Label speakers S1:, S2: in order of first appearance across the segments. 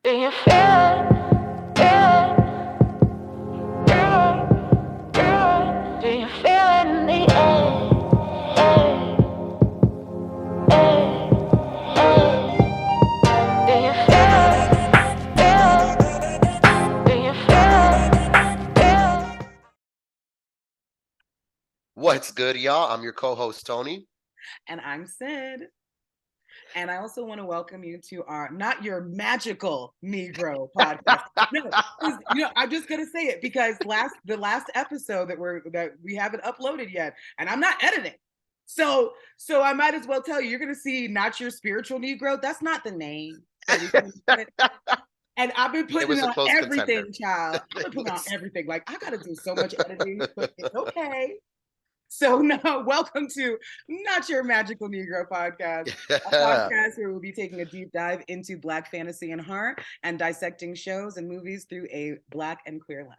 S1: Do you feel it? Feel it? Do you feel it in the air? Do you feel it? Feel it? Do you feel it? Feel it?
S2: What's good, y'all? I'm your co-host, Tony.
S3: And I'm Sid. And I also want to welcome you to our Not Your Magical Negro podcast. No, I'm just gonna say it because the last episode that we haven't uploaded yet, and I'm not editing. So I might as well tell you, you're gonna see Not Your Spiritual Negro. That's not the name. And I've been putting on everything,
S2: contender.
S3: child. I've been putting on everything. Like, I gotta do so much editing, but it's okay. So now, welcome to Not Your Magical Negro podcast, a podcast where we'll be taking a deep dive into Black fantasy and horror and dissecting shows and movies through a Black and queer lens.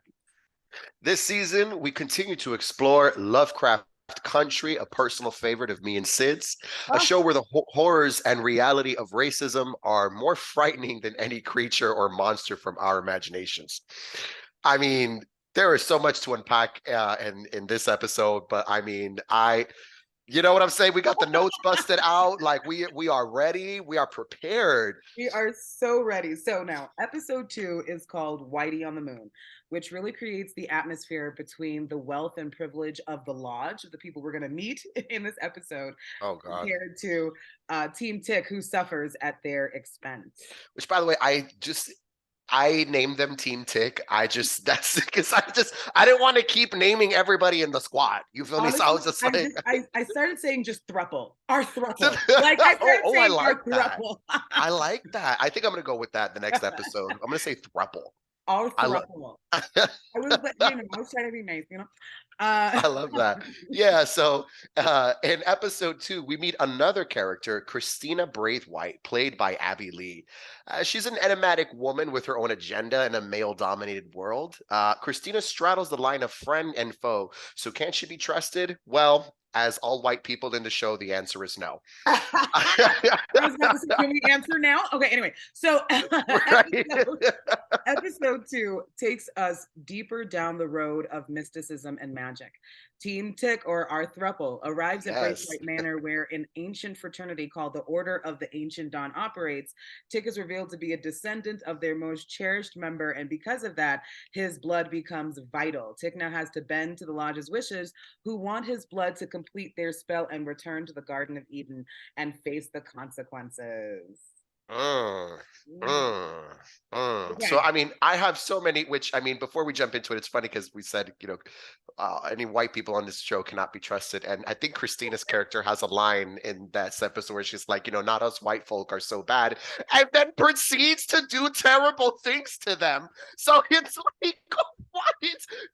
S2: This season, we continue to explore Lovecraft Country, a personal favorite of me and Sid's, a show where the horrors and reality of racism are more frightening than any creature or monster from our imaginations. I mean, there is so much to unpack in this episode, but I mean, you know what I'm saying? We got the notes busted out. Like we are ready. We are prepared.
S3: We are so ready. So now, episode 2 is called Whitey on the Moon, which really creates the atmosphere between the wealth and privilege of the lodge, the people we're going to meet in this episode, compared to Team Tick, who suffers at their expense.
S2: Which, by the way, I named them Team Tick. That's because I didn't want to keep naming everybody in the squad. You feel me? So I was just like,
S3: I started saying just thruple, our thruple. Like I started saying
S2: I like
S3: our thruple.
S2: I like that. I think I'm gonna go with that the next episode. I'm gonna say thruple.
S3: Our thruple. I was trying to be nice, you know.
S2: I love that. Yeah. So in episode 2, we meet another character, Christina Braithwaite, played by Abby Lee. She's an enigmatic woman with her own agenda in a male-dominated world. Christina straddles the line of friend and foe. So can she be trusted? Well, as all white people in the show, the answer is no.
S3: I was about to say, can we answer now? Okay, anyway. So episode 2 takes us deeper down the road of mysticism and magic. Team Tick, or our thruple, arrives at Braithwaite Manor, where an ancient fraternity called the Order of the Ancient Dawn operates. Tick is revealed to be a descendant of their most cherished member, and because of that, his blood becomes vital. Tick now has to bend to the lodge's wishes, who want his blood to complete their spell and return to the Garden of Eden and face the consequences.
S2: So, I mean, I have so many, which, I mean, before we jump into it, it's funny because we said, you know, any white people on this show cannot be trusted. And I think Christina's character has a line in that episode where she's like, you know, not us white folk are so bad, and then proceeds to do terrible things to them. So it's like, what?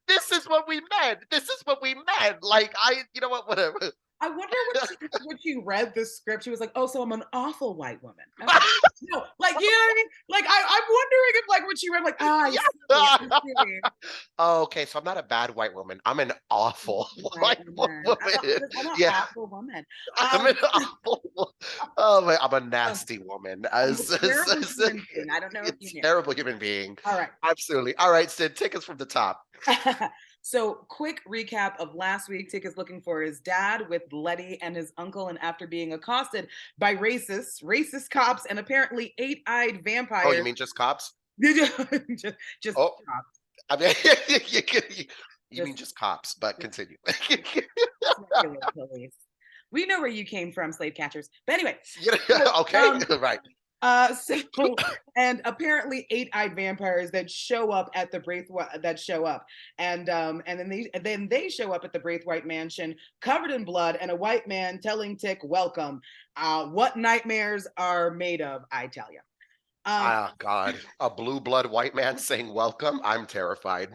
S2: This is what we meant. This is what we meant. Like, you know what, whatever.
S3: I wonder when she read the script, she was like, "Oh, so I'm an awful white woman." No, like, you know what I mean? Like, I'm wondering if, like, when she read, like, I see.
S2: Oh, okay, so I'm not a bad white woman. I'm an awful white woman.
S3: I'm an awful woman.
S2: I'm an awful. Oh, I'm a nasty woman.
S3: I don't know if you knew.
S2: Terrible human being.
S3: All right,
S2: absolutely. All right, Sid, take us from the top.
S3: So, quick recap of last week. Tick is looking for his dad with Letty and his uncle, and after being accosted by racist cops and apparently 8-eyed vampires.
S2: Oh, you mean just cops?
S3: just cops.
S2: I mean, you mean just cops, but continue.
S3: Police. We know where you came from, slave catchers. But anyway.
S2: Okay, right.
S3: And apparently 8-eyed vampires that show up at the and then they show up at the Braithwaite mansion covered in blood, and a white man telling Tick, "Welcome." What nightmares are made of, I tell you.
S2: God, a blue blood white man saying welcome. I'm terrified.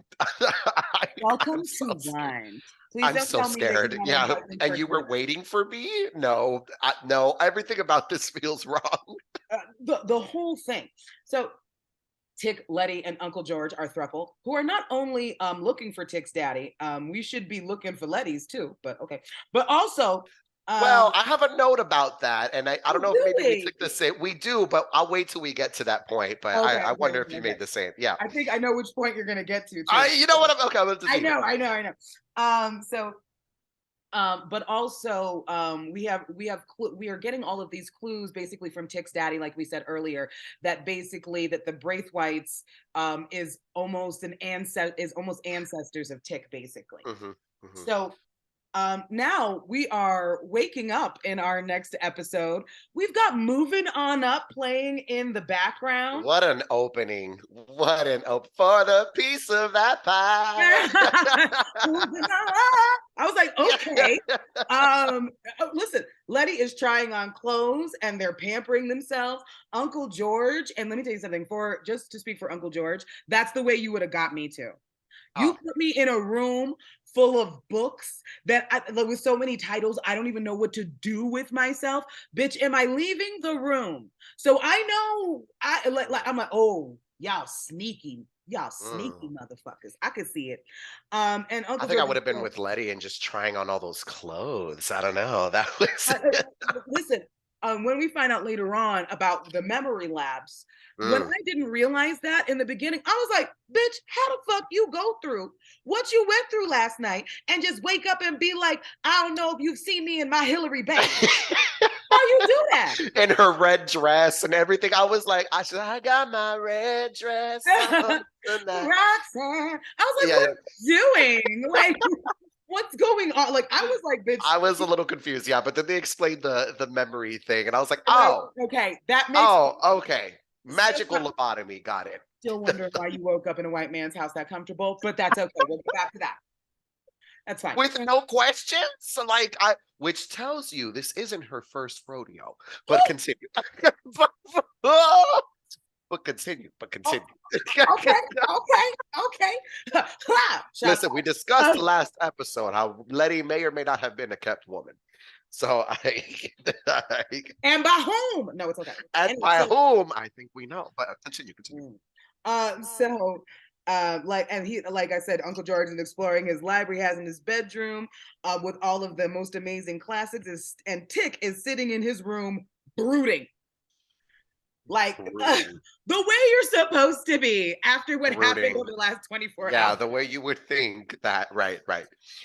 S3: Welcome to wine. Please
S2: I'm so scared. Yeah, and you were waiting for me? No, no. Everything about this feels wrong.
S3: The whole thing. So, Tick, Letty, and Uncle George are thruple, who are not only looking for Tick's daddy. We should be looking for Letty's too, but okay. But also,
S2: Well, I have a note about that, and I don't know if maybe we
S3: Really?
S2: took the same. We do, but I'll wait till we get to that point. But
S3: Okay,
S2: I wonder if
S3: okay,
S2: you
S3: okay.
S2: made the same. Yeah.
S3: I think I know which point you're gonna get to too.
S2: You know what? Okay, let's just
S3: I
S2: leave it.
S3: know, I know, I know. So but also we are getting all of these clues basically from Tick's daddy, like we said earlier, that basically that the Braithwaites is almost ancestors of Tick, basically. So now we are waking up in our next episode. We've got Moving On Up playing in the background.
S2: What an opening. What an open for the piece of that pie.
S3: I was like, okay. Listen, Letty is trying on clothes and they're pampering themselves. Uncle George, and let me tell you something, just to speak for Uncle George, that's the way you would have got me too. You put me in a room full of books with so many titles, I don't even know what to do with myself. Bitch, am I leaving the room? So I know I'm like, oh, y'all sneaky motherfuckers. I could see it. And Uncle
S2: I think I
S3: George
S2: would have been with Letty and just trying on all those clothes. I don't know. That was
S3: listen. When we find out later on about the memory lapse, when I didn't realize that in the beginning, I was like, bitch, how the fuck you go through what you went through last night and just wake up and be like, I don't know if you've seen me in my Hillary Banks. How you do that?
S2: In her red dress and everything. I was like, I got my red dress on tonight.
S3: Roxanne. I was like, what are you doing? Like, what's going on? Like, I was like, bitch.
S2: I was a little confused, yeah, but then they explained the memory thing, and I was like, oh,
S3: okay, that makes
S2: okay. Magical lobotomy, got it.
S3: Still wondering why you woke up in a white man's house that comfortable, but that's okay. We'll get back to that. That's fine.
S2: With no questions? Like, which tells you this isn't her first rodeo. But continue. But continue.
S3: Okay.
S2: Listen, we discussed last episode how Letty may or may not have been a kept woman. So
S3: and by whom? No, it's okay.
S2: And by whom? I think we know. But continue.
S3: Like I said, Uncle George is exploring his library, has in his bedroom with all of the most amazing classics, and Tick is sitting in his room brooding. Like the way you're supposed to be after what happened over the last 24 hours.
S2: Yeah, the way you would think that, right.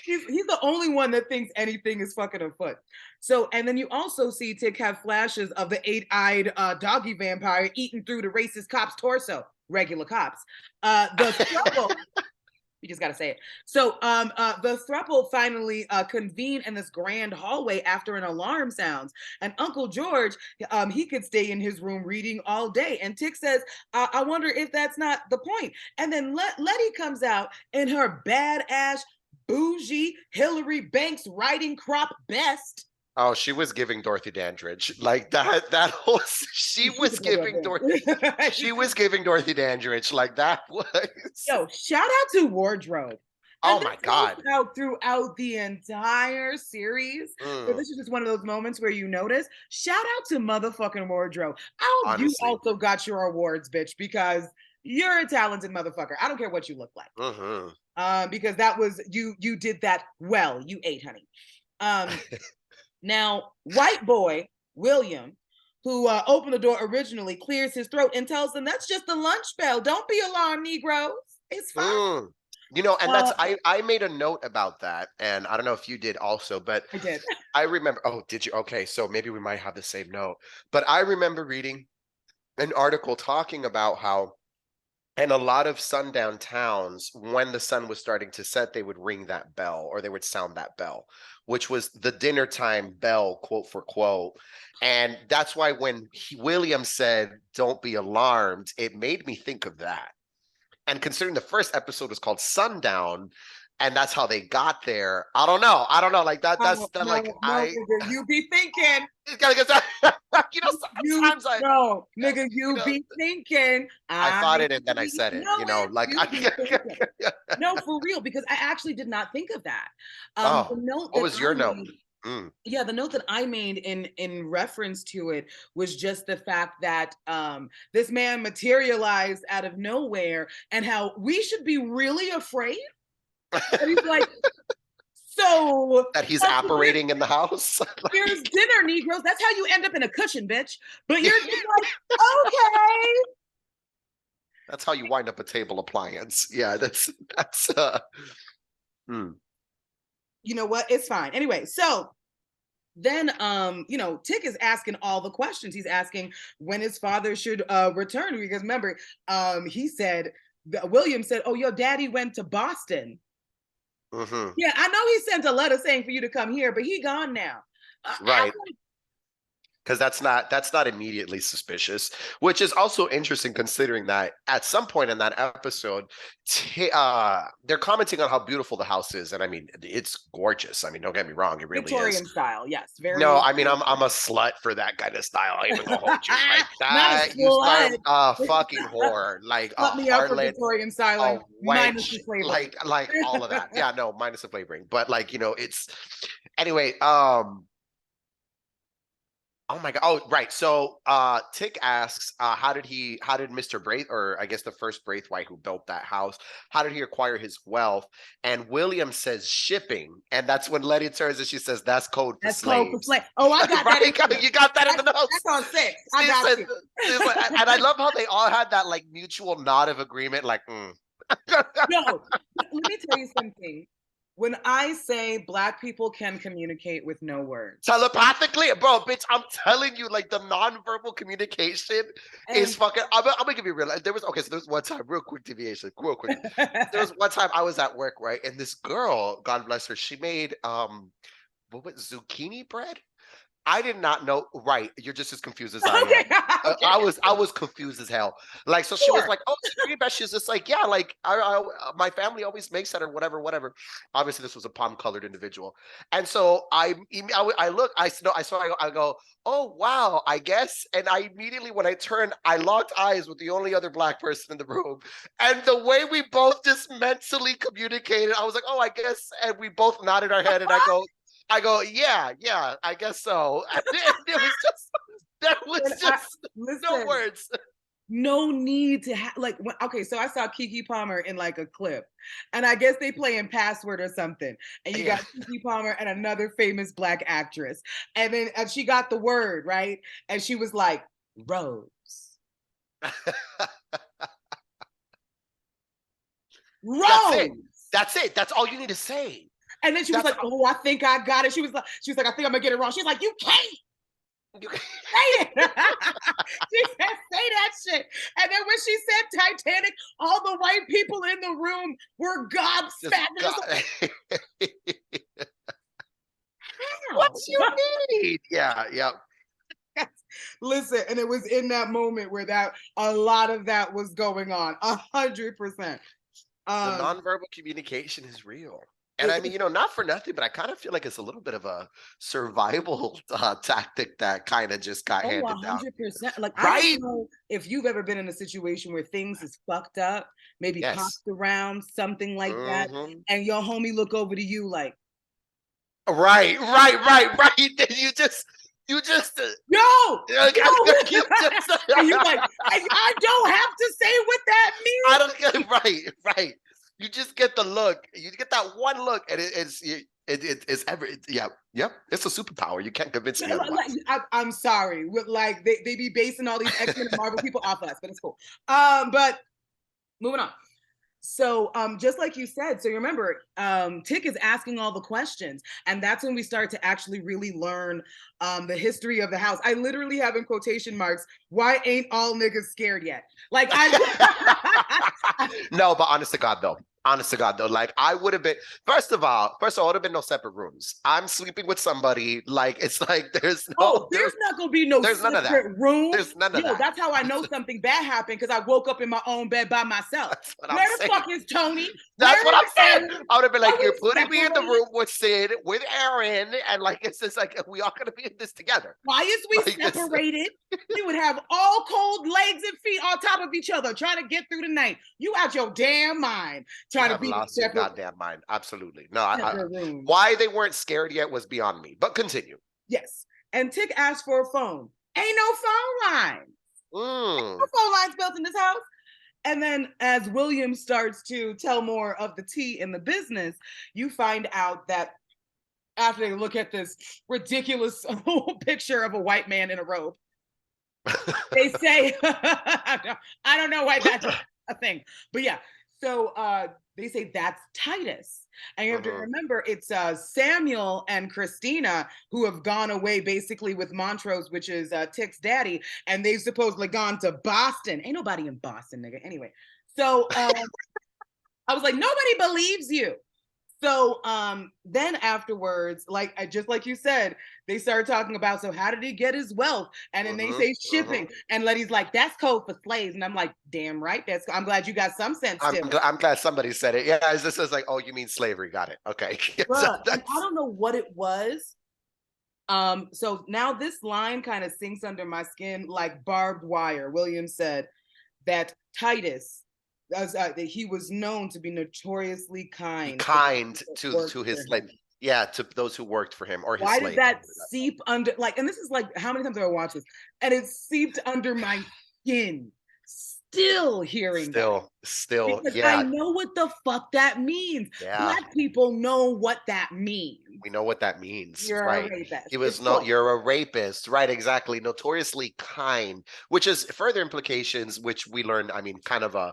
S3: He's the only one that thinks anything is fucking afoot. So, and then you also see Tick have flashes of the 8-eyed doggy vampire eating through the racist cop's torso. Regular cops. The throuple, you just gotta say it. So the throuple finally convene in this grand hallway after an alarm sounds. And Uncle George, he could stay in his room reading all day. And Tick says, I wonder if that's not the point. And then Letty comes out in her badass, bougie Hillary Banks riding crop best.
S2: Oh, she was giving Dorothy Dandridge. Like that whole she was giving Dorothy Dandridge. Like that was.
S3: Yo, shout out to wardrobe.
S2: Oh my God.
S3: Throughout the entire series. So this is just one of those moments where you notice. Shout out to motherfucking wardrobe. You also got your awards, bitch, because you're a talented motherfucker. I don't care what you look like. Because that was you did that well. You ate, honey. Now, white boy, William, who opened the door originally, clears his throat and tells them that's just the lunch bell. Don't be alarmed, Negroes. It's fine.
S2: You know, and that's I made a note about that, and I don't know if you did also, but
S3: I did.
S2: I remember. Oh, did you? Okay, so maybe we might have the same note. But I remember reading an article talking about how in a lot of sundown towns, when the sun was starting to set, they would ring that bell or they would sound that bell, which was the dinner time bell, quote for quote. And that's why when William said, don't be alarmed, it made me think of that. And considering the first episode was called Sundown, and that's how they got there. I don't know. Like that.
S3: You be thinking.
S2: You know, sometimes
S3: nigga, you be thinking.
S2: I thought it and then I said it. You know, like
S3: no, for real, because I actually did not think of that.
S2: What was your note?
S3: Yeah, the note that I made in reference to it was just the fact that this man materialized out of nowhere, and how we should be really afraid. And he's like, So
S2: that he's apparating in the house.
S3: Here's dinner, Negroes. That's how you end up in a cushion, bitch. But you're just like, okay.
S2: That's how you wind up a table appliance. Yeah, that's
S3: You know what? It's fine. Anyway, so then Tick is asking all the questions. He's asking when his father should return, because remember, he said, William said, oh, your daddy went to Boston. Yeah, I know he sent a letter saying for you to come here, but he gone now.
S2: Right. Because that's not immediately suspicious, which is also interesting considering that at some point in that episode, they're commenting on how beautiful the house is, and I mean it's gorgeous. I mean, don't get me wrong, it really
S3: Victorian
S2: is.
S3: style, yes. Very.
S2: No, I mean I'm a slut for that kind of style. I even go hold you like that.
S3: Not a
S2: You start
S3: slut.
S2: fucking whore, like a
S3: Let me up for
S2: harlot,
S3: Victorian
S2: a
S3: styling, minus
S2: wench,
S3: the flavoring.
S2: like all of that. Yeah, no, minus the flavoring, but like it's anyway. Oh my God. Oh, right. So Tick asks, how did Mr. Braith, or I guess the first Braithwaite who built that house, how did he acquire his wealth? And William says shipping. And that's when Letty turns and she says, that's code for slaves. Code for slave.
S3: Oh, I got
S2: right?
S3: that.
S2: You got that in the notes.
S3: That's on 6. I got you.
S2: And I love how they all had that like mutual nod of agreement, like,
S3: No, let me tell you something. When I say Black people can communicate with no words.
S2: Telepathically, bro, bitch, I'm telling you, like the nonverbal communication is fucking. I'm gonna give you real. There was one time, real quick deviation, real quick. There was one time I was at work, right, and this girl, God bless her, she made what was zucchini bread? I did not know. Right, you're just as confused as I am. Okay. I was confused as hell. Like, so she was like, "Oh, it's pretty bad." She's just like, "Yeah, like my family always makes that or whatever." Obviously, this was a palm-colored individual, and so I look, I go, "Oh wow, I guess." And I immediately, when I turned, I locked eyes with the only other Black person in the room, and the way we both just mentally communicated, I was like, "Oh, I guess," and we both nodded our head, and I go, yeah, I guess so. And there was just no words.
S3: No need to have so I saw Keke Palmer in like a clip, and I guess they play in Password or something, and you got Keke Palmer and another famous Black actress, and then she got the word right, and she was like, Rose. Rose.
S2: That's it. That's all you need to say.
S3: And then she was like, "Oh, I think I got it." She was like, "I think I'm gonna get it wrong." She's like, "You can't. You can't say it." She said, "Say that shit." And then when she said Titanic, all the white people in the room were gobsmacked.
S2: What you need? Yeah.
S3: Listen, and it was in that moment where a lot of that was going on. 100%.
S2: The nonverbal communication is real. And I mean, not for nothing, but I kind of feel like it's a little bit of a survival tactic that kind of just got handed
S3: 100%.
S2: down.
S3: Like, right? I don't know if you've ever been in a situation where things is fucked up, maybe popped around, something like that, and your homie look over to you like,
S2: right. You just
S3: yo, and you're like, I don't have to say what that means.
S2: I don't get right. You just get the look. You get that one look, and it's it's a superpower. You can't convince me otherwise.
S3: I'm sorry. Like they be basing all these X-Men and Marvel people off us, but it's cool. But moving on. So just like you said, so you remember, Tick is asking all the questions, and that's when we start to actually really learn the history of the house. I literally have in quotation marks, "Why ain't all niggas scared yet?" Like
S2: No, but honest to God though, like I would have been, first of all, it would have been no separate rooms. I'm sleeping with somebody. Like it's like there's not
S3: gonna be no
S2: there's none of that
S3: room.
S2: There's none of that.
S3: That's how I know something bad happened, because I woke up in my own bed by myself. Where the fuck is Tony?
S2: That's what I'm saying. I would have been like, you're putting me in the room with Sid, with Aaron, and like it's just like we all gonna be in this together.
S3: Why is we separated? We would have all cold legs and feet on top of each other trying to get through the night. You out your damn mind trying to be
S2: lost your goddamn mind. Absolutely. No, why they weren't scared yet was beyond me. But continue.
S3: Yes. And Tick asked for a phone. Ain't no phone lines. Ain't no phone lines built in this house. And then as William starts to tell more of the tea in the business, you find out that after they look at this ridiculous picture of a white man in a robe. They say, I don't know why that's a thing, but yeah. So they say that's Titus. And you have to remember it's Samuel and Christina who have gone away basically with Montrose, which is Tick's daddy, and they've supposedly gone to Boston. Ain't nobody in Boston, nigga. Anyway, so I was like, nobody believes you. So then afterwards, just like you said, they started talking about, so how did he get his wealth? And then they say shipping. And Letty's like, that's code for slaves. And I'm like, damn right. I'm glad you got some sense.
S2: I'm glad somebody said it. Yeah, this is like, oh, you mean slavery? Got it. Okay.
S3: Bruh, I don't know what it was. So now this line kind of sinks under my skin like barbed wire. William said that Titus, that he was known to be notoriously kind
S2: to his slave. Yeah, to those who worked for him or his
S3: Why
S2: slave.
S3: did that seep under, and this is like, how many times have I watched this? And it seeped under my skin. Still hearing
S2: still,
S3: because
S2: yeah.
S3: I know what the fuck that means.
S2: Yeah.
S3: Black people know what that means.
S2: We know what that means.
S3: You're
S2: right.
S3: a rapist.
S2: He was you're a rapist. Right, exactly. Notoriously kind, which is further implications, which we learned, I mean, kind of a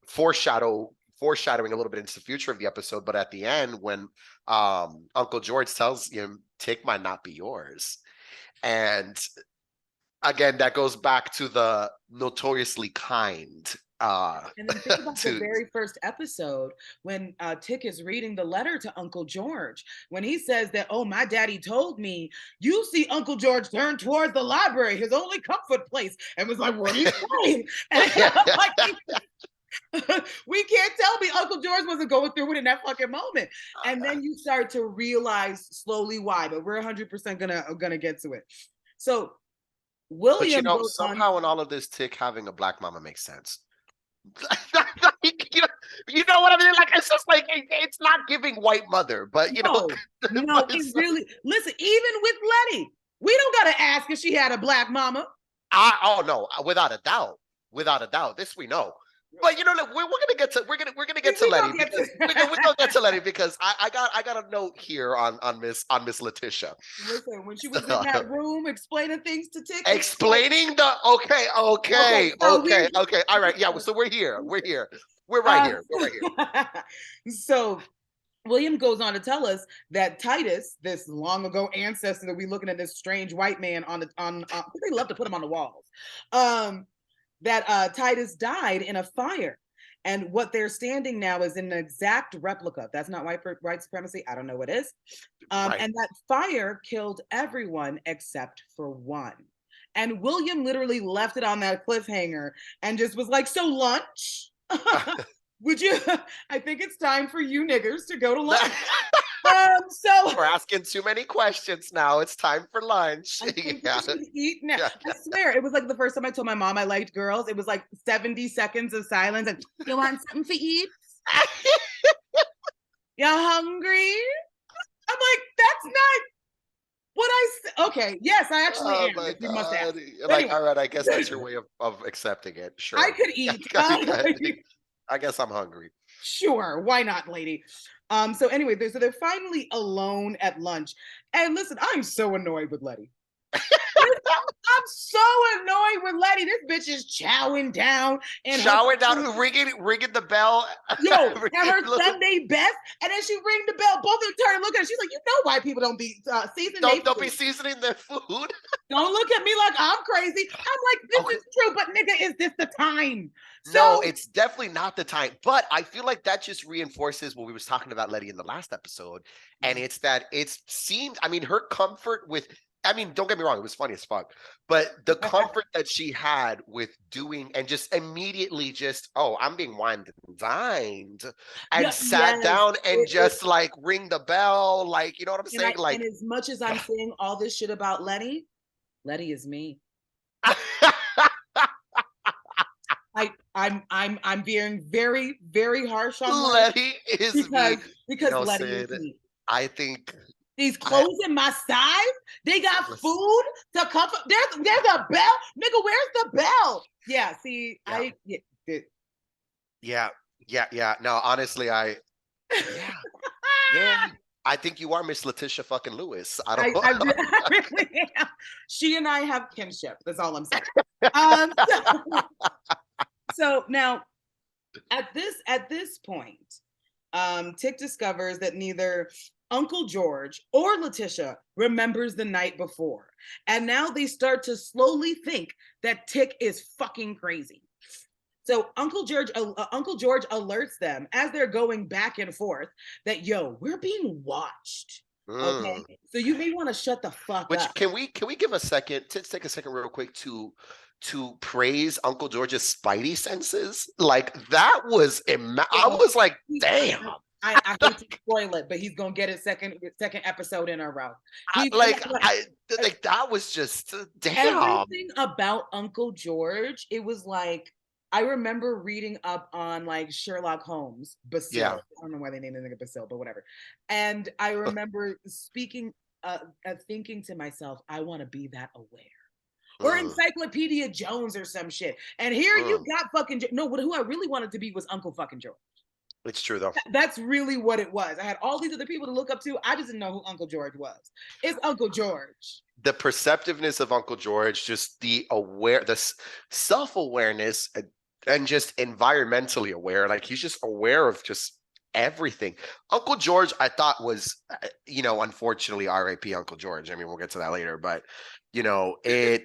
S2: foreshadowing a little bit into the future of the episode, but at the end when Uncle George tells him Tick might not be yours, and again that goes back to the notoriously kind.
S3: And then think about the very first episode when Tick is reading the letter to Uncle George, when he says that, oh, my daddy told me, you see Uncle George turn towards the library, his only comfort place, and was like, what are you saying? We can't tell me Uncle George wasn't going through it in that fucking moment. And then you start to realize slowly why, but we're 100% gonna get to it. So William,
S2: but somehow in all of this, Tick having a black mama makes sense. you know what I mean? Like, it's just like it's not giving white mother, but
S3: no, it really. Listen, even with Letty, we don't gotta ask if she had a black mama.
S2: Oh no, without a doubt. This we know. But we're gonna get to Letty. We're gonna get to Letty because I got a note here on Miss Letitia.
S3: Listen, when she was in that room explaining things to Tick.
S2: Explaining the okay. All right, yeah. So we're here. We're right here.
S3: So William goes on to tell us that Titus, this long ago ancestor that we looking at, this strange white man they love to put him on the walls. That Titus died in a fire. And what they're standing now is an exact replica. That's not white supremacy. I don't know what is.
S2: Right.
S3: And that fire killed everyone except for one. And William literally left it on that cliffhanger and just was like, so lunch? Would you? I think it's time for you niggers to go to lunch. So
S2: we're asking too many questions now. It's time for lunch.
S3: Eat now. Yeah. I swear, it was like the first time I told my mom I liked girls. It was like 70 seconds of silence. And you want something to eat? You hungry? I'm like, that's not what I said. Okay, yes, I actually am. You must have.
S2: Like, anyway. All right, I guess that's your way of accepting it. Sure.
S3: I could eat.
S2: I guess I'm hungry.
S3: Sure, why not, lady? So anyway, they're finally alone at lunch. And listen, I'm so annoyed with Letty. I'm so annoyed with Letty. This bitch is chowing down and
S2: ringing the bell.
S3: Yo, at her Sunday best, and then she ring the bell. Both of them turn and look at her. She's like, you know why people don't be seasoning?
S2: Don't be seasoning their food.
S3: Don't look at me like I'm crazy. I'm like, this is true, but nigga, is this the time?
S2: No, it's definitely not the time. But I feel like that just reinforces what we was talking about Letty in the last episode, and it's that it seemed. I mean, her comfort with. I mean, don't get me wrong, it was funny as fuck. But the comfort that she had with doing and just immediately just, oh, I'm being wined and dined and sat down and just like ring the bell. Like, you know what I'm saying?
S3: And as much as I'm saying all this shit about Letty is me. I'm being very, very harsh on
S2: Letty is me.
S3: Because Letty is me.
S2: I think
S3: these clothes in my size, they got food to comfort. There's a bell. Nigga, where's the bell? Yeah, see,
S2: yeah. No, honestly, yeah. I think you are Miss Letitia fucking Lewis. I
S3: I,
S2: don't.
S3: I, I really am. She and I have kinship. That's all I'm saying. So now, at this point, Tick discovers that neither Uncle George or Letitia remembers the night before, and now they start to slowly think that Tick is fucking crazy. So Uncle George alerts them as they're going back and forth that, yo, we're being watched. Okay, so you may want to shut the fuck up.
S2: Can we give a second? Let's take a second real quick to praise Uncle George's spidey senses. Like that was I was like, damn.
S3: I hate to spoil it, but he's gonna get his second episode in a row.
S2: That was just damn.
S3: Everything about Uncle George, it was like, I remember reading up on like Sherlock Holmes, Basil.
S2: Yeah.
S3: I don't know why they named the nigga Basil, but whatever. And I remember thinking to myself, I want to be that aware. Or Encyclopedia Jones or some shit. And here you got fucking who I really wanted to be was Uncle fucking George.
S2: It's true though.
S3: That's really what it was. I had all these other people to look up to. I just didn't know who Uncle George was. It's Uncle George.
S2: The perceptiveness of Uncle George, just the self-awareness and just environmentally aware. Like he's just aware of just everything. Uncle George, I thought was, unfortunately, R.I.P. Uncle George. I mean, we'll get to that later, but I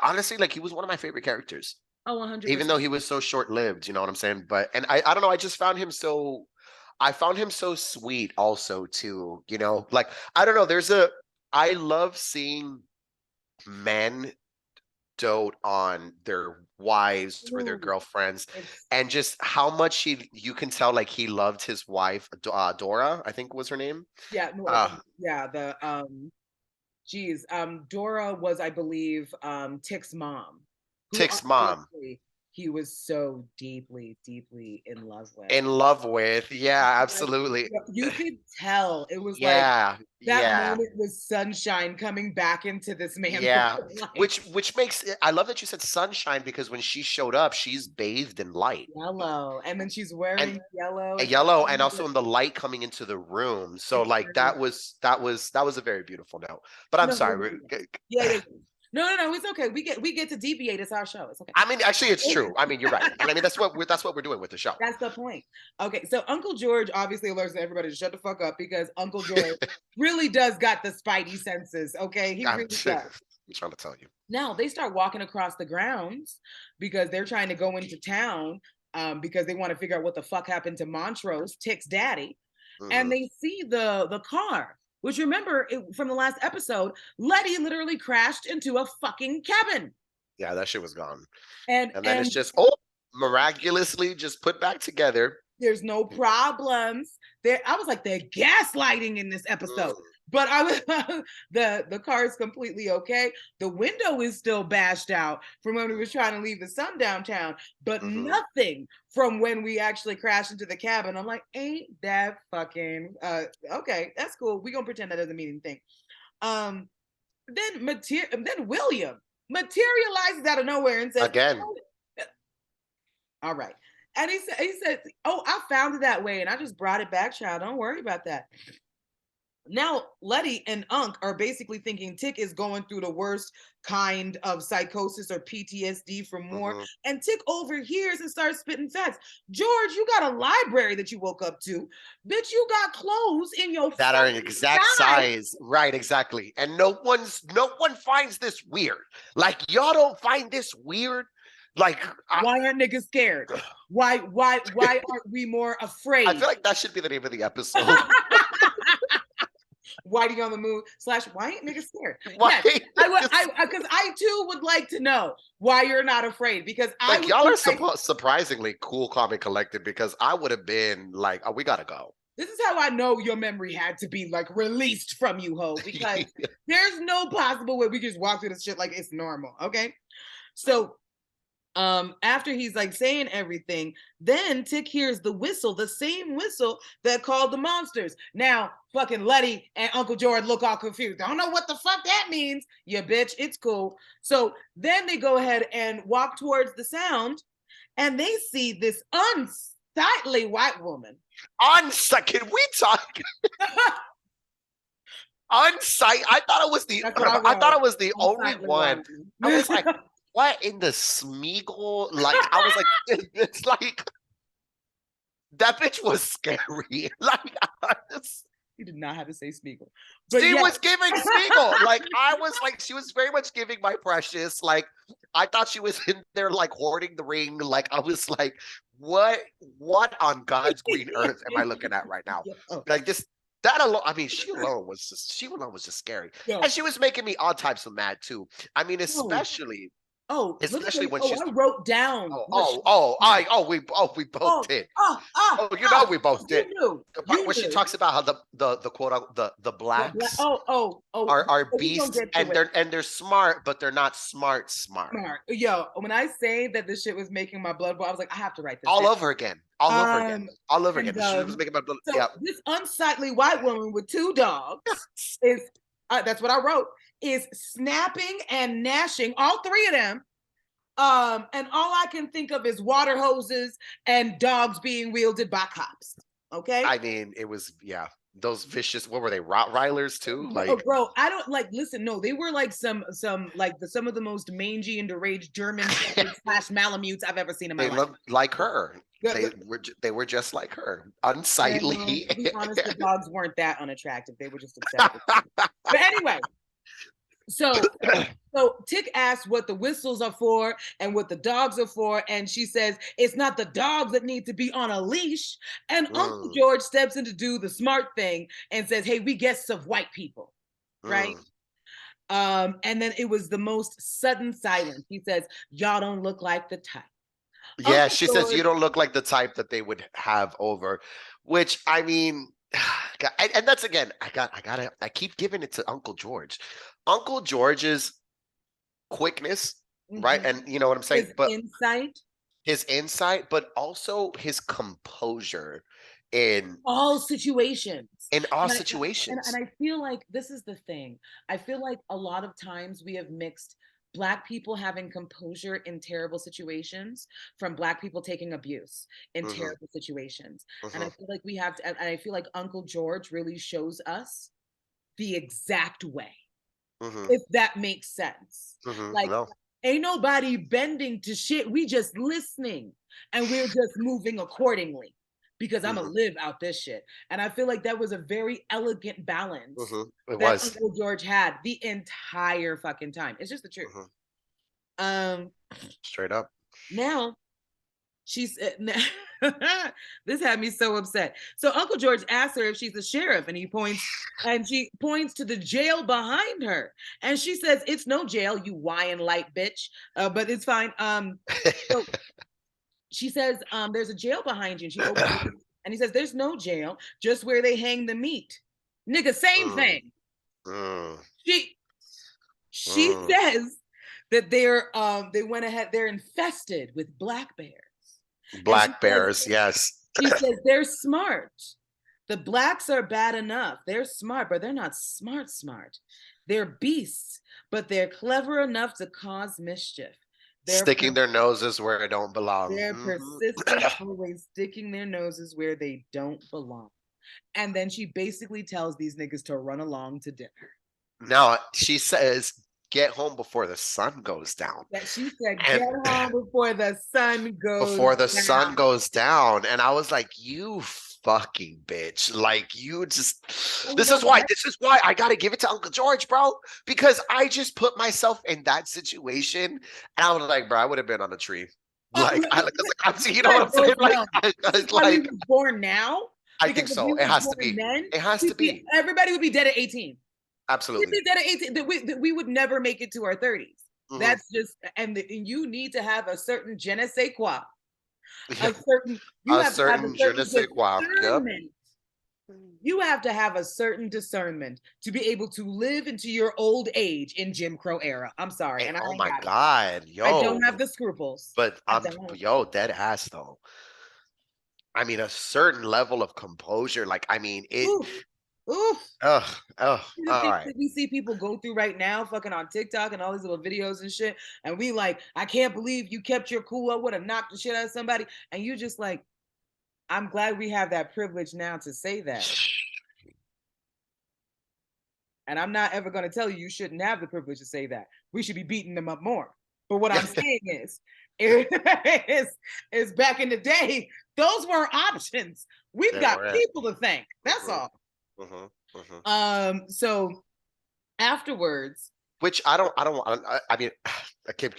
S2: honestly, like, he was one of my favorite characters.
S3: Oh, 100%.
S2: Even though he was so short-lived, you know what I'm saying? But I don't know, I just found him so sweet also too, like, I don't know, I love seeing men dote on their wives or their girlfriends, and just how much you can tell, like, he loved his wife, Dora, I think was her name.
S3: Dora was, I believe, Tick's mom. He was so deeply, deeply in love with.
S2: Yeah, absolutely.
S3: You could tell it was like that moment was sunshine coming back into this man's life.
S2: Which makes it, I love that you said sunshine, because when she showed up, she's bathed in light.
S3: Yellow. And then she's wearing yellow.
S2: Yellow, and also in the light coming into the room. So like that was a very beautiful note. But I'm sorry.
S3: No, it's okay. We get to deviate. It's our show. It's okay.
S2: I mean, actually, it's true. I mean, you're right. And I mean, that's what we're doing with the show.
S3: That's the point. Okay, so Uncle George obviously alerts everybody to shut the fuck up, because Uncle George really does got the spidey senses. Okay, he really does.
S2: I'm trying to tell you.
S3: Now they start walking across the grounds because they're trying to go into town, because they want to figure out what the fuck happened to Montrose, Tick's daddy, and they see the car. Which, remember, from the last episode, Letty literally crashed into a fucking cabin.
S2: Yeah, that shit was gone.
S3: And
S2: then it's just, miraculously just put back together.
S3: There's no problems. I was like, they're gaslighting in this episode. But the car is completely okay. The window is still bashed out from when we was trying to leave the sun downtown, but nothing from when we actually crashed into the cabin. I'm like, ain't that fucking okay? That's cool. We gonna pretend that doesn't mean anything. Then William materializes out of nowhere and says,
S2: again,
S3: all right. And he said, oh, I found it that way, and I just brought it back, child. Don't worry about that. Now, Letty and Unc are basically thinking Tick is going through the worst kind of psychosis or PTSD from war. And Tick overhears and starts spitting facts. George, you got a library that you woke up to. Bitch, you got clothes in your
S2: that are an exact size. Right, exactly. And no one finds this weird. Like, y'all don't find this weird? Like,
S3: why aren't niggas scared? Why aren't we more afraid?
S2: I feel like that should be the name of the episode.
S3: Whitey on the moon / why ain't niggas scared?
S2: Why?
S3: Yes, because I too would like to know why you're not afraid, because
S2: y'all are surprisingly cool, calm, and collected, because I would have been like, oh, we gotta go.
S3: This is how I know your memory had to be like released from you, ho, because there's no possible way we can just walk through this shit like it's normal. Okay, so after he's like saying everything, then Tick hears the whistle, the same whistle that called the monsters. Now, fucking Letty and Uncle George look all confused. I don't know what the fuck that means. Yeah, bitch, it's cool. So then they go ahead and walk towards the sound, and they see this unsightly white woman.
S2: Can we talk? Unsight. I thought it was the. I thought it was the only one. I was like, what in the Smeagol? Like, I was like, it's like that bitch was scary. Like,
S3: he did not have to say Smeagol.
S2: But she was giving Smeagol. Like, I was like, she was very much giving my Precious. Like, I thought she was in there like hoarding the ring. Like, I was like, what on God's green earth am I looking at right now? Like this. That alone, I mean, she alone was just scary. And she was making me all types of mad too. I mean, especially especially when she's.
S3: I wrote down.
S2: We both did. We both did. The part where she talks about how the quote the blacks are beasts and they're smart, but they're not smart.
S3: Yo, when I say that this shit was making my blood boil, I was like, I have to write this
S2: all over again. All over again. She was making my blood.
S3: So this unsightly white woman with 2 dogs is that's what I wrote, is snapping and gnashing, all 3 of them. And all I can think of is water hoses and dogs being wielded by cops. Okay.
S2: I mean, it was those vicious. What were they? Rottweilers too?
S3: Like, bro, I don't like. Listen, no, they were like some of the most mangy and deranged German / Malamutes I've ever seen in my life.
S2: They looked like her. They were just like her, unsightly.
S3: To be honest, the dogs weren't that unattractive. They were just obsessed with them. But anyway, so Tick asks what the whistles are for and what the dogs are for, and she says it's not the dogs that need to be on a leash. And Uncle George steps in to do the smart thing and says, "Hey, we guests of white people, right?" And then it was the most sudden silence. He says, "Y'all don't look like the type."
S2: Yeah, she says you don't look like the type that they would have over, which I mean, and that's again, I keep giving it to Uncle George. Uncle George's quickness, right? And you know what I'm saying? His insight, but also his composure in
S3: all situations.
S2: And
S3: I feel like this is the thing. I feel like a lot of times we have mixed Black people having composure in terrible situations from Black people taking abuse in terrible situations. And I feel like we have to, and I feel like Uncle George really shows us the exact way, if that makes sense. Like, ain't nobody bending to shit. We just listening and we're just moving accordingly because I'm gonna live out this shit. And I feel like that was a very elegant balance that Uncle George had the entire fucking time. It's just the truth.
S2: Straight up.
S3: Now, she said, this had me so upset. So Uncle George asked her if she's the sheriff, and she points to the jail behind her. And she says, "It's no jail, you Hawaiian light bitch, but it's fine." So she says, "There's a jail behind you." And she opens it, and he says, "There's no jail, just where they hang the meat." Nigga, same thing. She says that they're infested with black bears.
S2: Black bears, yes.
S3: She says they're smart. The blacks are bad enough. They're smart, but they're not smart. They're beasts, but they're clever enough to cause mischief. They're
S2: sticking their noses where they don't belong.
S3: They're persistent, always sticking their noses where they don't belong. And then she basically tells these niggas to run along to dinner.
S2: No, she says, "Get home before the sun goes down."
S3: That she said, "Get home before the sun goes down."
S2: Before the sun goes down. And I was like, you fucking bitch. Like, you just, this is why I got to give it to Uncle George, bro. Because I just put myself in that situation. And I was like, bro, I would have been on a tree. Like, you know what I'm saying? Like,
S3: he was born now?
S2: I think so. It has to be. It has to be.
S3: Everybody would be dead at 18.
S2: Absolutely.
S3: We'd be dead at 18. We would never make it to our 30s. That's just, and you need to have a certain je ne sais quoi. A certain je ne sais quoi. Yep. You have to have a certain discernment to be able to live into your old age in Jim Crow era. I'm sorry. And
S2: oh my God. Yo.
S3: I don't have the scruples.
S2: But dead ass though. I mean, a certain level of composure. Like, I mean, it.
S3: Oof.
S2: All right.
S3: We see people go through right now, fucking on TikTok and all these little videos and shit. And we like, I can't believe you kept your cool. I would have knocked the shit out of somebody. And you just like, I'm glad we have that privilege now to say that. And I'm not ever going to tell you you shouldn't have the privilege to say that. We should be beating them up more. But what I'm saying is back in the day, those weren't options. We've got people to thank. That's all. So afterwards,
S2: which I mean, I keep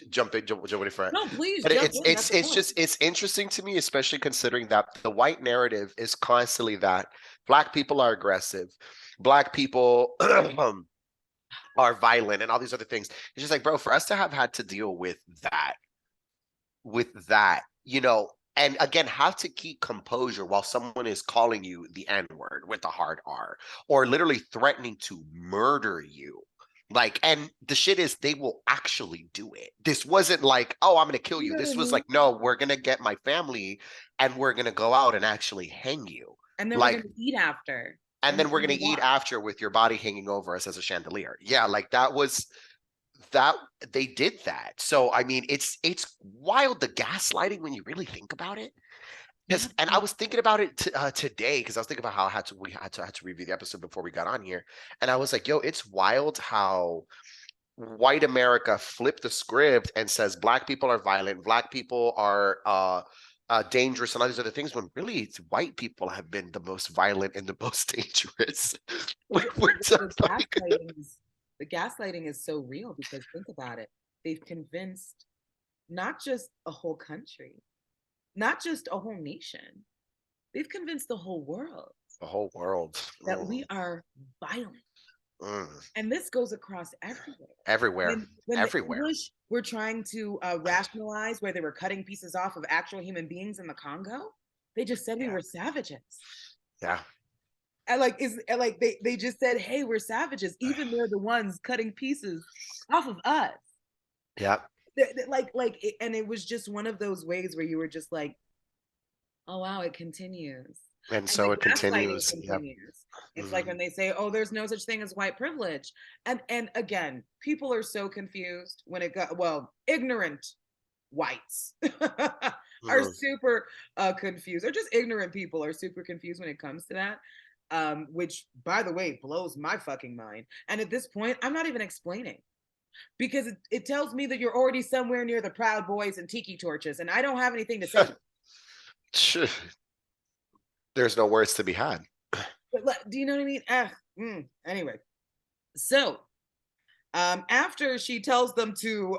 S2: jumping in front.
S3: No, please.
S2: But it's interesting to me, especially considering that the white narrative is constantly that Black people are aggressive, Black people are violent, and all these other things. It's just like, bro, for us to have had to deal with that, you know, and again, have to keep composure while someone is calling you the N-word with a hard R, or literally threatening to murder you. Like, and the shit is, they will actually do it. This wasn't like, oh, I'm gonna kill you. This was like, no, we're gonna get my family and we're gonna go out and actually hang you.
S3: And then we're gonna eat after.
S2: And then we're gonna eat after with your body hanging over us as a chandelier. Yeah, like that they did that. So I mean, it's wild, the gaslighting, when you really think about it. And I was thinking about it today, because I was thinking about how we had to review the episode before we got on here, and I was like, yo, it's wild how white America flipped the script and says Black people are violent, Black people are dangerous, and all these other things, when really it's white people have been the most violent and the most dangerous.
S3: The gaslighting is so real, because think about it. They've convinced not just a whole country, not just a whole nation. They've convinced the whole world.
S2: The whole world.
S3: That we are violent. And this goes across everywhere.
S2: Everywhere.
S3: When everywhere. The English were trying to rationalize where they were cutting pieces off of actual human beings in the Congo, they just said we were savages.
S2: Yeah.
S3: And they just said, hey, we're savages, even they're the ones cutting pieces off of us.
S2: Yeah.
S3: And it was just one of those ways where you were just like, oh wow, it continues.
S2: And so it continues.
S3: Yep. It's like when they say, oh, there's no such thing as white privilege. And again, people are so confused when ignorant whites are super confused, or just ignorant people are super confused when it comes to that, which, by the way, blows my fucking mind. And at this point, I'm not even explaining, because it tells me that you're already somewhere near the Proud Boys and tiki torches, and I don't have anything to say.
S2: There's no words to be had.
S3: Do you know what I mean? Anyway, so after she tells them to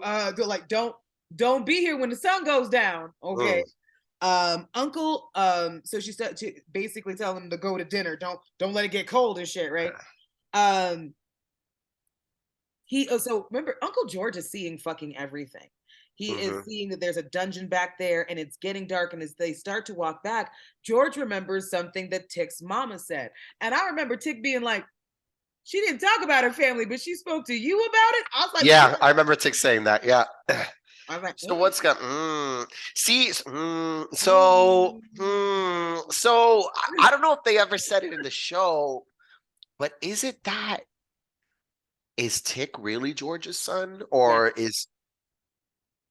S3: don't be here when the sun goes down, okay? Uncle, so she said to basically tell them to go to dinner. Don't let it get cold and shit, right? So remember, Uncle George is seeing fucking everything. He is seeing that there's a dungeon back there and it's getting dark. And as they start to walk back, George remembers something that Tick's mama said. And I remember Tick being like, she didn't talk about her family, but she spoke to you about it. I was like,
S2: yeah, I remember Tick saying that. Yeah.
S3: I was like,
S2: so what's got so I don't know if they ever said it in the show, but is Tick really George's son, or is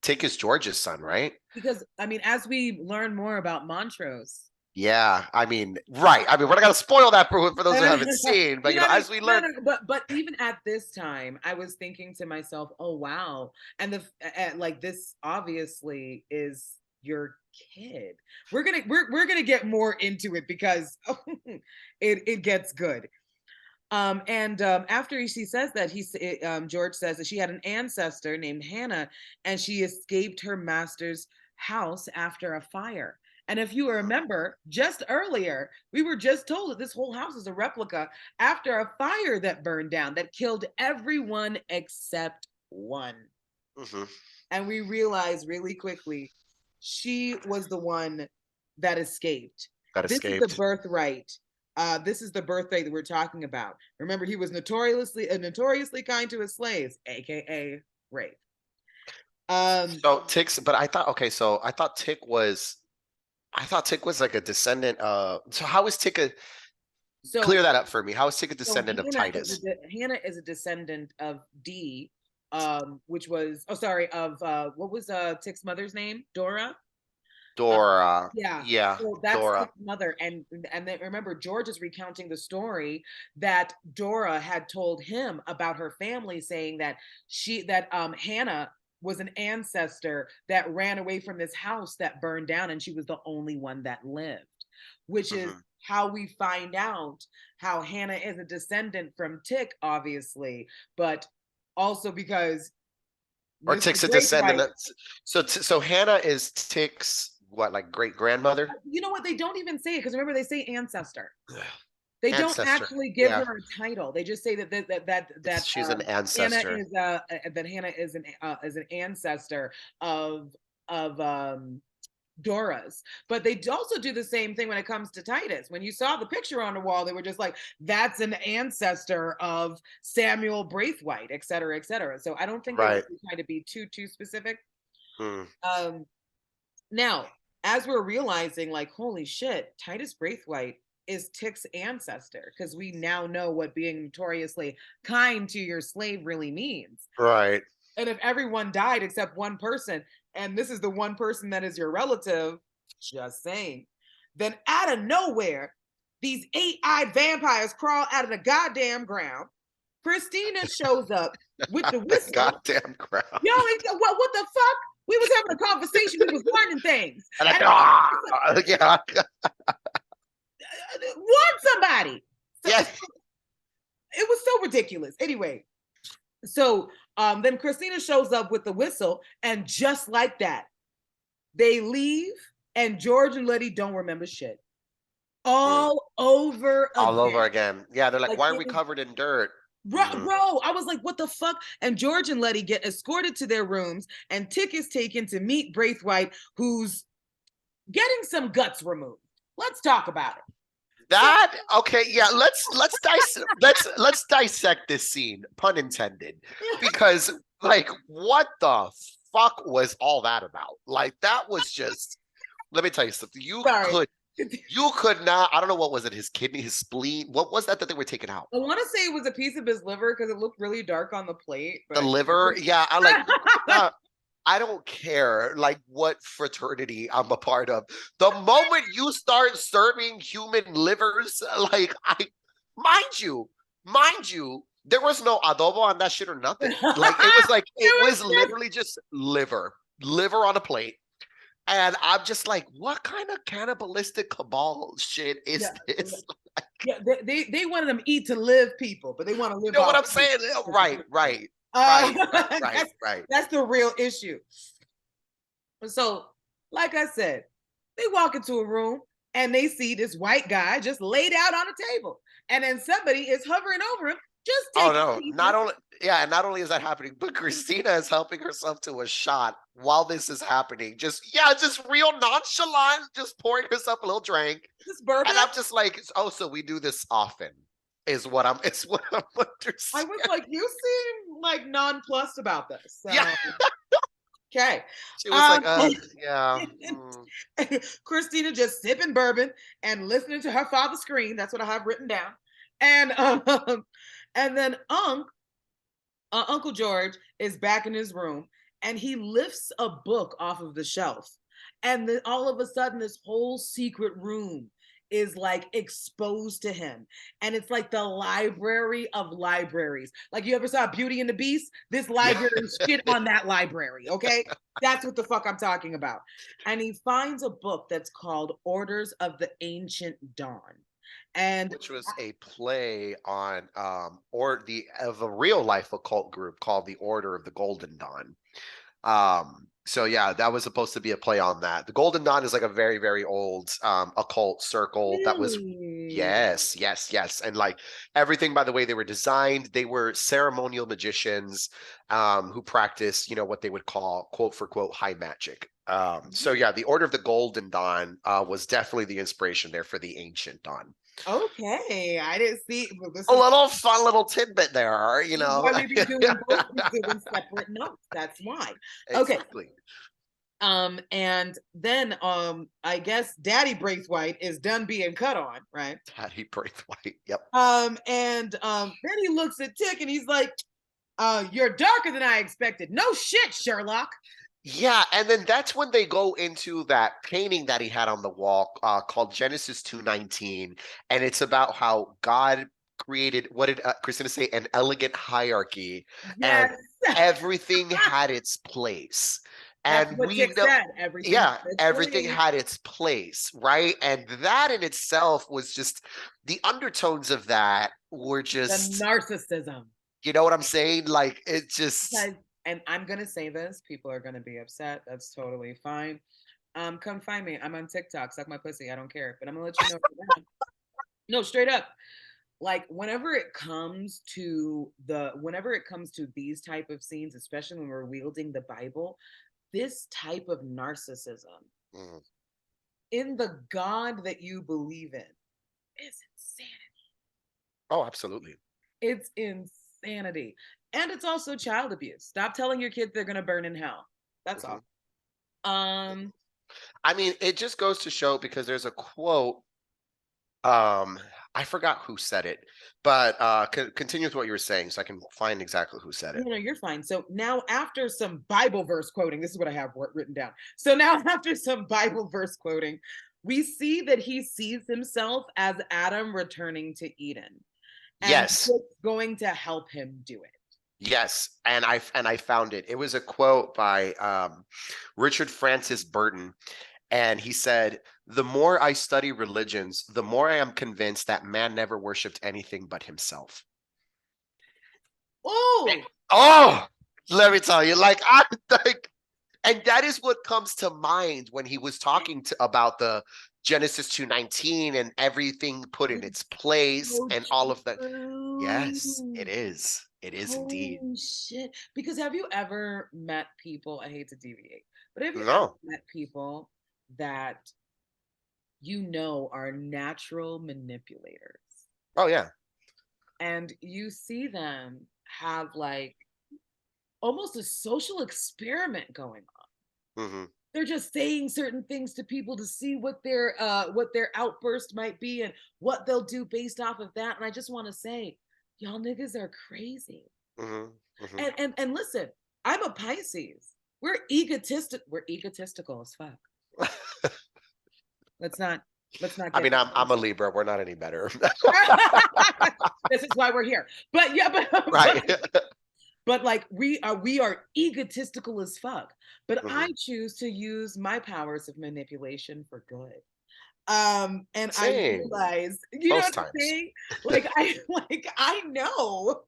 S2: Tick is George's son, right?
S3: Because I mean, as we learn more about Montrose.
S2: Yeah, I mean, right. I mean, we're not gonna spoil that for those who haven't seen, but as we learn.
S3: But even at this time, I was thinking to myself, oh wow, and this obviously is your kid. We're gonna get more into it, because it gets good. After she says that, George says that she had an ancestor named Hannah, and she escaped her master's house after a fire. And if you remember, just earlier, we were just told that this whole house is a replica after a fire that burned down, that killed everyone except one. And we realized really quickly, she was the one that escaped. This is the birthright. This is the birthday that we're talking about. Remember, he was notoriously kind to his slaves, aka rape.
S2: So Tick's, but I thought Tick was like a descendant. So how is Tick clear that up for me? How is Tick a descendant of Titus?
S3: Hannah is a descendant of D, which was what was Tick's mother's name? Dora.
S2: Dora.
S3: Yeah.
S2: Yeah,
S3: So that's his
S2: Dora.
S3: mother. And then remember, George is recounting the story that Dora had told him about her family, saying that Hannah was an ancestor that ran away from this house that burned down, and she was the only one that lived, which is how we find out how Hannah is a descendant from Tick, obviously, but also because
S2: Or
S3: Mr.
S2: Tick's a descendant.
S3: Braithwaite.
S2: So Hannah is Tick's what, like great grandmother?
S3: You know what? They don't even say it because remember they say ancestor. They don't
S2: Ancestor.
S3: actually give
S2: Yeah.
S3: her a title. They just say that
S2: She's an
S3: Hannah
S2: ancestor.
S3: is that Hannah is an ancestor of Dora's. But they also do the same thing when it comes to Titus. When you saw the picture on the wall, they were just like, "That's an ancestor of Samuel Braithwaite, et cetera, et cetera." So I don't think they were trying to be too specific. Now, as we're realizing, like, holy shit, Titus Braithwaite is Tick's ancestor, because we now know what being notoriously kind to your slave really means.
S2: Right.
S3: And if everyone died except one person, and this is the one person that is your relative, just saying, then out of nowhere, these 8-eyed vampires crawl out of the goddamn ground. Christina shows up with the whistle.
S2: Goddamn ground.
S3: Yo, what the fuck? We was having a conversation. We was learning things.
S2: And
S3: yeah. Warn somebody. So,
S2: yes.
S3: It was so ridiculous. Anyway, so then Christina shows up with the whistle, and just like that, they leave, and George and Letty don't remember shit. All over
S2: again. Yeah, they're like, why are we covered in dirt?
S3: Bro, I was like, what the fuck? And George and Letty get escorted to their rooms, and Tick is taken to meet Braithwaite, who's getting some guts removed. Let's talk about it.
S2: Okay, yeah, let's dissect this scene, pun intended, because like, what the fuck was all that about? Like, that was just, let me tell you something. You could not, I don't know, what was it, his kidney, his spleen, what was that they were taking out?
S3: I want to say it was a piece of his liver because it looked really dark on the plate.
S2: The liver? Yeah, I'm like, I don't care like what fraternity I'm a part of. The moment you start serving human livers, like, mind you, there was no adobo on that shit or nothing. Like, it was literally just liver on a plate. And I'm just like, what kind of cannibalistic cabal shit is this?
S3: Yeah, they wanted them eat to live people, but they want to live.
S2: You know what I'm saying? Right. Right.
S3: That's the real issue. So, like I said, they walk into a room and they see this white guy just laid out on a table, and then somebody is hovering over him. Just
S2: not only is that happening, but Christina is helping herself to a shot while this is happening. Just real nonchalant, just pouring herself a little drink.
S3: Just bourbon.
S2: And I'm just like, oh, so we do this often. Is what I'm understanding.
S3: I was like, you seem like nonplussed about this. So.
S2: Yeah.
S3: Okay.
S2: She was like, yeah.
S3: Christina just sipping bourbon and listening to her father scream. That's what I have written down. And then Uncle George is back in his room, and he lifts a book off of the shelf. And then all of a sudden, this whole secret room is like exposed to him, and it's like the library of libraries. Like, you ever saw Beauty and the Beast? This library is shit on that library. Okay, that's what the fuck I'm talking about. And he finds a book that's called Orders of the Ancient Dawn, and
S2: which was a play on or the of a real life occult group called the Order of the Golden Dawn. So yeah, that was supposed to be a play on that. The Golden Dawn is like a very, very old occult circle. Really? That was yes. And like everything, by the way, they were designed, they were ceremonial magicians who practiced, what they would call, quote for quote, high magic. So yeah, the Order of the Golden Dawn was definitely the inspiration there for the Ancient Dawn.
S3: Okay, I didn't see
S2: little fun little tidbit there,
S3: Why we be doing both doing separate notes? That's why.
S2: Exactly.
S3: Okay. And then I guess Daddy Braithwaite is done being cut on, right?
S2: Daddy Braithwaite, yep.
S3: And then he looks at Tick and he's like, "You're darker than I expected." No shit, Sherlock.
S2: Yeah, and then that's when they go into that painting that he had on the wall called Genesis 2:19, and it's about how God created, what did Christina say, an elegant hierarchy, and
S3: Yes.
S2: everything had its place.
S3: That's
S2: And
S3: what
S2: we
S3: Tick
S2: know,
S3: said. Everything
S2: yeah,
S3: had its
S2: everything
S3: place.
S2: had its place, right? And that in itself was just the undertones of that were
S3: The
S2: just,
S3: narcissism.
S2: you know what I'm saying? Like it just,
S3: Guys, and I'm gonna say this, people are gonna be upset. That's totally fine. Come find me. I'm on TikTok. Suck my pussy. I don't care. But I'm gonna let you know right now. No, straight up. Like whenever it comes to these type of scenes, especially when we're wielding the Bible, this type of narcissism
S2: mm,
S3: in the God that you believe in is insanity.
S2: oh, absolutely.
S3: It's insanity. And it's also child abuse. Stop telling your kids they're gonna burn in hell. That's
S2: Mhm.
S3: all. Um,
S2: I mean, it just goes to show because there's a quote. I forgot who said it, but continue with what you were saying, so I can find exactly who said it.
S3: no, you're fine. So now, after some Bible verse quoting, this is what I have written down. So now, after some Bible verse quoting, we see that he sees himself as Adam returning to Eden, and
S2: Yes,
S3: it's going to help him do it.
S2: yes, and I found it. It was a quote by Richard Francis Burton, and he said, "The more I study religions, the more I am convinced that man never worshipped anything but himself."
S3: Oh,
S2: Oh, let me tell you, like I like, and that is what comes to mind when he was talking about the Genesis 2:19 and everything put in its place
S3: so
S2: and all of that. Yes, it
S3: true.
S2: is. It is indeed.
S3: Holy shit. Because have you ever met people? I hate to deviate, but have you ever
S2: No.
S3: met people that are natural manipulators?
S2: Oh yeah.
S3: And you see them have like almost a social experiment going on.
S2: Hmm.
S3: They're just saying certain things to people to see what their outburst might be and what they'll do based off of that. And I just want to say, y'all niggas are crazy.
S2: Hmm. Hmm.
S3: And listen, I'm a Pisces. We're egotistical as fuck. Let's not let's not
S2: I
S3: get
S2: mean,
S3: this
S2: I'm a
S3: twisted.
S2: Libra. We're not any better.
S3: This is why we're here. But yeah,
S2: Right.
S3: but like we are egotistical as fuck. But I
S2: Hmm.
S3: choose to use my powers of manipulation for good. And I
S2: Same.
S3: realize,
S2: Most
S3: what I'm
S2: times.
S3: saying? I know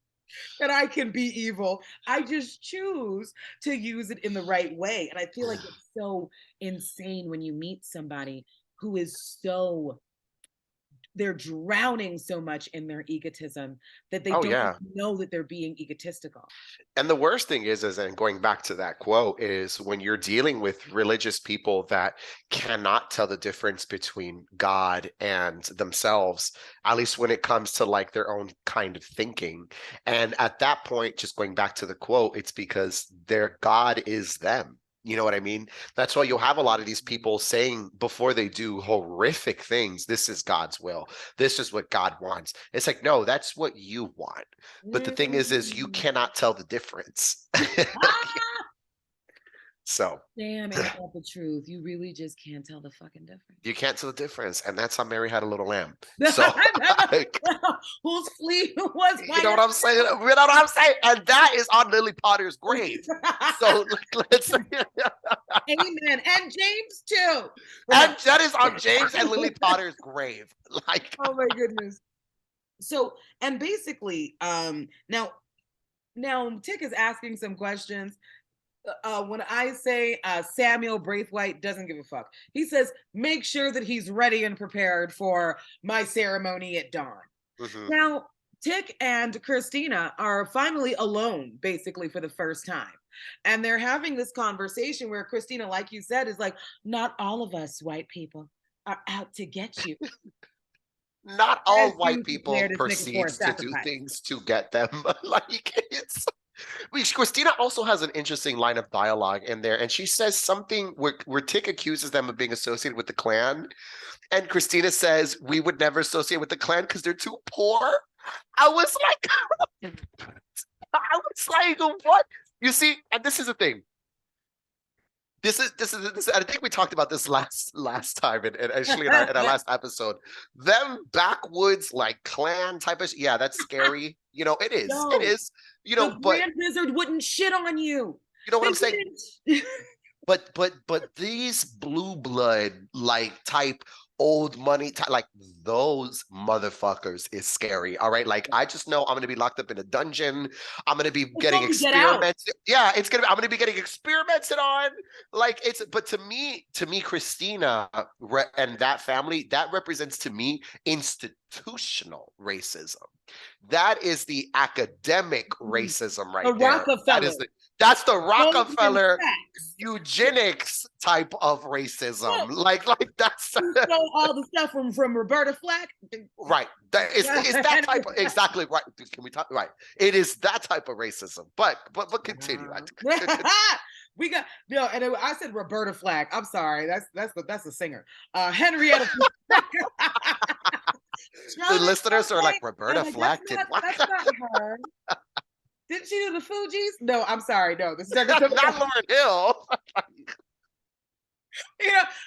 S3: that I can be evil. I just choose to use it in the right way. And I feel like it's so insane when you meet somebody who is they're drowning so much in their egotism that they
S2: Oh
S3: don't
S2: yeah.
S3: even know that they're being egotistical.
S2: And the worst thing is, and going back to that quote, is when you're dealing with religious people that cannot tell the difference between God and themselves, at least when it comes to like their own kind of thinking. And at that point, just going back to the quote, it's because their God is them. You know what I mean? That's why you'll have a lot of these people saying before they do horrific things, this is God's will. This is what God wants. It's like, no, that's what you want. But the thing is you
S3: Mm.
S2: cannot tell the difference.
S3: Ah!
S2: So
S3: Damn, ain't that the truth? You really just can't tell the fucking difference.
S2: you can't tell the difference. And that's how Mary had a little lamb. So like,
S3: Whose flea was
S2: you know
S3: whiter
S2: what I'm saying? You know what I'm saying? And that is on Lily Potter's grave. So let's
S3: Amen. And James too. But no.
S2: and that is on James and Lily Potter's grave. Like,
S3: Oh my goodness. So, and basically, now Tick is asking some questions. When I say Samuel Braithwaite doesn't give a fuck, he says, make sure that he's ready and prepared for my ceremony at dawn.
S2: mhm.
S3: Now, Tick and Christina are finally alone, basically, for the first time. And they're having this conversation where Christina, like you said, is like, not all of us white people are out to get you.
S2: Not
S3: As
S2: all white
S3: you
S2: people
S3: declare this nigga for a
S2: proceeds to do
S3: sacrifice.
S2: things to get them. Like it's Christina also has an interesting line of dialogue in there, and she says something where Tick accuses them of being associated with the Klan, and Christina says, "We would never associate with the Klan because they're too poor." I was like, I was like, what? You see, and this is the thing. This. I think we talked about this last time, and actually in our last episode. Them backwoods like clan type of that's scary. You know, it is.
S3: No,
S2: it is. You know,
S3: the
S2: but
S3: Grand Wizard wouldn't shit on you.
S2: you know what
S3: They
S2: I'm saying.
S3: didn't.
S2: But these blue blood like type old money like those motherfuckers is scary. All right, like I just know I'm gonna be locked up in a dungeon. I'm gonna be getting experimented. Yeah, I'm gonna be getting experimented on. Like but to me, Christina and that family, that represents to me institutional racism. That is the academic racism right there. That's the Rockefeller eugenics type of racism. Like that's
S3: all the stuff from Roberta Flack.
S2: Right. That is that type of exactly right. Can we talk right? It is that type of racism. But continue.
S3: We got and I said Roberta Flack. I'm sorry. That's a singer. Henrietta.
S2: The listeners are like Roberta Flack.
S3: That's not her. Didn't she do the Fugees? No, I'm sorry. No, this is not
S2: Lauryn Hill.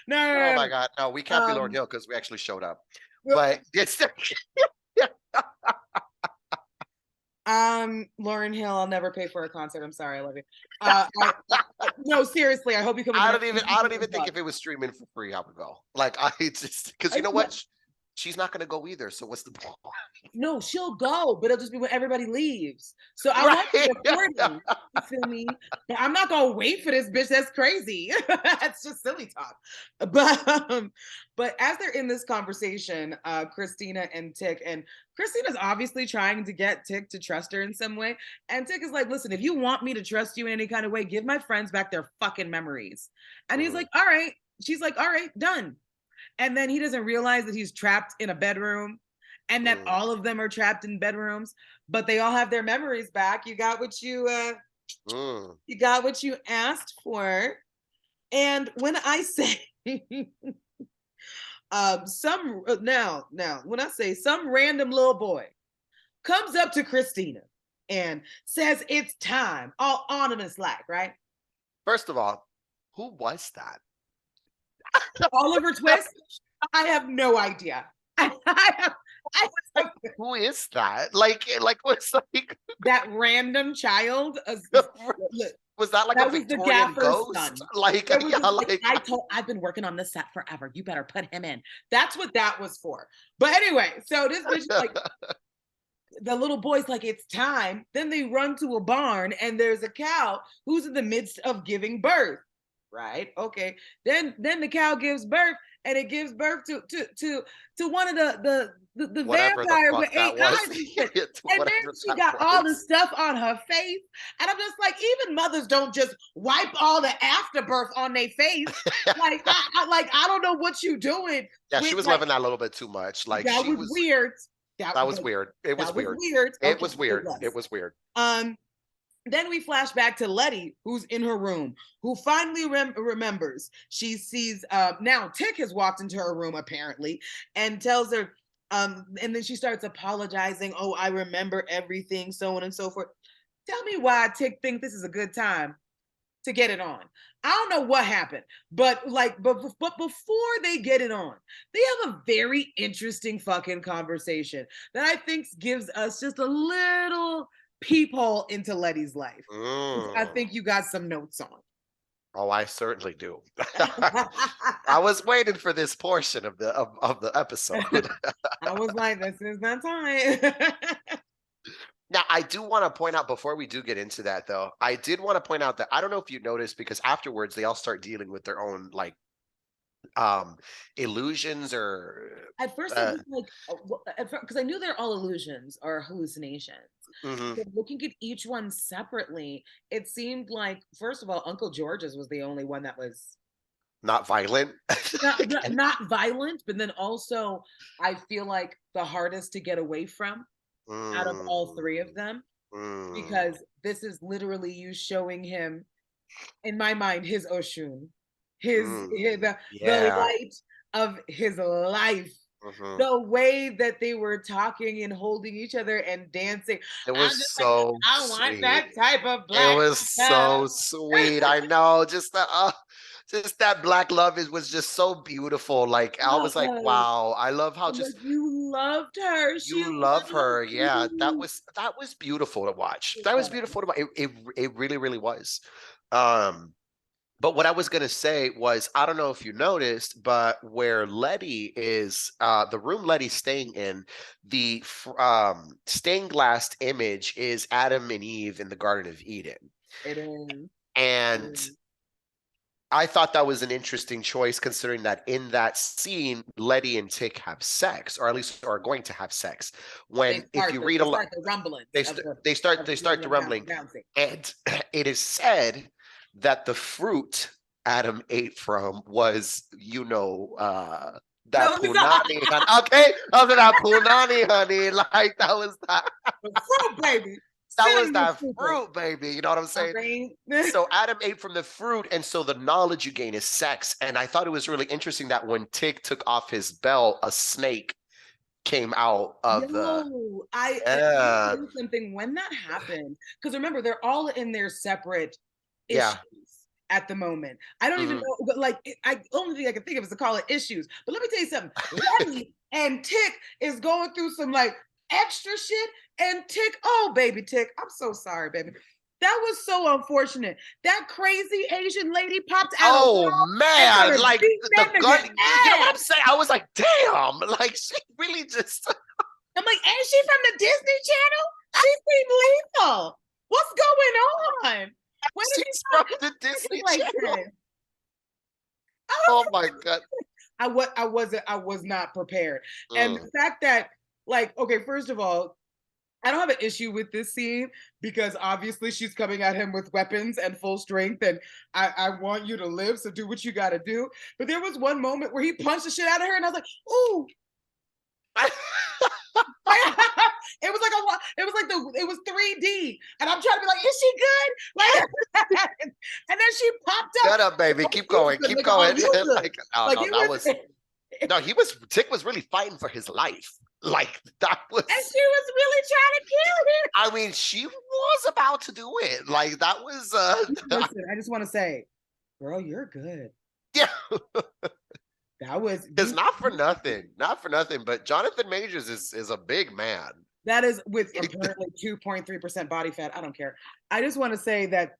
S3: No.
S2: Oh my God, no, we can't be Lauryn Hill because we actually showed up. But it's
S3: Lauryn Hill, I'll never pay for a concert. I'm sorry, I love you. No, seriously, I hope you come.
S2: I don't even think if it was streaming for free, I would go. Like I just because you know what. She's not going to go either. So what's the point?
S3: No, she'll go, but it'll just be when everybody leaves. So I want to record them. You feel me? But I'm not going to wait for this bitch. That's crazy. That's just silly talk. But as they're in this conversation, Christina and Tick, and Christina's obviously trying to get Tick to trust her in some way. And Tick is like, listen, if you want me to trust you in any kind of way, give my friends back their fucking memories. And he's like, all right. She's like, all right, done. And then he doesn't realize that he's trapped in a bedroom and that all of them are trapped in bedrooms, but they all have their memories back. You got what you asked for. And when I say when I say some random little boy comes up to Christina and says it's time, all on in his life, right?
S2: First of all, who was that?
S3: Oliver Twist? I have no idea.
S2: Who is that? Like what's like
S3: that random child?
S2: Was that like a Victorian ghost? Son. Like,
S3: I've been working on this set forever. You better put him in. That's what that was for. But anyway, so this bitch like the little boy's like, it's time. Then they run to a barn and there's a cow who's in the midst of giving birth. Right. Okay. Then the cow gives birth, and it gives birth to one of the vampire with 8 eyes and shit. And then she got all the stuff on her face, and I'm just like, even mothers don't just wipe all the afterbirth on their face. Like I don't know what you doing.
S2: Yeah, she was loving that a little bit too much. Like
S3: that was weird.
S2: That was weird. It was weird. It was weird. It was weird.
S3: Then we flash back to Letty, who's in her room, who finally remembers. She sees, now Tick has walked into her room apparently and tells her, and then she starts apologizing. Oh, I remember everything, so on and so forth. Tell me why Tick thinks this is a good time to get it on. I don't know what happened, but before they get it on, they have a very interesting fucking conversation that I think gives us just a little peephole into Letty's life. I think you got some notes on.
S2: Oh, I certainly do. I was waiting for this portion of the episode.
S3: I was like, this is not time.
S2: Now, I do want to point out before we do get into that, though, I did want to point out that I don't know if you noticed, because afterwards they all start dealing with their own like illusions or
S3: at first I was like, because I knew they're all illusions or hallucinations. But looking at each one separately, it seemed like, first of all, Uncle George's was the only one that was
S2: not violent.
S3: not violent, but then also I feel like the hardest to get away from out of all three of them, because this is literally you showing him, in my mind, his Oshun, the light of his life. The way that they were talking and holding each other and dancing.
S2: It was so
S3: like, I want that type of black.
S2: It was so sweet. I know. Just the just that black love was just so beautiful. Like I was like, wow, I love how just
S3: you loved her. She
S2: you love her.
S3: loved
S2: Yeah,
S3: you.
S2: that was beautiful to watch. That was beautiful to watch. It really, really was. Um, but what I was gonna say was, I don't know if you noticed, but where Letty is, the room Letty's staying in, the stained glass image is Adam and Eve in the Garden of Eden.
S3: It is.
S2: And I thought that was an interesting choice, considering that in that scene, Letty and Tick have sex, or at least are going to have sex. When if you read a lot,
S3: the rumbling.
S2: they start the rumbling, and it is said that the fruit Adam ate from was, that punani, honey. Okay, other that punani, honey. Like that was that
S3: fruit, baby.
S2: That was that fruit, baby. You know what I'm saying? So Adam ate from the fruit, and so the knowledge you gain is sex. And I thought it was really interesting that when Tick took off his belt, a snake came out of
S3: I something when that happened, because remember, they're all in their separate issues at the moment. I don't even know, but like, I only thing I can think of is to call it issues. But let me tell you something. Letty and Tick is going through some like extra shit, and Tick, oh baby Tick, I'm so sorry, baby. That was so unfortunate. That crazy Asian lady popped out.
S2: Oh man, like the gun. You know what I'm saying? I was like, damn, like she really just.
S3: I'm like, ain't she from the Disney Channel? She seemed lethal. What's going on? When
S2: She's from the Disney Channel. Oh my god.
S3: I was not prepared. And the fact that, like, okay, first of all, I don't have an issue with this scene because obviously she's coming at him with weapons and full strength, and I want you to live, so do what you got to do. But there was one moment where he punched the shit out of her, and I was like, ooh. It was 3D, and I'm trying to be like, is she good? Like, and then she popped up.
S2: Shut up, baby. Keep going. Keep going. Tick was really fighting for his life. Like that was.
S3: And she was really trying to kill him.
S2: I mean, she was about to do it. Like that was.
S3: Listen, I just want to say, girl, you're good.
S2: Yeah.
S3: That was.
S2: It's not for nothing. Not for nothing. But Jonathan Majors is a big man.
S3: That is with apparently 2.3% body fat. I don't care. I just want to say that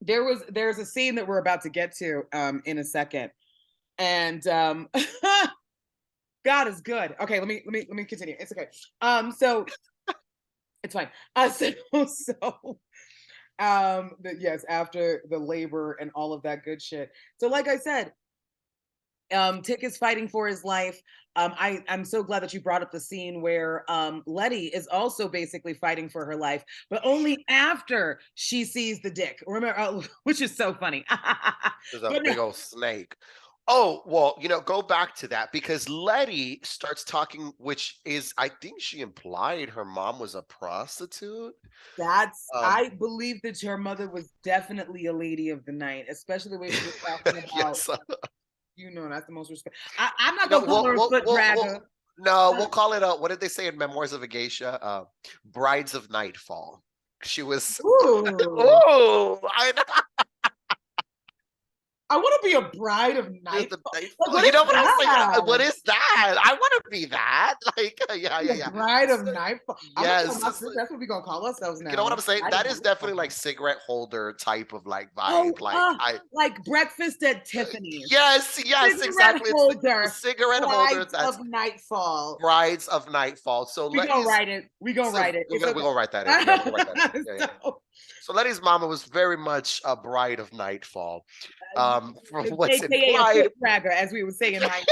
S3: there's a scene that we're about to get to in a second, and God is good. Okay, let me continue. It's okay. So it's fine. Yes, after the labor and all of that good shit. So like I said, Tick is fighting for his life. I'm so glad that you brought up the scene where Letty is also basically fighting for her life, but only after she sees the dick. Remember, which is so funny.
S2: There's a big old snake. Oh, well, go back to that, because Letty starts talking, which is, I think she implied her mom was a prostitute.
S3: I believe that her mother was definitely a lady of the night, especially the way she was talking about.
S2: Yes.
S3: That's the most respect. I'm not gonna call her a foot dragger.
S2: No, we'll call it what did they say in Memoirs of a Geisha? Brides of Nightfall. She was.
S3: Ooh.
S2: Ooh,
S3: I want to be a bride of Nightfall.
S2: You know what I was like? What is that? I want to be that. Like, yeah.
S3: Bride of Nightfall.
S2: Yes,
S3: that's what we're gonna call ourselves now.
S2: You know what I'm saying? That is definitely like cigarette holder type of like vibe.
S3: Like breakfast at Tiffany's.
S2: Yes,
S3: cigarette
S2: exactly.
S3: Holder.
S2: Cigarette holder.
S3: That's of Nightfall.
S2: Brides of Nightfall. So
S3: we're gonna write it. We're gonna write
S2: that in. So Letty's mama was very much a bride of Nightfall. From what's implied,
S3: bragger, as we would say in high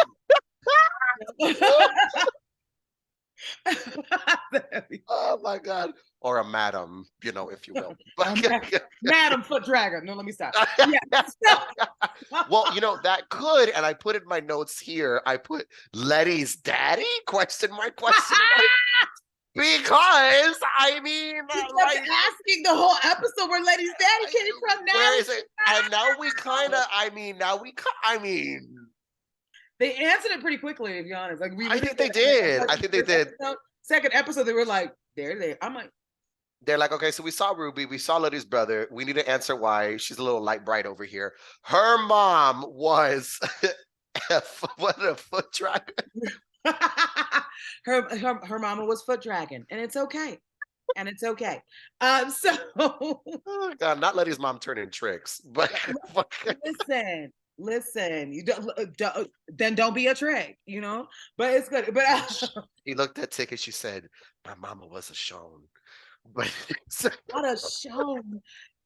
S2: Oh my God. Or a madam, if you will.
S3: Madam foot dragger. No, let me stop.
S2: Well, that could, and I put in my notes here, I put Letty's daddy? Question mark. Because I mean,
S3: asking the whole episode where Letty's daddy came from. Now
S2: where is it? And now we kind of,
S3: they answered it pretty quickly, to be honest. Like
S2: I think they did.
S3: Second episode, they were like, there they. I'm like,
S2: They're like, okay, so we saw Ruby, we saw Liddy's brother. We need to answer why she's a little light bright over here. Her mom was a foot dragon.
S3: Her mama was foot dragon, and it's okay. And it's okay. So
S2: Oh God, not Liddy's mom turning tricks, but
S3: listen, you don't then don't be a trick, you know. But it's good. But
S2: he looked at Tick and she said, "My mama was a Shone." But
S3: what a show!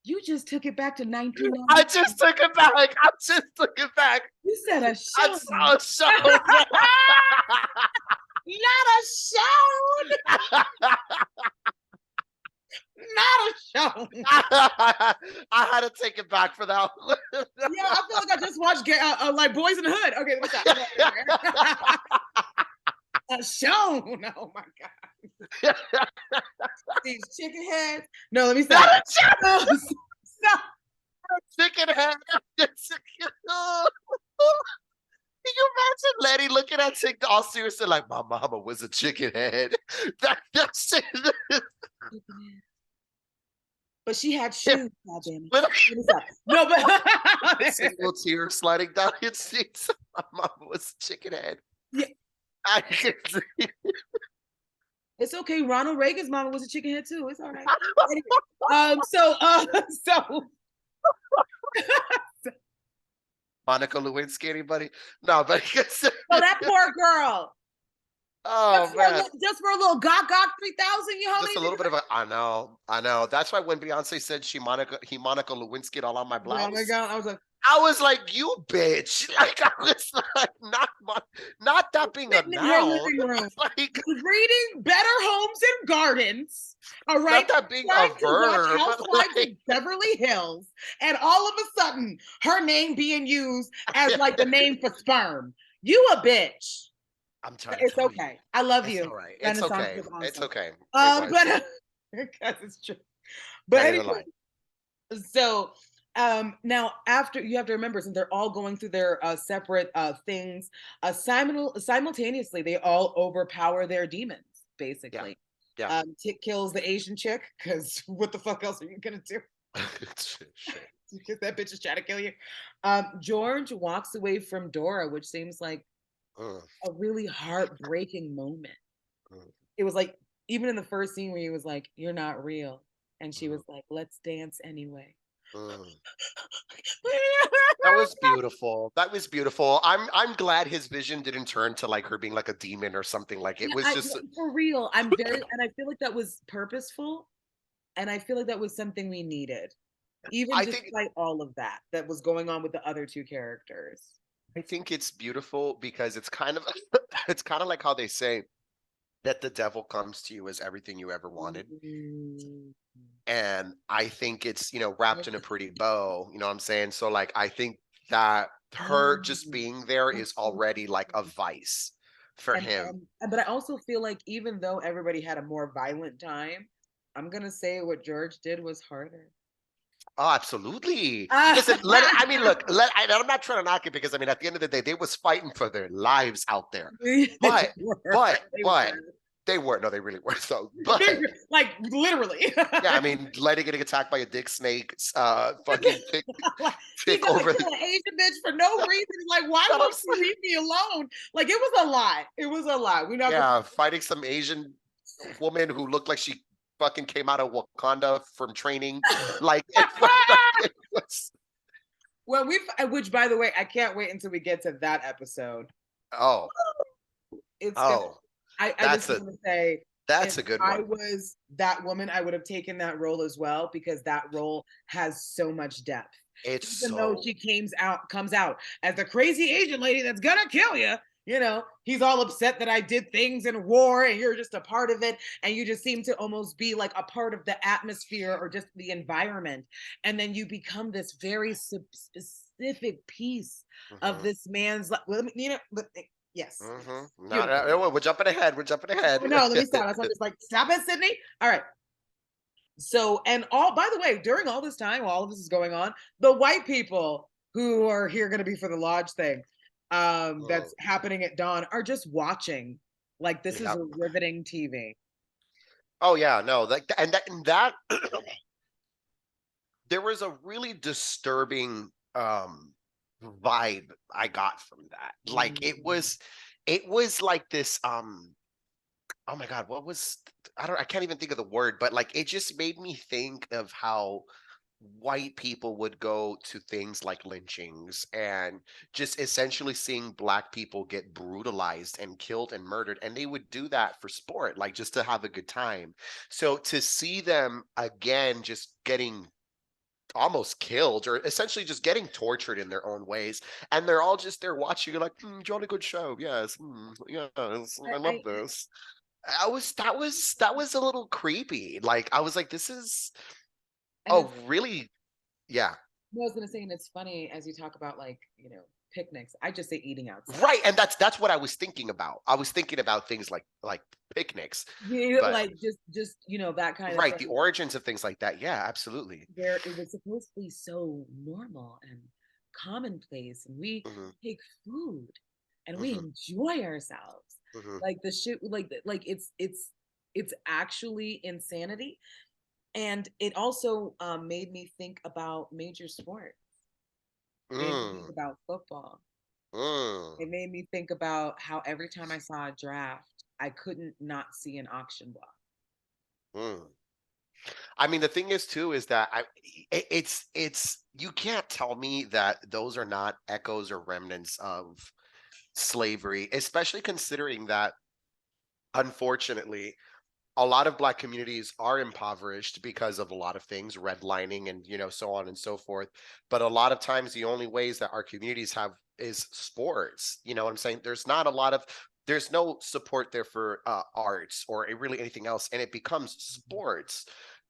S3: You just took it back to 1990.
S2: I just took it back. I just took it back.
S3: You said a show.
S2: I saw a show.
S3: Not a show. Not a show.
S2: I had to take it back for that one.
S3: Yeah, I feel like I just watched like Boys in the Hood. Okay, let me stop. A show. Oh my God. These chicken heads. No, let me stop. No, stop.
S2: Chicken head. Can you imagine Letty looking at Tick all seriously like, my mama was a chicken head? That's it.
S3: But she had shoes. God damn it. No, but
S2: single tear sliding down your cheeks. My mama was a chicken head.
S3: Yeah.
S2: I can see.
S3: It's okay. Ronald Reagan's mama was a chicken head too. It's all right. Anyway, so
S2: Monica Lewinsky, anybody? No, but
S3: that poor girl.
S2: Oh man,
S3: just for a little gawk 3000, you know.
S2: Just a little bit of a. I know. That's why when Beyonce said he Monica Lewinsky all on my blouse.
S3: Oh my God,
S2: I was like, you bitch. Like I was like, not that being a noun.
S3: Like reading Better Homes and Gardens. All right.
S2: Not that being a verb.
S3: Housewives of Beverly Hills, and all of a sudden her name being used as like the name for sperm. You a bitch.
S2: I'm trying.
S3: It's okay. I love you.
S2: All right. It's okay.
S3: Awesome.
S2: It's okay.
S3: But because it's true. But anyway, so now after you have to remember, since they're all going through their separate things, simultaneously they all overpower their demons, basically.
S2: Yeah.
S3: Tick kills the Asian chick, because what the fuck else are you gonna do? Because that bitch is trying to kill you. George walks away from Dora, which seems like a really heartbreaking moment. It was like, even in the first scene where he was like, "You're not real," and she was like, "Let's dance anyway."
S2: That was beautiful. That was beautiful. I'm glad his vision didn't turn to like her being like a demon or something. Like it was just
S3: for real. And I feel like that was purposeful, and I feel like that was something we needed, even despite all of that was going on with the other two characters.
S2: I think it's beautiful because it's kind of like how they say that the devil comes to you as everything you ever wanted. And I think it's, wrapped in a pretty bow, you know what I'm saying? So like, I think that her just being there is already like a vice for him.
S3: But I also feel like even though everybody had a more violent time, I'm going to say what George did was harder.
S2: Oh, absolutely. Listen, I'm not trying to knock it because, at the end of the day, they was fighting for their lives out there. But they weren't. No, they really were. So, but
S3: like literally.
S2: Yeah, Letty getting attacked by a dick snake, fucking pick over the
S3: Asian bitch for no reason. Like, why won't you leave me alone? Like, it was a lot. It was a lot.
S2: Fighting some Asian woman who looked like she fucking came out of Wakanda from training. Like, it was...
S3: Well, which by the way, I can't wait until we get to that episode.
S2: Oh,
S3: I just want to say
S2: that's a good one.
S3: I was that woman, I would have taken that role as well, because that role has so much depth. Even though she comes out as the crazy Asian lady that's gonna kill you. He's all upset that I did things in war and you're just a part of it. And you just seem to almost be like a part of the atmosphere or just the environment. And then you become this very specific piece of this man's life. Yes.
S2: No, we're jumping ahead.
S3: No, let me stop. That's just like, stop it, Sydney. All right. So, by the way, during all this time, while all of this is going on, the white people who are here going to be for the lodge thing, that's happening at dawn, are just watching. Like, this is a riveting TV.
S2: Oh yeah, no, like and that there was a really disturbing vibe I got from that. Like
S3: Mm.
S2: it was like this oh my God, what was I can't even think of the word, but like it just made me think of how white people would go to things like lynchings and just essentially seeing black people get brutalized and killed and murdered, and they would do that for sport, like just to have a good time. So to see them again just getting almost killed or essentially just getting tortured in their own ways, and they're all just there watching you like, jolly good show, yes, yes, I love
S3: I
S2: this. That was a little creepy. Like I was like, this is
S3: and
S2: oh
S3: it's
S2: really, yeah.
S3: I was gonna say, and it's funny as you talk about like, picnics. I just say eating outside.
S2: Right, and that's what I was thinking about. I was thinking about things like picnics,
S3: Yeah,
S2: but
S3: like just that kind of
S2: right,
S3: stuff
S2: the origins of things like that. Yeah, absolutely.
S3: where it was supposed to be so normal and commonplace, and we
S2: Hmm.
S3: take food and we
S2: Hmm.
S3: enjoy ourselves.
S2: Hmm.
S3: Like the shit, like it's actually insanity. And it also made me think about major sports. Made me think
S2: Mm,
S3: about football.
S2: mm,
S3: It made me think about how every time I saw a draft, I couldn't not see an auction block.
S2: mm. I mean, the thing is too is that it's you can't tell me that those are not echoes or remnants of slavery, especially considering that unfortunately a lot of black communities are impoverished because of a lot of things, redlining and so on and so forth. But a lot of times the only ways that our communities have is sports. You know what I'm saying? There's no support there for arts or really anything else, and it becomes sports.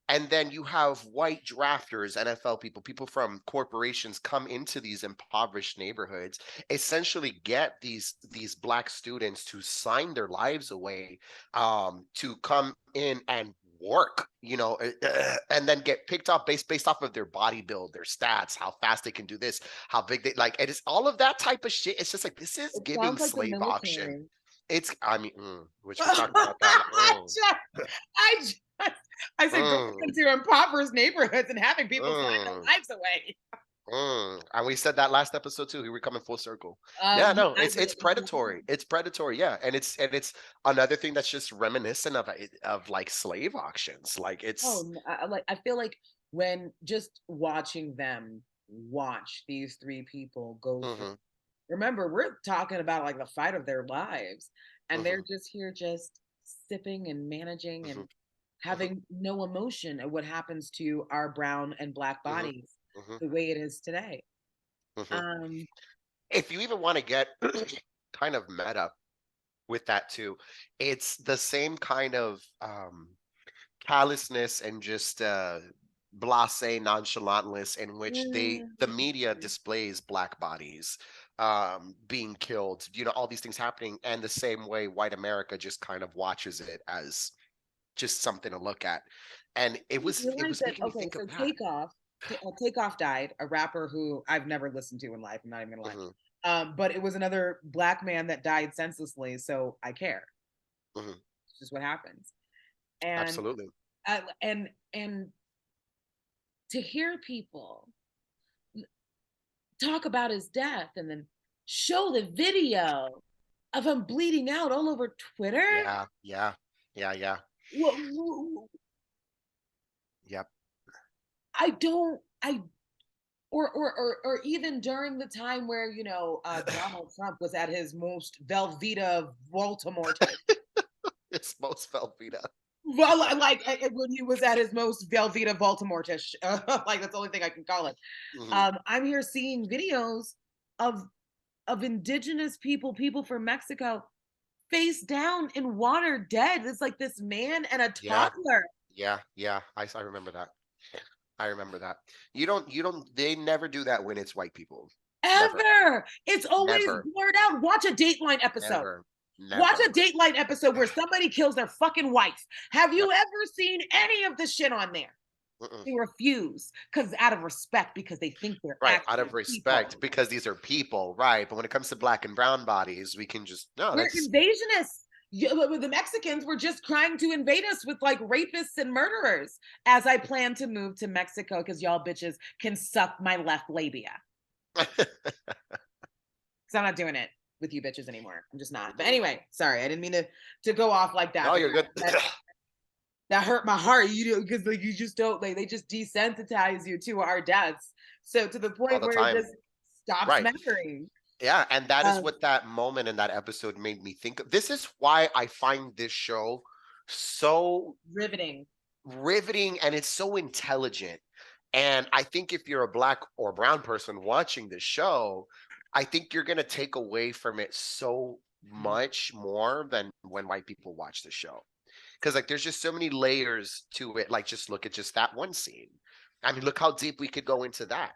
S2: And then you have white drafters, NFL people, people from corporations come into these impoverished neighborhoods, essentially get these black students to sign their lives away, to come in and work, and then get picked up based off of their body build, their stats, how fast they can do this, how big they like. It is all of that type of shit. It's just like this is
S3: It
S2: giving
S3: sounds like the
S2: slave auction.
S3: military.
S2: It's I mean, which we talked about that.
S3: I just, I just, I said going
S2: Mm,
S3: into impoverished neighborhoods and having people sign
S2: mm.
S3: their lives away.
S2: And we said that last episode too. We're coming full circle. Yeah, no, it's predatory. It's predatory. Yeah, and it's another thing that's just reminiscent of like slave auctions. Like it's.
S3: Like I feel like when just watching them watch these three people go through.
S2: Hmm.
S3: Remember, we're talking about like the fight of their lives, and they're
S2: Hmm.
S3: just here, just sipping and managing
S2: Hmm.
S3: and
S2: Hmm.
S3: having no emotion at what happens to our brown and black
S2: Hmm.
S3: bodies
S2: Hmm.
S3: the way it is today.
S2: Hmm.
S3: Um,
S2: If you even want to get kind of meta with that too, it's the same kind of callousness and just blasé nonchalantness in which the media displays black bodies being killed, all these things happening, and the same way white America just kind of watches it as just something to look at. And it
S3: you
S2: was it
S3: realize
S2: was
S3: that
S2: making me
S3: okay,
S2: think
S3: so
S2: of that.
S3: Takeoff died, a rapper who I've never listened to in life. I'm not even gonna lie.
S2: Hmm.
S3: But it was another black man that died senselessly, so I care.
S2: Hmm.
S3: It's just what happens. And
S2: Absolutely.
S3: and to hear people talk about his death and then show the video of him bleeding out all over Twitter.
S2: Yeah, yeah, yeah, yeah.
S3: Wh-
S2: Yep.
S3: I don't. I or even during the time where Donald Trump was at his most Velveeta Baltimore.
S2: It's most Velveeta.
S3: Well, when he was at his most Velveeta Baltimore-ish, like that's the only thing I can call it.
S2: Hmm.
S3: I'm here seeing videos of indigenous people from Mexico, face down in water, dead. It's like this man and a
S2: Yeah,
S3: toddler.
S2: yeah, yeah. I remember that. I remember that. They never do that when it's white people. Never,
S3: Ever. It's always
S2: never,
S3: blurred out. Watch a Dateline episode.
S2: never,
S3: Watch a
S2: never.
S3: Dateline episode where somebody kills their fucking wife. Have
S2: Yep.
S3: you ever seen any of the shit on there?
S2: Mm-mm.
S3: They refuse because out of respect, because they think they're
S2: Right, out
S3: actual
S2: of respect,
S3: people.
S2: because these are people, right? But when it comes to black and brown bodies, we can just no.
S3: We're
S2: That's
S3: invasionists. Yeah, but the Mexicans were just trying to invade us with like rapists and murderers as I plan to move to Mexico because y'all bitches can suck my left labia. Because I'm not doing it with you bitches anymore. I'm just not. But anyway, sorry, I didn't mean to go off like that.
S2: Oh, you're good.
S3: That hurt my heart, you know, because like you just don't like they just desensitize you to our deaths. So to the
S2: All
S3: point
S2: the
S3: where
S2: time.
S3: it just stops
S2: Right.
S3: mattering.
S2: Yeah, and that is what that moment in that episode made me think of. This is why I find this show so
S3: riveting,
S2: and it's so intelligent. And I think if you're a Black or brown person watching this show, I think you're going to take away from it so much more than when white people watch the show. Because like there's just so many layers to it. Like just look at just that one scene. I mean, look how deep we could go into that.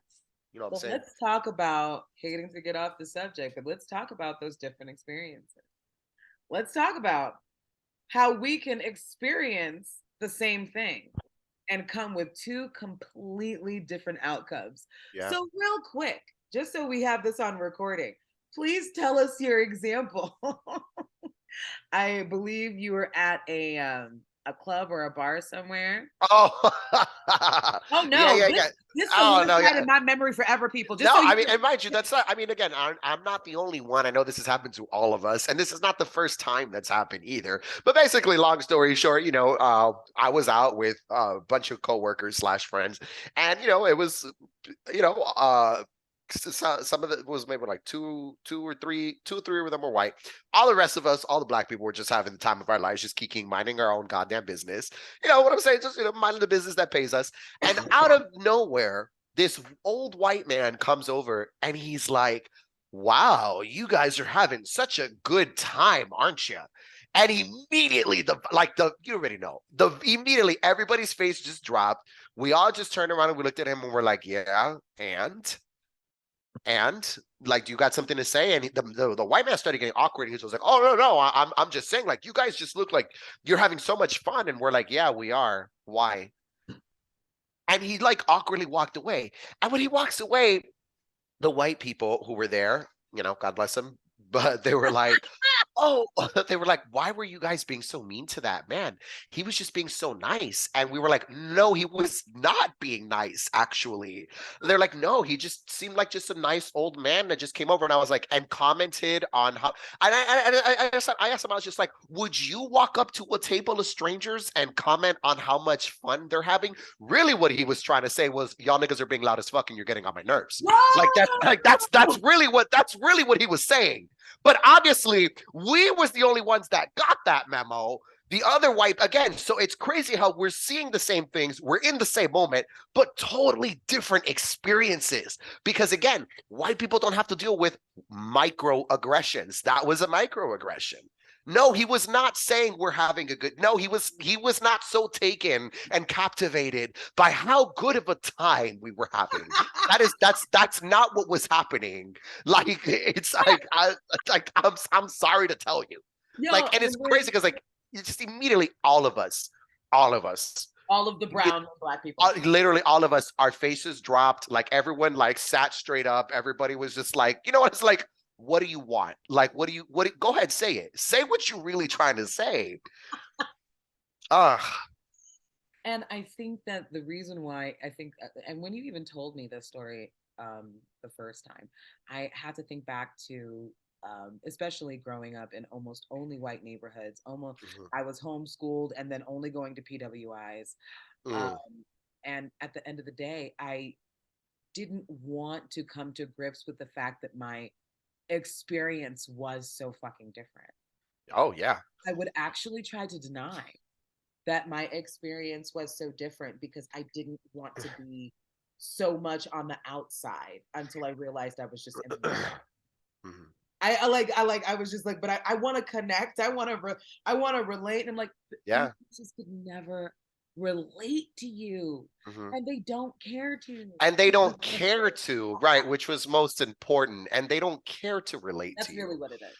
S2: You know what I'm saying?
S3: Let's talk about, hating to get off the subject, but let's talk about those different experiences. Let's talk about how we can experience the same thing and come with two completely different outcomes.
S2: Yeah.
S3: So real quick, just so we have this on recording, please tell us your example. I believe you were at a club or a bar somewhere.
S2: Oh,
S3: oh no!
S2: Yeah.
S3: This solidified in my memory forever, people. Just
S2: no,
S3: so
S2: I mean, and mind you, that's not. I mean, again, I'm not the only one. I know this has happened to all of us, and this is not the first time that's happened either. But basically, long story short, you know, I was out with a bunch of coworkers / friends, and you know, it was, you know, some of it was maybe like two or three of them were white. All the rest of us, all the Black people, were just having the time of our lives, just kicking, minding our own goddamn business. You know what I'm saying? Just, you know, minding the business that pays us. And out of nowhere, this old white man comes over and he's like, "Wow, you guys are having such a good time, aren't you?" And immediately, you already know, immediately everybody's face just dropped. We all just turned around and we looked at him and we're like, "Yeah, and like, do you got something to say?" And the white man started getting awkward. He was like, "Oh no, I'm just saying, like, you guys just look like you're having so much fun." And we're like, "Yeah, we are. Why?" And he like awkwardly walked away. And when he walks away, the white people who were there, you know, God bless them, but they were like, "Oh," they were like, "Why were you guys being so mean to that man? He was just being so nice." And we were like, "No, he was not being nice, actually." They're like, "No, he just seemed like just a nice old man that just came over." And I was like, and commented on how, and I asked him, I was just like, "Would you walk up to a table of strangers and comment on how much fun they're having?" Really what he was trying to say was, "Y'all niggas are being loud as fuck and you're getting on my nerves." That's really what he was saying. But obviously, we was the only ones that got that memo. The other white, again, so it's crazy how we're seeing the same things, we're in the same moment, but totally different experiences. Because again, white people don't have to deal with microaggressions. That was a microaggression. No, he was not saying we're having a good. No, he was not so taken and captivated by how good of a time we were having. That's not what was happening. Like, it's like I'm sorry to tell you. No, like, and it's crazy because like it's just immediately all of the brown and Black people, literally all of us, our faces dropped. Like everyone like sat straight up. Everybody was just like, you know what? It's like, what do you want? Like, go ahead, say it. Say what you're really trying to say.
S3: And I think that the reason why and when you even told me this story the first time, I had to think back to especially growing up in almost only white neighborhoods. I was homeschooled and then only going to PWIs. And at the end of the day, I didn't want to come to grips with the fact that my experience was so fucking different.
S2: Oh yeah.
S3: I would actually try to deny that my experience was so different because I didn't want to be so much on the outside until I realized I was just in the middle. I was just like, but I want to connect. I want to relate. And I'm like,
S2: yeah,
S3: just could never relate to you. And they don't care to.
S2: Right, which was most important. And they don't care to relate to you.
S3: That's really what it is.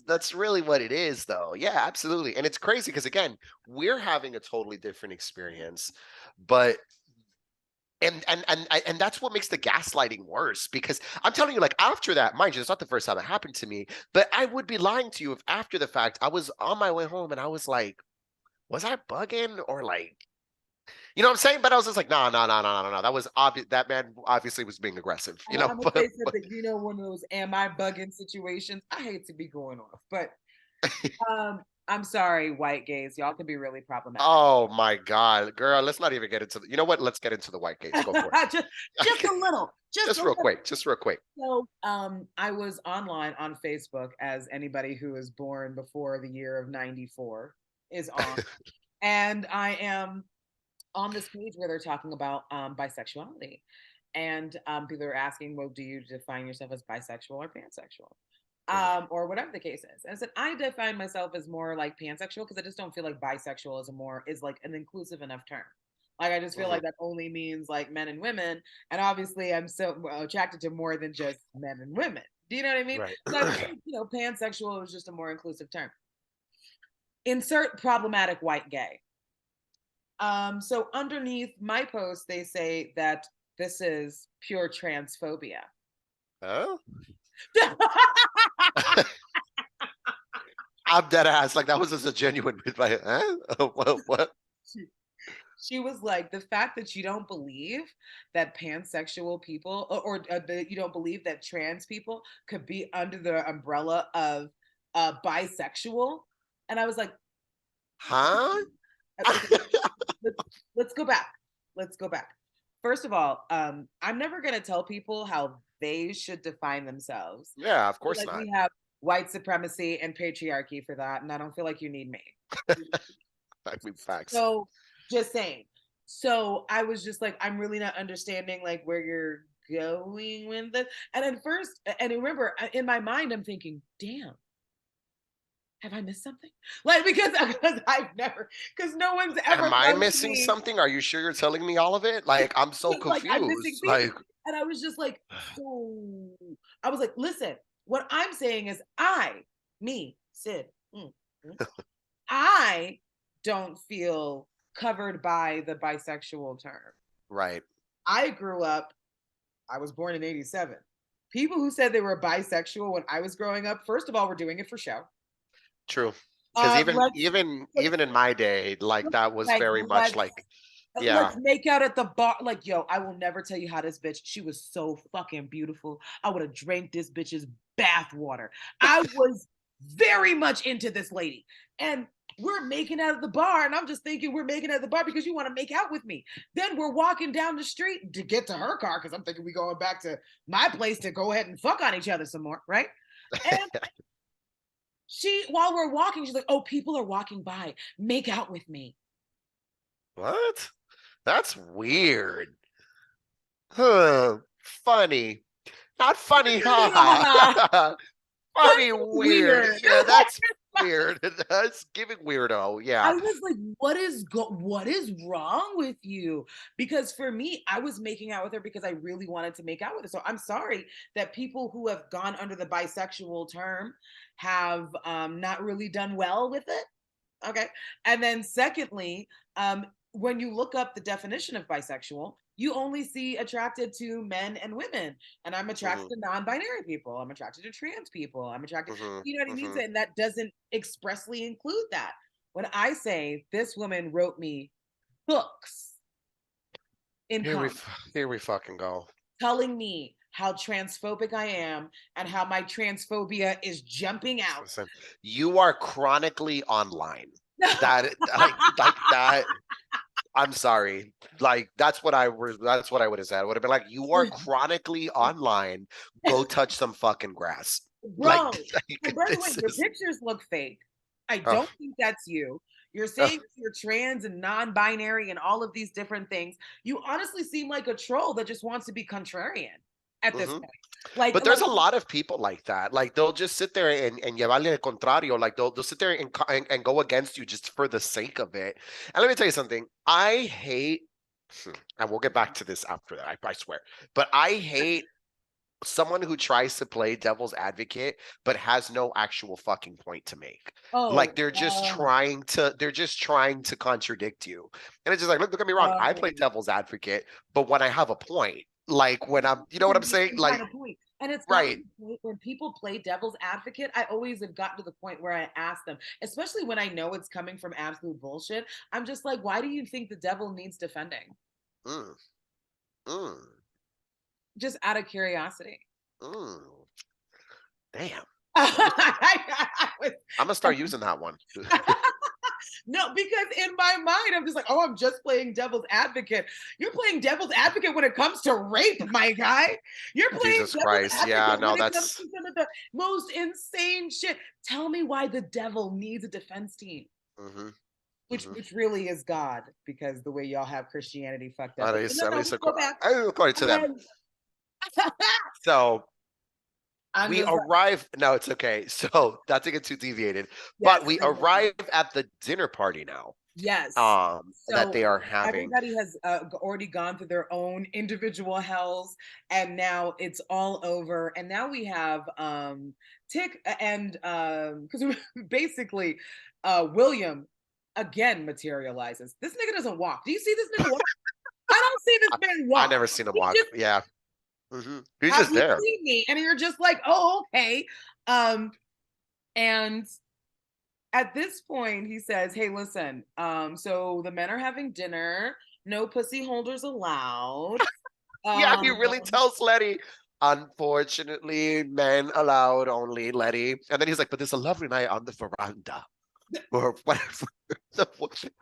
S2: That's really what it is, though. Yeah, absolutely. And it's crazy because again, we're having a totally different experience, but And that's what makes the gaslighting worse, because I'm telling you, like, after that, mind you, it's not the first time it happened to me, but I would be lying to you if after the fact I was on my way home and I was like, was I bugging, or like, you know what I'm saying? But I was just like, no, no, no, no, no, no. That was obvious. That man obviously was being aggressive, you know.
S3: I'm gonna say something, one of those "am I bugging" situations. I hate to be going off, but I'm sorry, white gays. Y'all can be really problematic.
S2: Oh my God, girl, let's not even get into the, you know what? Let's get into the white gays. Go for it.
S3: just a little,
S2: Just real quick. Just real quick.
S3: So, I was online on Facebook, as anybody who was born before the year of '94 is on, and I am on this page where they're talking about bisexuality, and people are asking, well, do you define yourself as bisexual or pansexual? Or whatever the case is. And I said, I define myself as more like pansexual, because I just don't feel like bisexual is like an inclusive enough term. Like, I just feel like that only means like men and women. And obviously I'm so attracted to more than just men and women. Do you know what I mean?
S2: Right.
S3: So I think, pansexual is just a more inclusive term. Insert problematic white gay. So underneath my post, they say that this is pure transphobia.
S2: Oh. I'm dead ass. Like, that was just a genuine. Like, huh? What?
S3: She was like, the fact that you don't believe that pansexual people, or that you don't believe that trans people could be under the umbrella of bisexual, and I was like,
S2: huh?
S3: let's go back. Let's go back. First of all, I'm never gonna tell people how they should define themselves.
S2: Yeah, of course
S3: Like,
S2: not.
S3: we have white supremacy and patriarchy for that, and I don't feel like you need me.
S2: I mean, facts.
S3: So, just saying. So I was just like, I'm really not understanding like where you're going with this. And at first, and remember, in my mind, I'm thinking, damn, have I missed something? Like, because no one's ever
S2: Am I
S3: come to
S2: missing
S3: me.
S2: something? Are you sure you're telling me all of it? Like, I'm so
S3: Like, I'm missing
S2: confused.
S3: pieces.
S2: Like,
S3: And I was just like, so I was like, listen, what I'm saying is Sid, I don't feel covered by the bisexual term.
S2: right.
S3: I grew up, I was born in '87. People who said they were bisexual when I was growing up, first of all, were doing it for show.
S2: True. Because
S3: Let's
S2: even in my day, like, that was very much like, yeah.
S3: let's make out at the bar. Like, yo, I will never tell you how this bitch, she was so fucking beautiful. I would have drank this bitch's bath water. I was very much into this lady. And we're making out at the bar, and I'm just thinking we're making out at the bar because you want to make out with me. Then we're walking down the street to get to her car, because I'm thinking we going back to my place to go ahead and fuck on each other some more, right? And while we're walking, she's like, oh, people are walking by. Make out with me.
S2: What? That's weird. Huh. Funny. Not funny, haha. Funny, weird. Yeah, that's weird. That's giving weirdo. Yeah.
S3: I was like, what is wrong with you? Because for me, I was making out with her because I really wanted to make out with her. So I'm sorry that people who have gone under the bisexual term have not really done well with it. Okay. And then secondly, when you look up the definition of bisexual, you only see attracted to men and women. And I'm attracted to non-binary people. I'm attracted to trans people. I'm attracted, you know what I mean? And that doesn't expressly include that. When I say this woman wrote me books in
S2: here we fucking go.
S3: telling me how transphobic I am and how my transphobia is jumping out.
S2: Listen, you are chronically online. That like that. I'm sorry. Like, that's what I would have said. I would have been like, you are chronically online. Go touch some fucking grass.
S3: Bro,
S2: like,
S3: by the way, your pictures look fake. I don't think that's you. You're saying you're trans and non-binary and all of these different things. You honestly seem like a troll that just wants to be contrarian at this point. Like,
S2: but there's a lot of people like that. Like, they'll just sit there and llevarle el contrario. Like, they'll sit there and go against you just for the sake of it. And let me tell you something. I hate, and we'll get back to this after that, I swear. But I hate someone who tries to play devil's advocate but has no actual fucking point to make.
S3: Oh,
S2: Like they're just trying to contradict you. And it's just like, look at me wrong. I play devil's advocate, but when I have a point, like when I'm, you know what I'm saying? Like,
S3: point. And it's gotten
S2: right.
S3: to the point when people play devil's advocate, I always have gotten to the point where I ask them, especially when I know it's coming from absolute bullshit. I'm just like, why do you think the devil needs defending?
S2: Mm, mm,
S3: Just out of curiosity.
S2: mm. Damn.
S3: I was-
S2: I'm gonna start using that one.
S3: No, because in my mind, I'm just like, oh, I'm just playing devil's advocate. You're playing devil's advocate when it comes to rape, my guy. You're playing
S2: Jesus
S3: devil's
S2: Christ.
S3: advocate
S2: Yeah, no,
S3: when it comes
S2: that's
S3: to some of the most insane shit. Tell me why the devil needs a defense team.
S2: mm-hmm,
S3: Which
S2: mm-hmm.
S3: which really is God, because the way y'all have Christianity fucked up.
S2: At
S3: But
S2: least,
S3: no,
S2: at
S3: no,
S2: least
S3: we go back.
S2: according to them. So
S3: I'm
S2: we
S3: just like,
S2: arrive. No, it's okay. So not to get too deviated,
S3: yes,
S2: but we arrive at the dinner party now.
S3: yes.
S2: That
S3: So
S2: they are having.
S3: everybody has already gone through their own individual hells, and now it's all over. And now we have Tick and because basically William again materializes. This nigga doesn't walk. Do you see this nigga walk? I don't see this man walk.
S2: I never seen him
S3: He
S2: walk.
S3: just,
S2: Yeah. Mm-hmm. He's
S3: have
S2: just
S3: you
S2: there.
S3: seen me? And you're just like, oh, okay. And at this point, he says, hey, listen, so the men are having dinner, no pussy holders allowed.
S2: Yeah, he really tells Letty, unfortunately, men allowed only, Letty. And then he's like, but there's a lovely night on the veranda. Or whatever.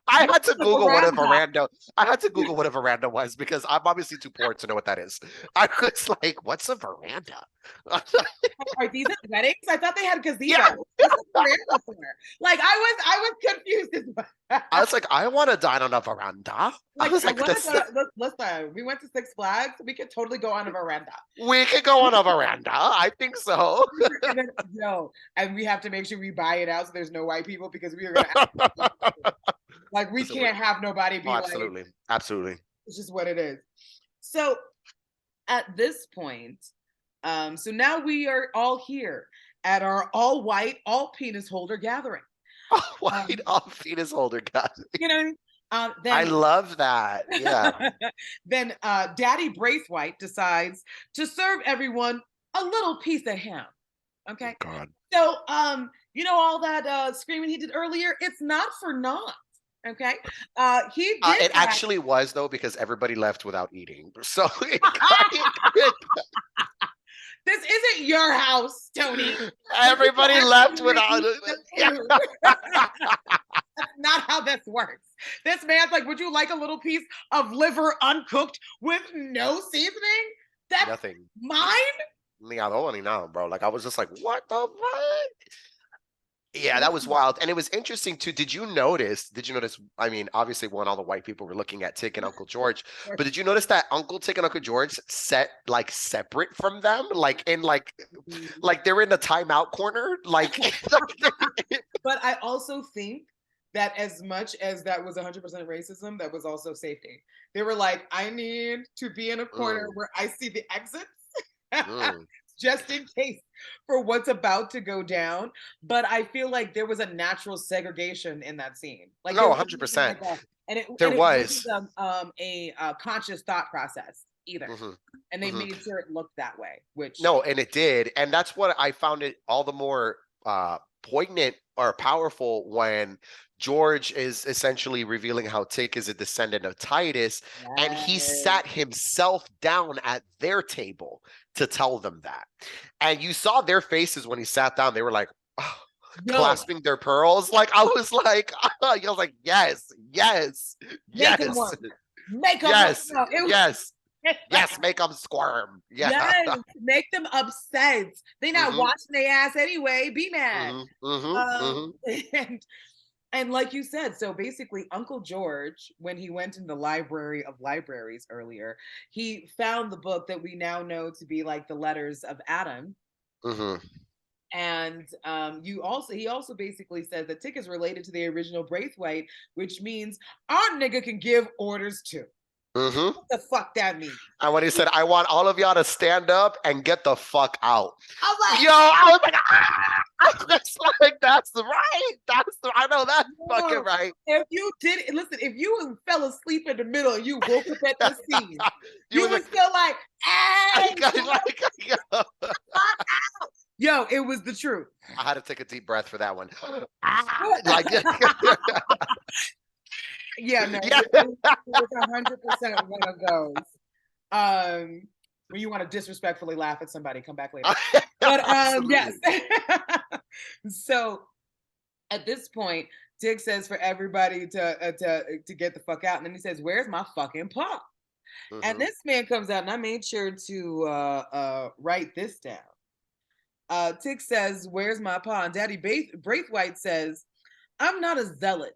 S2: I had to Google what a veranda. I had to Google what a veranda was because I'm obviously too poor to know what that is. I was like, "What's a veranda?"
S3: Are these at weddings? I thought they had gazebo.
S2: Yeah.
S3: What's a veranda for? Like I was confused as well.
S2: I was like, "I want to dine on a veranda."
S3: Like,
S2: I was like,
S3: listen, we went to Six Flags. We could totally go on a veranda.
S2: "We could go on a veranda." I think so.
S3: And then, no, and we have to make sure we buy it out so there's no white people because we are gonna like we can't have nobody be
S2: absolutely,
S3: like,
S2: absolutely.
S3: it's just what it is. So at this point, so now we are all here at our all white, all penis holder gathering.
S2: All white, all penis holder gathering.
S3: You know, then
S2: I love that. Yeah.
S3: then Daddy Braithwaite decides to serve everyone a little piece of him. Okay.
S2: Oh, God.
S3: So you know, all that screaming he did earlier, it's not for naught. Okay. He did
S2: It actually was though, because everybody left without eating. So
S3: this isn't your house, Tony.
S2: Everybody left without
S3: That's not how this works. This man's like, would you like a little piece of liver uncooked with no seasoning? That's
S2: nothing.
S3: Mine?
S2: Yeah, the only now, bro. Like I was just like, what the fuck? Yeah, that was wild. And it was interesting too. Did you notice? I mean, obviously when all the white people were looking at Tick and Uncle George, but did you notice that Uncle Tick and Uncle George set like separate from them? Like in like they're in the timeout corner. Like
S3: But I also think that as much as that was 100% racism, that was also safety. They were like, I need to be in a corner where I see the exits. Just in case for what's about to go down. But I feel like there was a natural segregation in that scene. Like
S2: no, 100%.
S3: And it
S2: there was
S3: a conscious thought process either. And they made sure it looked that way, which
S2: no, and it did. And that's what I found it all the more poignant or powerful when George is essentially revealing how Tick is a descendant of Titus, and he sat himself down at their table to tell them that. And you saw their faces when he sat down. They were like, oh, clasping their pearls. Like I was like, yes, yes,
S3: Make
S2: yes,
S3: them work. Make them
S2: yes,
S3: work.
S2: yes. Yes, make them squirm. Yeah.
S3: Yes, make them upset. They not washing their ass anyway. Be mad. And like you said, so basically Uncle George, when he went in the library of libraries earlier, he found the book that we now know to be like the letters of Adam. And he also basically says that Tick is related to the original Braithwaite, which means our nigga can give orders too.
S2: Mm-hmm.
S3: What the fuck that means?
S2: And when he said, I want all of y'all to stand up and get the fuck out.
S3: I'm like,
S2: Yo, I was like, ah! That's like, that's right. I know that's fucking right.
S3: If you did listen, if you fell asleep in the middle and you woke up at this scene, you
S2: was
S3: were still like, hey, yo, it was the truth.
S2: I had to take a deep breath for that one. Like,
S3: yeah, no,
S2: yeah.
S3: it was 100% one of those. When you want to disrespectfully laugh at somebody, come back later. But yes. So at this point, Dick says for everybody to get the fuck out, and then he says, "Where's my fucking paw?"
S2: Mm-hmm.
S3: And this man comes out, and I made sure to write this down. Tick says, "Where's my paw?" And Daddy Braithwaite says, "I'm not a zealot.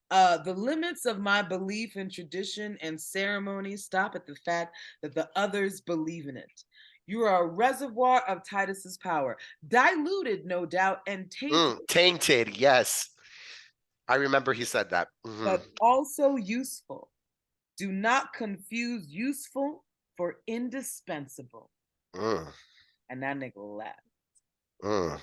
S3: The limits of my belief in tradition and ceremony stop at the fact that the others believe in it. You are a reservoir of Titus's power, diluted, no doubt, and tainted.
S2: Tainted, yes. I remember he said that. Mm-hmm.
S3: But also useful. Do not confuse useful for indispensable." And that nigga laughed.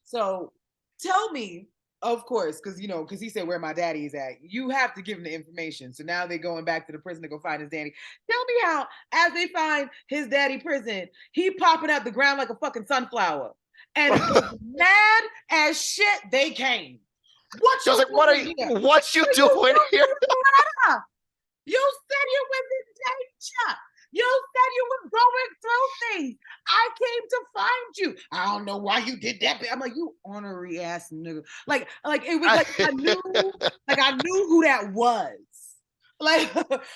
S3: So tell me, of course, because he said where my daddy is at. You have to give him the information. So now they're going back to the prison to go find his daddy. Tell me how, as they find his daddy prison, he popping out the ground like a fucking sunflower. And mad as shit they came.
S2: What you doing here? What you doing here?
S3: You said you was in danger. You said you was going through things. I came to find you. I don't know why you did that. I'm like, you ornery ass nigga. Like it was like I knew who that was. Like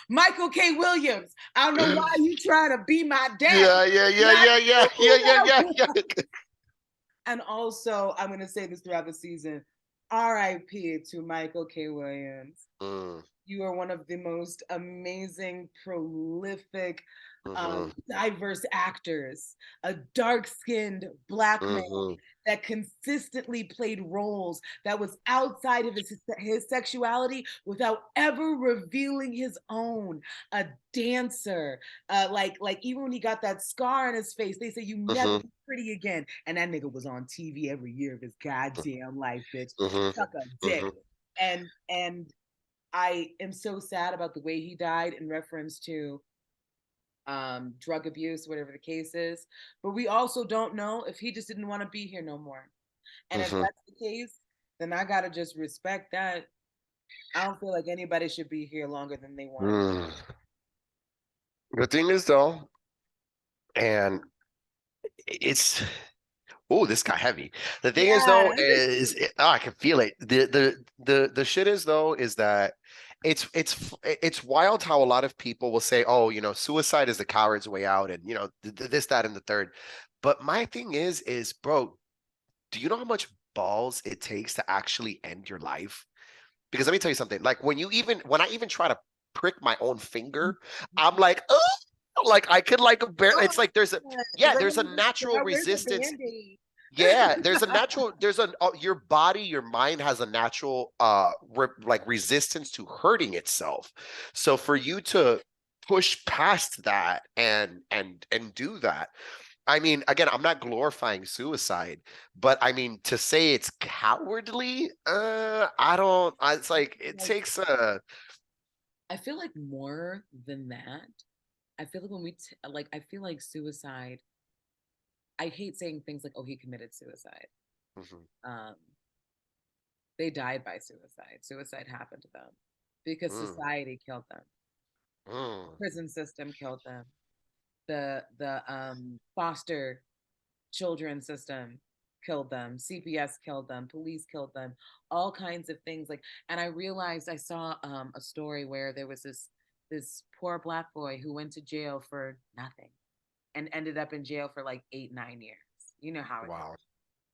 S3: Michael K. Williams. I don't know why you trying to be my dad.
S2: Yeah.
S3: And also, I'm gonna say this throughout the season. R.I.P. to Michael K. Williams. You are one of the most amazing, prolific, diverse actors. A dark-skinned Black man that consistently played roles that was outside of his sexuality without ever revealing his own. A dancer, like even when he got that scar on his face, they say you never be pretty again. And that nigga was on TV every year of his goddamn life, bitch. Suck a dick. And I am so sad about the way he died in reference to drug abuse, whatever the case is. But we also don't know if he just didn't want to be here no more. And if that's the case, then I gotta just respect that. I don't feel like anybody should be here longer than they want.
S2: The thing is, though, and it's this got heavy. The thing is, though, I can feel it. The shit is, though, is that it's wild how a lot of people will say, oh, suicide is the coward's way out, and this, that, and the third. But my thing is, bro, do you know how much balls it takes to actually end your life? Because let me tell you something. Like when I even try to prick my own finger, I'm like, oh, like I could it's like there's a natural resistance. Yeah, your body, your mind has a natural resistance to hurting itself. So for you to push past that and do that, I mean, again, I'm not glorifying suicide, but I mean, to say it's cowardly, it's like it takes a.
S3: I feel like more than that. I feel like when I feel like suicide. I hate saying things like, "Oh, he committed suicide." They died by suicide. Suicide happened to them because society killed them. Prison system killed them. The foster children system killed them. CPS killed them. Police killed them. All kinds of things and I realized I saw a story where there was this poor Black boy who went to jail for nothing and ended up in jail for 8-9 years. You know how it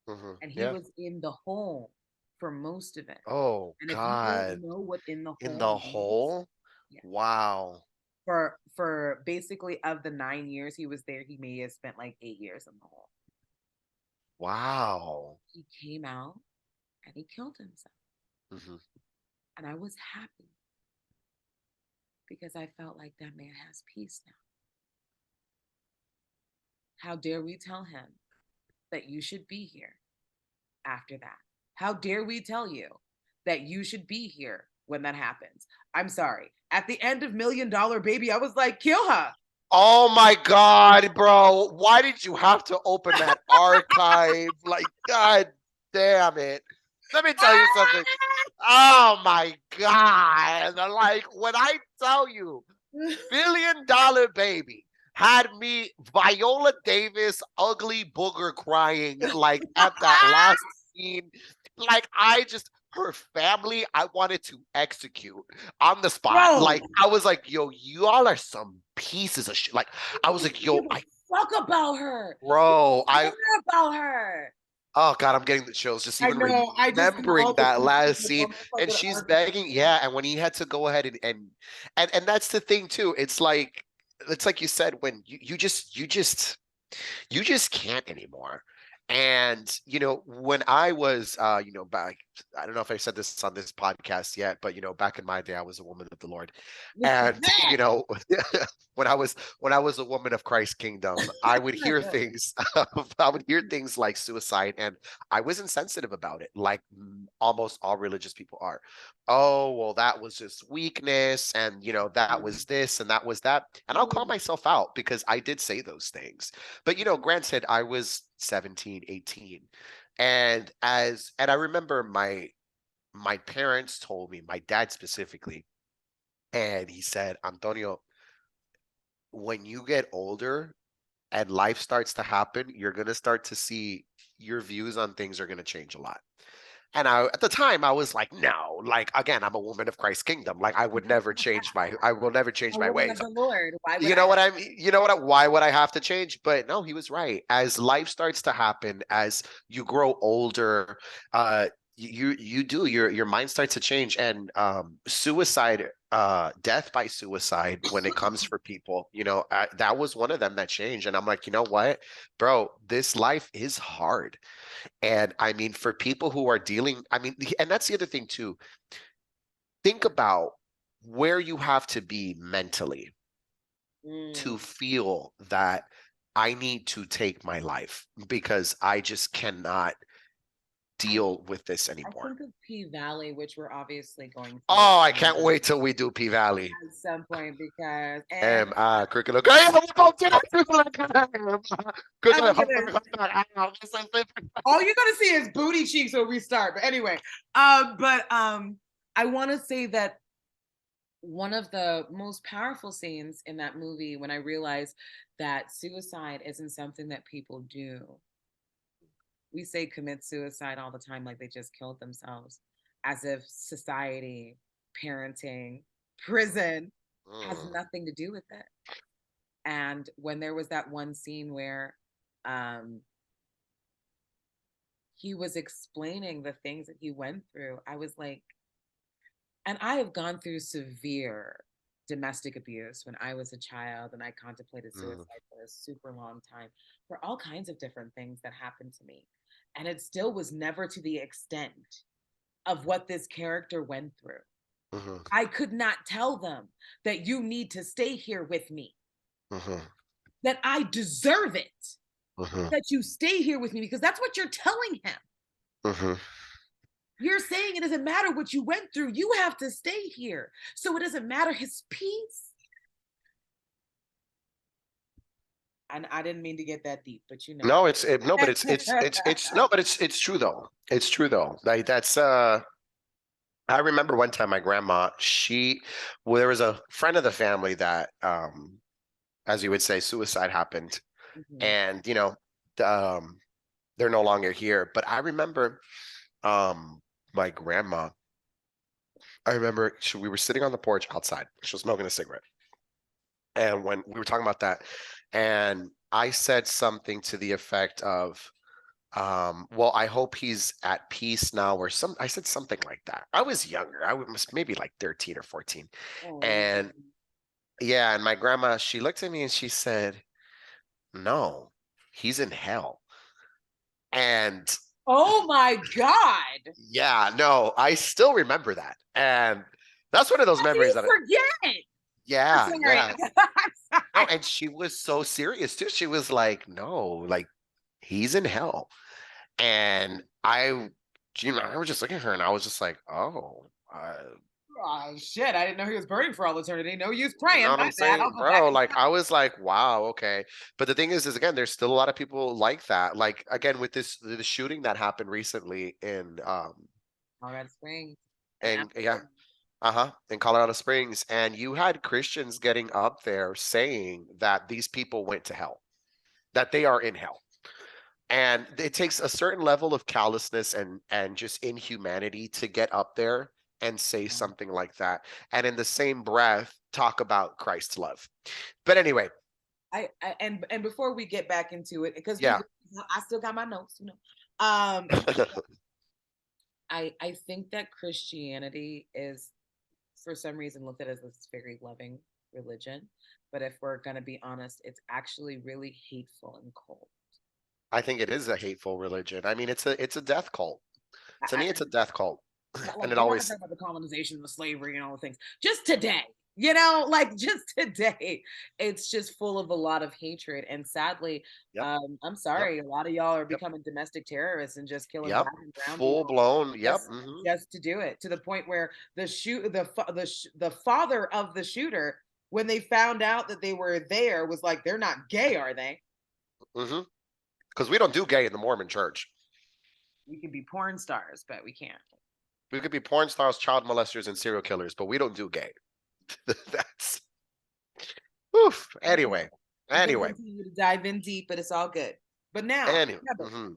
S3: is. And he was in the hole for most of it.
S2: Oh,
S3: and
S2: God.
S3: If you don't know what in
S2: the hole?
S3: Yeah.
S2: Wow.
S3: For basically of the 9 years he was there, he may have spent 8 years in the hole.
S2: Wow.
S3: He came out and he killed himself. And I was happy. because I felt like that man has peace now. How dare we tell him that you should be here after that? How dare we tell you that you should be here when that happens? I'm sorry. At the end of $1 Million Baby, I was like, kill her.
S2: Oh my God, bro. Why did you have to open that archive? Like, God damn it. Let me tell you something. Oh my God. Like, when I tell you, $1 Million Baby had me Viola Davis ugly booger crying like at that last scene. Like, her family, I wanted to execute on the spot.
S3: Bro.
S2: Like, I was like, yo, y'all are some pieces of shit. Like, I was like, yo,
S3: fuck about her.
S2: Bro,
S3: I about her.
S2: Oh God, I'm getting the chills just even remembering that last scene. And she's begging, yeah. And when he had to go ahead and that's the thing too. It's like you said, when you just can't anymore. And when I was back, I don't know if I said this on this podcast yet, but back in my day, I was a woman of the Lord. And when I was a woman of Christ's kingdom, I would hear things like suicide, and I was insensitive about it, like almost all religious people are. Oh, well, that was just weakness, and that was this and that was that. And I'll call myself out because I did say those things. But granted, I was 17, 18. And I remember my parents told me, my dad specifically, and he said, Antonio, when you get older and life starts to happen, you're going to start to see your views on things are going to change a lot. And at the time, I was like, no, like, again, I'm a woman of Christ's kingdom. Like, I will never change my ways.
S3: Lord. Why
S2: would why would I have to change? But no, he was right. As life starts to happen, as you grow older, your mind starts to change. And suicide, death by suicide, when it comes for people, that was one of them that changed. And I'm like, you know what, bro, this life is hard. And I mean, for people who are and that's the other thing too. Think about where you have to be mentally to feel that I need to take my life because I just cannot deal with this anymore.
S3: I think of P Valley, which we're obviously going through.
S2: Oh, I can't wait till we do P Valley
S3: at some point because
S2: curriculum.
S3: All you're gonna see is booty cheeks when we start. But anyway, I want to say that one of the most powerful scenes in that movie, when I realized that suicide isn't something that people do. We say commit suicide all the time, like they just killed themselves, as if society, parenting, prison has nothing to do with it. And when there was that one scene where he was explaining the things that he went through, I was like, and I have gone through severe domestic abuse when I was a child, and I contemplated suicide for a super long time for all kinds of different things that happened to me. And it still was never to the extent of what this character went through. I could not tell them that you need to stay here with me, that I deserve it, that you stay here with me, because that's what you're telling him. You're saying it doesn't matter what you went through. You have to stay here. So it doesn't matter his peace. And I didn't mean to get that deep, but
S2: No, it's true though. It's true though. Like that's I remember one time my grandma, there was a friend of the family that as you would say, suicide happened. And they're no longer here. But I remember my grandma, we were sitting on the porch outside. She was smoking a cigarette. And when we were talking about that, and I said something to the effect of, well, I hope he's at peace now, or I said something like that. I was younger. I was maybe like 13 or 14. And yeah, and my grandma, she looked at me and she said, no, he's in hell. And
S3: oh my God.
S2: Yeah, no, I still remember that. And that's one of those memories that
S3: forget.
S2: Yeah,
S3: I'm sorry.
S2: yeah.
S3: I'm
S2: No,
S3: sorry.
S2: and she was so serious too. She was like, no, like he's in hell. And I was just looking at her and I was just like, oh,
S3: Oh shit! I didn't know he was burning for all eternity. No use
S2: you know
S3: praying.
S2: what
S3: My
S2: I'm
S3: bad.
S2: saying,
S3: I'll go back
S2: bro?
S3: and.
S2: Like I was like, wow, okay. But the thing is again, there's still a lot of people like that. Like again, with the shooting that happened recently
S3: Colorado Springs. And
S2: and yeah, in Colorado Springs, and you had Christians getting up there saying that these people went to hell, that they are in hell. And it takes a certain level of callousness and just inhumanity to get up there and say something like that, and in the same breath talk about Christ's love. But anyway,
S3: And before we get back into it, because
S2: yeah.
S3: I still got my notes, I think that Christianity is, for some reason, looked at as this very loving religion, but if we're gonna be honest, it's actually really hateful and cold.
S2: I think it is a hateful religion. I mean, it's a death cult. To me, it's a death cult. And
S3: Like
S2: it
S3: we're not gonna
S2: always,
S3: talk about the colonization, the slavery, and all the things. Just today, like just today, it's just full of a lot of hatred. And sadly,
S2: yep,
S3: I'm
S2: yep,
S3: sorry, a lot of y'all are
S2: yep,
S3: becoming domestic terrorists and just killing
S2: yep,
S3: black and brown
S2: full
S3: people
S2: blown, yep.
S3: just just to do it. To the point where the father of the shooter, when they found out that they were there, was like, they're not gay, are they?
S2: Because we don't do gay in the Mormon church.
S3: We can be porn stars, but we can't.
S2: We could be porn stars, child molesters, and serial killers, but we don't do gay. That's oof. Anyway,
S3: We can
S2: anyway,
S3: continue to dive in deep, but it's all good. But now,
S2: anyway.
S3: remember,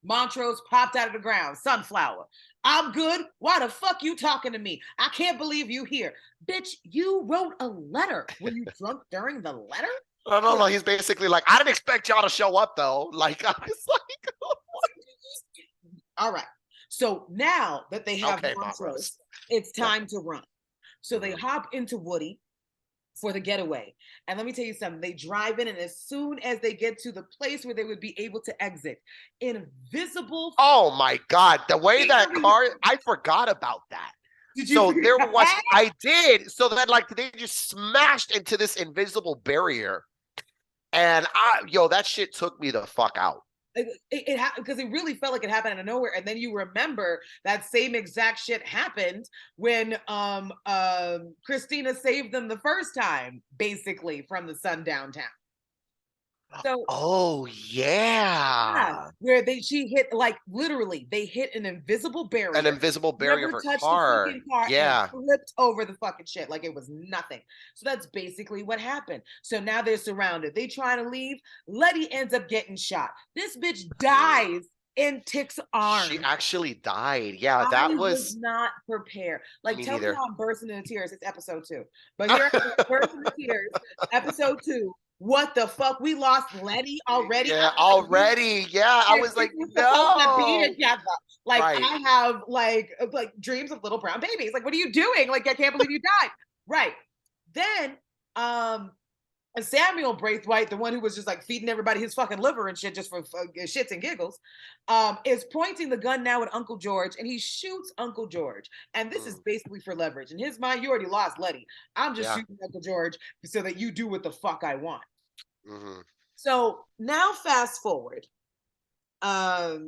S3: Montrose popped out of the ground. Sunflower. I'm good. Why the fuck you talking to me? I can't believe you here. Bitch, you wrote a letter. Were you drunk during the letter?
S2: No. He's basically like, I didn't expect y'all to show up though. Like, I was like,
S3: all right. So now that they have
S2: okay,
S3: Montrose, it's time to run. So they
S2: Mhm.
S3: hop into Woody for the getaway. And let me tell you something, they drive in, and as soon as they get to the place where they would be able to exit, invisible.
S2: Oh my God, the way that car, I forgot about that.
S3: Did you
S2: So
S3: forget
S2: there was,
S3: that?
S2: I did. So that like they just smashed into this invisible barrier. And that shit took me the fuck out.
S3: It happened because it really felt like it happened out of nowhere, and then you remember that same exact shit happened when Christina saved them the first time, basically from the sundown town. So
S2: oh yeah,
S3: where she hit, like, literally they hit an invisible barrier,
S2: an invisible barrier
S3: never
S2: of her
S3: touched the
S2: car.
S3: fucking car, and
S2: Yeah.
S3: flipped over the fucking shit like it was nothing. So that's basically what happened. So now they're surrounded. They try to leave. Letty ends up getting shot. This bitch dies in Tick's arms.
S2: She actually died. Yeah,
S3: I
S2: that
S3: was
S2: was
S3: not prepared. Like,
S2: me
S3: tell me
S2: neither.
S3: how I'm bursting into tears. It's episode 2. But here I am bursting into tears. Episode 2. What the fuck? We lost Letty already?
S2: Yeah, already. Yeah, I was like,
S3: supposed to be
S2: no.
S3: together. Like,
S2: Right.
S3: I have like dreams of little brown babies. Like, what are you doing? Like, I can't believe you died. Right. Then Samuel Braithwaite, the one who was just like feeding everybody his fucking liver and shit just for shits and giggles, is pointing the gun now at Uncle George, and he shoots Uncle George. And this is basically for leverage. In his mind, you already lost Letty. I'm just shooting Uncle George so that you do what the fuck I want. So now fast forward. Now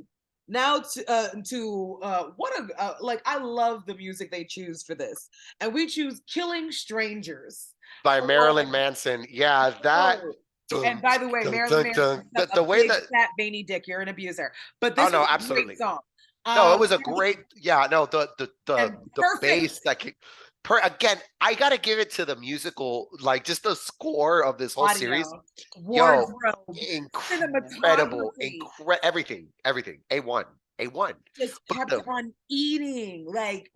S3: to what a like, I love the music they choose for this, and we choose "Killing Strangers"
S2: by Marilyn Manson. Yeah, that.
S3: And by the way, Marilyn Manson,
S2: The way
S3: big,
S2: that
S3: fat, veiny dick. You're an abuser. But this
S2: no,
S3: was a
S2: absolutely.
S3: great song.
S2: No, it was a great. Yeah, no, the bass that again, I gotta give it to the musical, like just the score of this whole series. Yo, incredible, everything, A1.
S3: Just kept on eating, like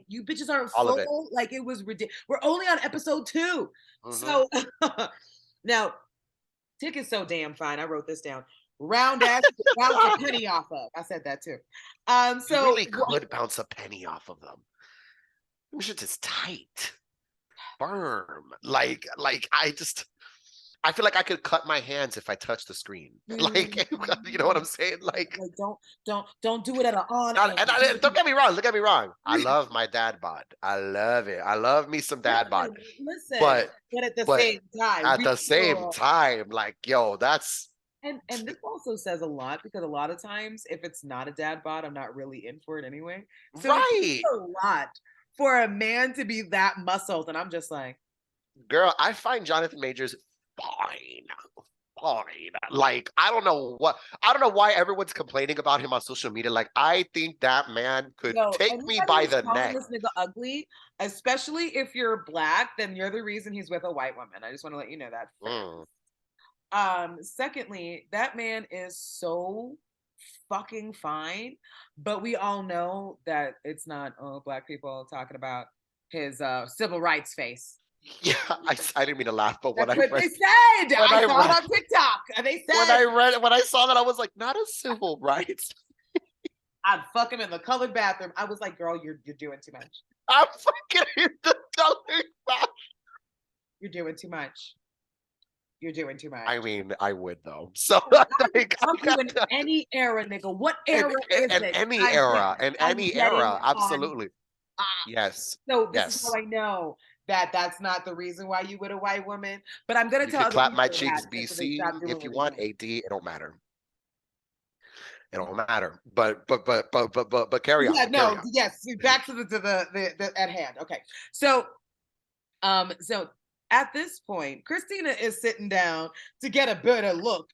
S3: you bitches aren't
S2: all
S3: full.
S2: Of it.
S3: Like, it was ridiculous. We're only on episode 2, so now Tick is so damn fine. I wrote this down. Round ass bounce a penny off of. I said that too. So
S2: you really could bounce a penny off of them. Them shit is tight, firm. Like I just. I feel like I could cut my hands if I touch the screen. Like, you know what I'm saying? Like
S3: don't do it at an on
S2: don't get me wrong. Don't get me wrong. I love my dad bod. I love it. I love me some dad bod.
S3: Listen,
S2: But
S3: at the
S2: but
S3: same time,
S2: at the same time, like, yo, that's
S3: and this also says a lot because a lot of times if it's not a dad bod, I'm not really in for it anyway. So
S2: right.
S3: it's a lot for a man to be that muscled, and I'm just like,
S2: girl, I find Jonathan Majors fine. Like, I don't know why everyone's complaining about him on social media. Like, I think that man could take me by the neck.
S3: This nigga ugly, especially if you're black, then you're the reason he's with a white woman. I just want to let you know that. Secondly, that man is so fucking fine, but we all know that it's not black people talking about his civil rights face.
S2: Yeah, I didn't mean to laugh, but
S3: That's what they said. I saw it on TikTok. And they said
S2: when I saw that, I was like, not a civil rights.
S3: I'd fuck him in the colored bathroom. I was like, girl, you're doing too much.
S2: I'm fucking in the colored bathroom.
S3: You're doing too much. You're doing too much.
S2: I mean, I would though. So
S3: like, in any era, nigga. What era is it?
S2: In any era, absolutely. Yes.
S3: So this is how I know that that's not the reason why you with a white woman. But I'm gonna tell you.
S2: Clap my cheeks, BC, if you want. AD, it don't matter. It don't matter. But carry on.
S3: Yeah, no,
S2: carry on.
S3: Yes. Back to the at hand. Okay. So at this point, Christina is sitting down to get a better look.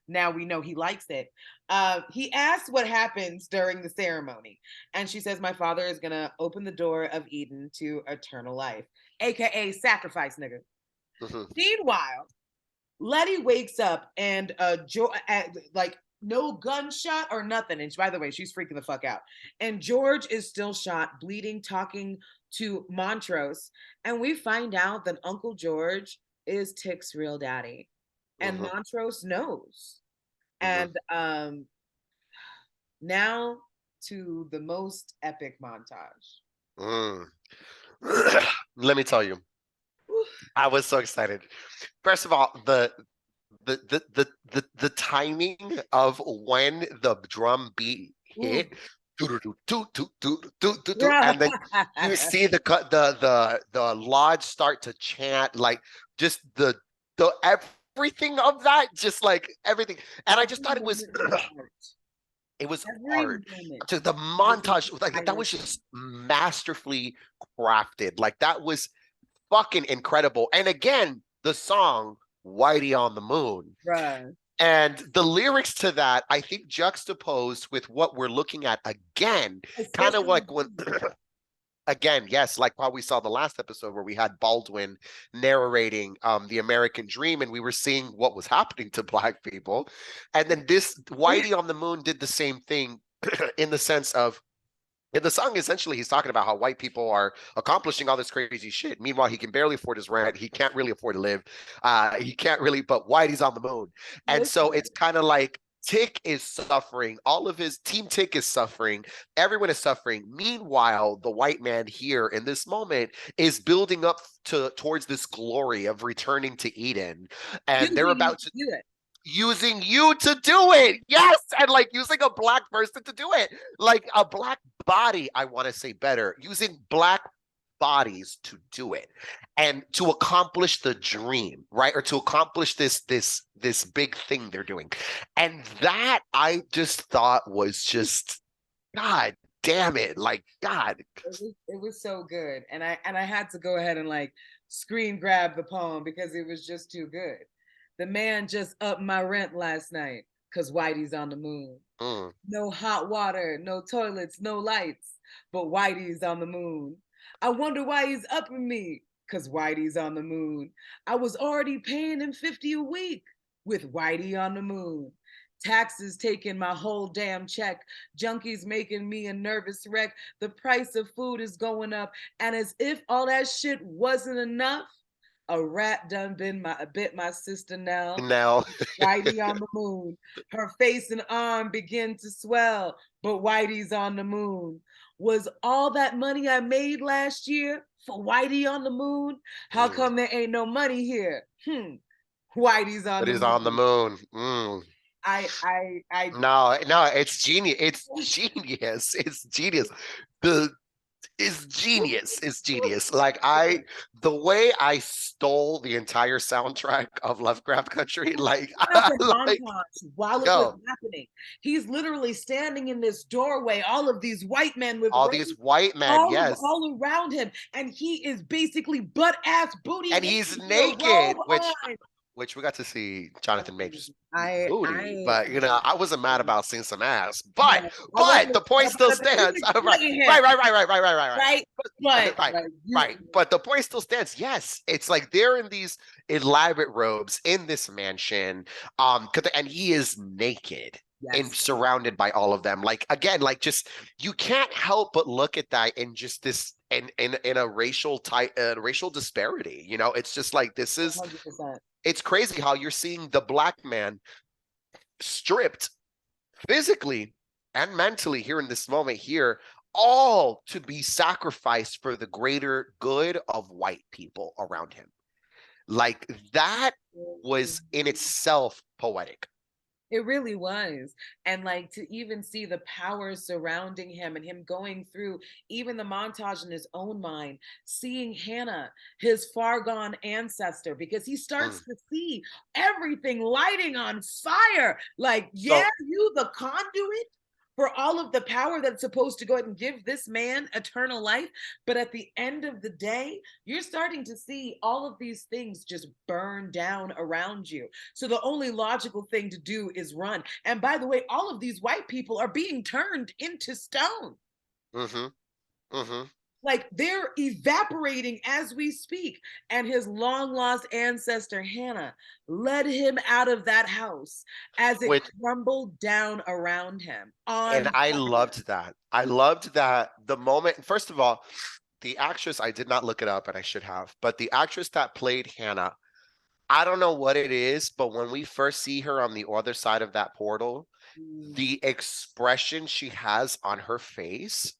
S3: Now we know he likes it. He asks what happens during the ceremony. And she says, my father is going to open the door of Eden to eternal life, AKA sacrifice, nigga. Meanwhile, Letty wakes up and like no gunshot or nothing. And by the way, she's freaking the fuck out. And George is still shot, bleeding, talking to Montrose. And we find out that Uncle George is Tick's real daddy. And Montrose knows. And now to the most epic montage.
S2: Let me tell you, I was so excited. First of all, the timing of when the drum beat hit, and then you see the lodge start to chant, like just the everything of that, just like everything. And I just thought it was art. To the montage, like that was just masterfully crafted. Like that was fucking incredible. And again, the song Whitey on the Moon.
S3: Right.
S2: And the lyrics to that, I think, juxtaposed with what we're looking at again, kind of like when, again, yes, like how we saw the last episode where we had Baldwin narrating the American Dream, and we were seeing what was happening to Black people. And then this Whitey on the Moon did the same thing in the sense of, in the song, essentially, he's talking about how white people are accomplishing all this crazy shit. Meanwhile, he can barely afford his rent. He can't really afford to live. He can't really, but Whitey's on the moon. And so it's kind of like Tick is suffering. All of his team Tick is suffering. Everyone is suffering. Meanwhile, the white man here in this moment is building up towards this glory of returning to Eden. And they're about to do it. Using you to do it. Yes. And like using a Black person to do it. Like a Black body, I want to say better. Using Black bodies to do it. And to accomplish the dream, right? Or to accomplish this big thing they're doing. And that I just thought was just, God damn it. Like, God.
S3: It was so good. And I had to go ahead and like screen grab the poem because it was just too good. The man just upped my rent last night because Whitey's on the moon. No hot water, no toilets, no lights, but Whitey's on the moon. I wonder why he's upping me because Whitey's on the moon. I was already paying him $50 a week with Whitey on the moon. Taxes taking my whole damn check. Junkies making me a nervous wreck. The price of food is going up. And as if all that shit wasn't enough, a rat done bit my sister now. Whitey on the moon. Her face and arm begin to swell, but Whitey's on the moon. Was all that money I made last year for Whitey on the moon? How come there ain't no money here? Whitey's on
S2: But
S3: the
S2: he's on the
S3: moon.
S2: moon.
S3: I
S2: No, it's genius. It's genius. It's genius. The It's genius. It's genius. Like the way I stole the entire soundtrack of Lovecraft Country, like,
S3: That's a
S2: like,
S3: montage while it was
S2: yo,
S3: happening. He's literally standing in this doorway, all of these white men with
S2: all
S3: robes
S2: these white men, yes,
S3: all around him, and he is basically butt ass booty
S2: and
S3: naked
S2: he's
S3: with a
S2: naked,
S3: robe on.
S2: which we got to see Jonathan Majors booty,
S3: I
S2: but I wasn't mad about seeing some ass,
S3: no, I
S2: but
S3: wasn't
S2: the point still
S3: but he
S2: stands.
S3: was
S2: Right,
S3: playing him,
S2: right, right, right, right, right, right, right,
S3: right? But
S2: right,
S3: like
S2: right. But the point still stands. Yes, it's like they're in these elaborate robes in this mansion, and he is naked and
S3: yes.
S2: surrounded by all of them. Like, again, like, just you can't help but look at that in just this in a racial disparity. It's just like this is
S3: 100%.
S2: it's crazy how you're seeing the black man stripped physically and mentally here in this moment here, all to be sacrificed for the greater good of white people around him. Like, that was in itself poetic.
S3: It really was. And like to even see the power surrounding him and him going through even the montage in his own mind, seeing Hannah, his far gone ancestor, because he starts to see everything lighting on fire. Like, yeah, you the conduit for all of the power that's supposed to go ahead and give this man eternal life. But at the end of the day, you're starting to see all of these things just burn down around you. So the only logical thing to do is run. And by the way, all of these white people are being turned into stone.
S2: Mm-hmm. Mm-hmm.
S3: Like they're evaporating as we speak. And his long lost ancestor, Hannah, led him out of that house as it crumbled down around him.
S2: And I loved that. I loved that the moment, first of all, the actress, I did not look it up and I should have, but the actress that played Hannah, I don't know what it is, but when we first see her on the other side of that portal, the expression she has on her face,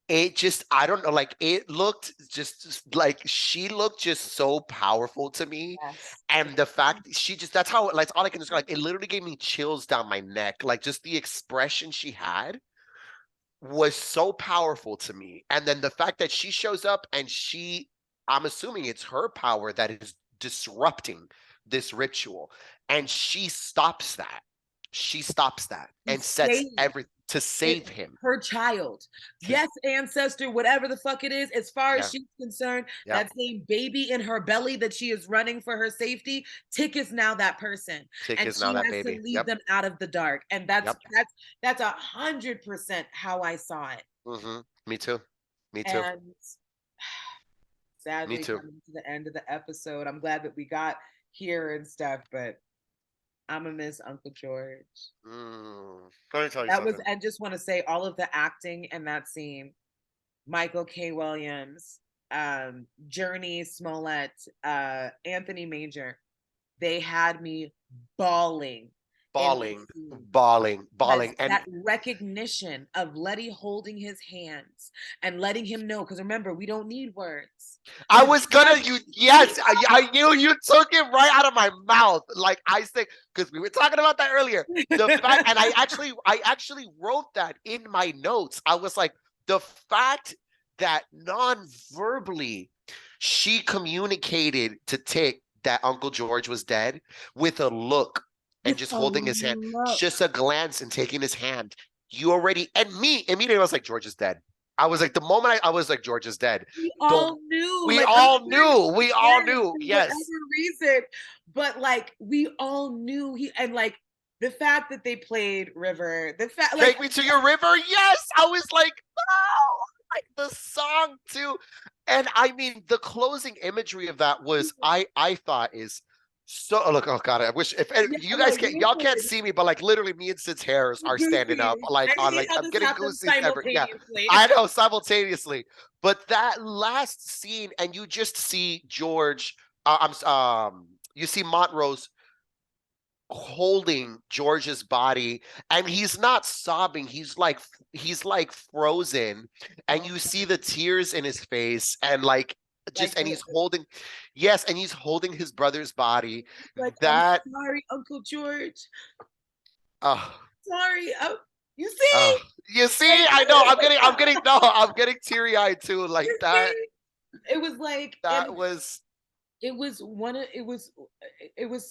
S2: it just, I don't know, like it looked just like she looked just so powerful to me.
S3: Yes.
S2: And the fact she just, that's how, like, all I can describe, like, it literally gave me chills down my neck. Like, just the expression she had was so powerful to me. And then the fact that she shows up and I'm assuming it's her power that is disrupting this ritual. And she stops that. She stops that and sets everything to save him.
S3: Her child. Yes, ancestor, whatever the fuck it is, as far as she's concerned, that same baby in her belly that she is running for her safety, Tick is now that person.
S2: Tick
S3: and
S2: is now that baby.
S3: To lead them out of the dark. And that's 100% how I saw it.
S2: Mm-hmm. Me too. Me too.
S3: And sadly, coming to the end of the episode, I'm glad that we got here and stuff, but I'm gonna miss Uncle George.
S2: Let me tell you something.
S3: I just want to say all of the acting in that scene, Michael K. Williams, Journey Smollett, Anthony Major, they had me bawling.
S2: Bawling. And
S3: that recognition of Letty holding his hands and letting him know, because remember, we don't need words.
S2: I was gonna, I knew you took it right out of my mouth. Like I said, because we were talking about that earlier. The fact, and I actually wrote that in my notes. I was like, the fact that non-verbally she communicated to Tick that Uncle George was dead with a look and just holding his hand, just a glance and taking his hand. You already, and me immediately I was like, George is dead. I was like, the moment I was like, George is dead.
S3: We all knew.
S2: We all knew. We all knew. Yes.
S3: For whatever reason, but like we all knew and like the fact that they played River, the fact
S2: Take Me to Your River. Yes, I was like, wow, like the song too. And I mean, the closing imagery of that was, I thought is. So look, oh god, I wish if you guys y'all can't see me, but like literally me and Sid's hairs are standing up like on like I'm getting goosey. Yeah, I know, simultaneously. But that last scene, and you just see George, you see Montrose holding George's body, and he's not sobbing, he's like frozen, and you see the tears in his face, and like just,
S3: Like,
S2: and he's holding, yes, and he's holding his brother's body.
S3: like,
S2: That,
S3: I'm sorry, Uncle George.
S2: oh,
S3: Sorry. You see?
S2: you see, I know, no, I'm getting teary eyed too. Like
S3: You
S2: that,
S3: see? It was like, and
S2: that was
S3: it was one of, it was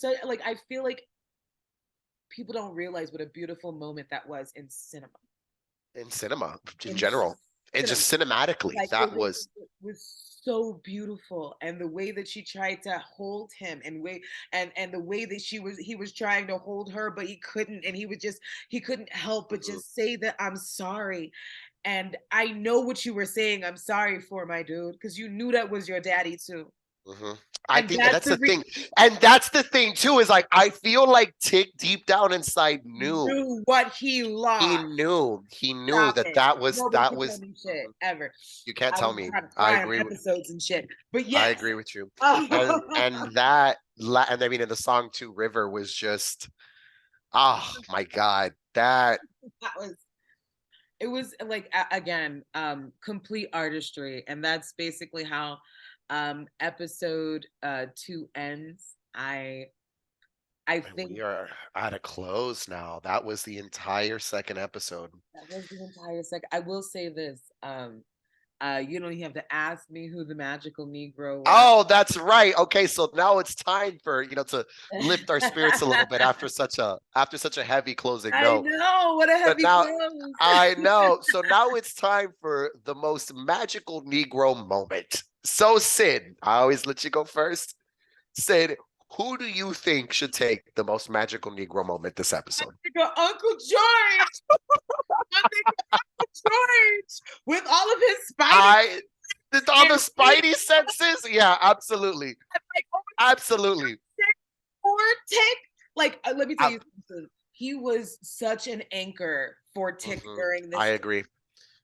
S3: so, like, I feel like people don't realize what a beautiful moment that was in cinema.
S2: in cinema in
S3: In
S2: general, and
S3: cinema.
S2: just cinematically,
S3: Like
S2: that was.
S3: it was so beautiful, and the way that she tried to hold him, and the way that he was trying to hold her, but he couldn't, and he couldn't help but
S2: Mhm,
S3: just say that I'm sorry. And I know what you were saying, I'm sorry for, my dude, because you knew that was your daddy too.
S2: mhm. I
S3: And
S2: think
S3: that's
S2: that's the thing, and that's the thing too. Is like I feel like Tick deep down inside knew.
S3: knew what he
S2: He
S3: lost.
S2: knew. He knew
S3: Stop
S2: that
S3: it.
S2: that was
S3: Nobody
S2: that
S3: can tell
S2: was.
S3: me shit
S2: Mhm.
S3: ever.
S2: You can't
S3: I
S2: tell
S3: was
S2: me.
S3: trying to
S2: I
S3: cry on
S2: agree with.
S3: episodes and shit. But
S2: I
S3: yes.
S2: agree with you.
S3: that
S2: And that and I mean, in the song too, River was just, oh my God, that.
S3: was, it was like, again, complete artistry. And that's basically how episode 2 ends. I
S2: And
S3: think
S2: we are at a close now. That was the entire second episode.
S3: that was the entire second. I will say this. You don't even have to ask me who the magical Negro was.
S2: Oh, that's right. Okay, so now it's time for, to lift our spirits a little bit after such a heavy closing
S3: I
S2: note.
S3: know, what a
S2: But
S3: heavy
S2: now
S3: close.
S2: I know. So now it's time for the most magical Negro moment. So Sid, I always let you go first. Sid, who do you think should take the most magical Negro moment this episode?
S3: Uncle George. My nigga Uncle George with all of his spidey
S2: I all the
S3: and
S2: Spidey senses? Yeah, absolutely.
S3: like, oh,
S2: Absolutely.
S3: poor Tick. Like, let me tell
S2: I,
S3: you something. He was such an anchor for Tick
S2: mhm,
S3: during
S2: I
S3: this.
S2: agree. I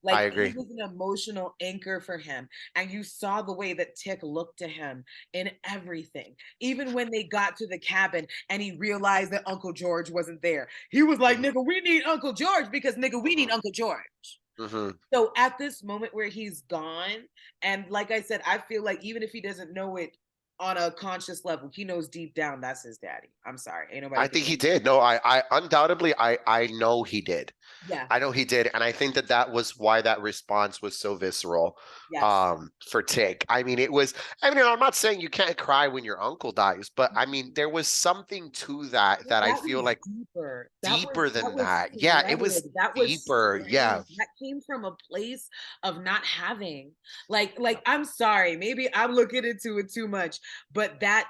S3: Like, he
S2: agree.
S3: was an emotional anchor for him. And you saw the way that Tick looked to him in everything. Even when they got to the cabin and he realized that Uncle George wasn't there, he was like,
S2: Mhm,
S3: nigga, we need Uncle George because, nigga, we need
S2: mhm,
S3: Uncle George.
S2: mhm.
S3: So at this moment where he's gone, and like I said, I feel like even if he doesn't know it on a conscious level, he knows deep down that's his daddy. I'm sorry. Ain't nobody
S2: I
S3: can
S2: think
S3: tell
S2: he
S3: me.
S2: did. No, I undoubtedly, I know he did.
S3: Yeah.
S2: I know he did, and I think that that was why that response was so visceral,
S3: Yes.
S2: for Tick. I mean, it was. I mean, I'm not saying you can't cry when your uncle dies, but I mean, there was something to that I
S3: That
S2: feel
S3: was
S2: like
S3: deeper.
S2: deeper
S3: That
S2: than
S3: was
S2: that. Yeah, it was
S3: flooded. That was
S2: deeper. Yeah.
S3: strange. That came from a place of not having. Like, I'm sorry, maybe I'm looking into it too much, but that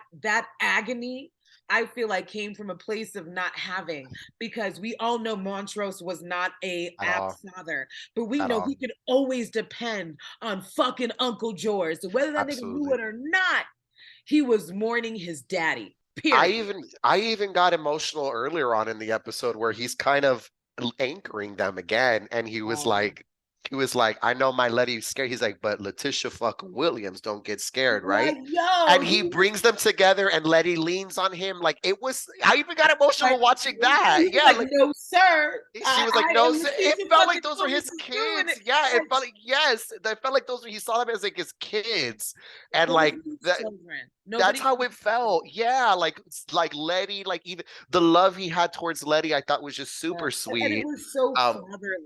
S3: agony, I feel like, came from a place of not having, because we all know Montrose was not a
S2: At
S3: apt
S2: all.
S3: father, but we
S2: At
S3: know
S2: all.
S3: he could always depend on fucking Uncle George. So whether that nigga knew
S2: Absolutely.
S3: it or not, he was mourning his daddy.
S2: I
S3: Period.
S2: even I even got emotional earlier on in the episode where he's kind of anchoring them again, and he was like, I know my Letty's scared. He's like, but Letitia fucking Williams don't get scared, right?
S3: Like, yo,
S2: And he brings them together, and Letty leans on him. Like, it was. I even got
S3: like,
S2: emotional watching that.
S3: he was
S2: Yeah,
S3: like,
S2: like
S3: no, sir.
S2: she was like,
S3: I
S2: no,
S3: am
S2: it
S3: Letitia
S2: felt like
S3: fucking
S2: those were
S3: Williams
S2: his
S3: is doing
S2: kids.
S3: it.
S2: Yeah, it
S3: Like,
S2: felt like, yes, it felt like those were, he saw them as like his kids, and
S3: those
S2: like
S3: are his
S2: that.
S3: children.
S2: That's
S3: Nobody
S2: how
S3: can
S2: it felt. Yeah, like Letty, like even the love he had towards Letty, I thought was just super
S3: and it
S2: sweet.
S3: was so
S2: Um,
S3: fatherly.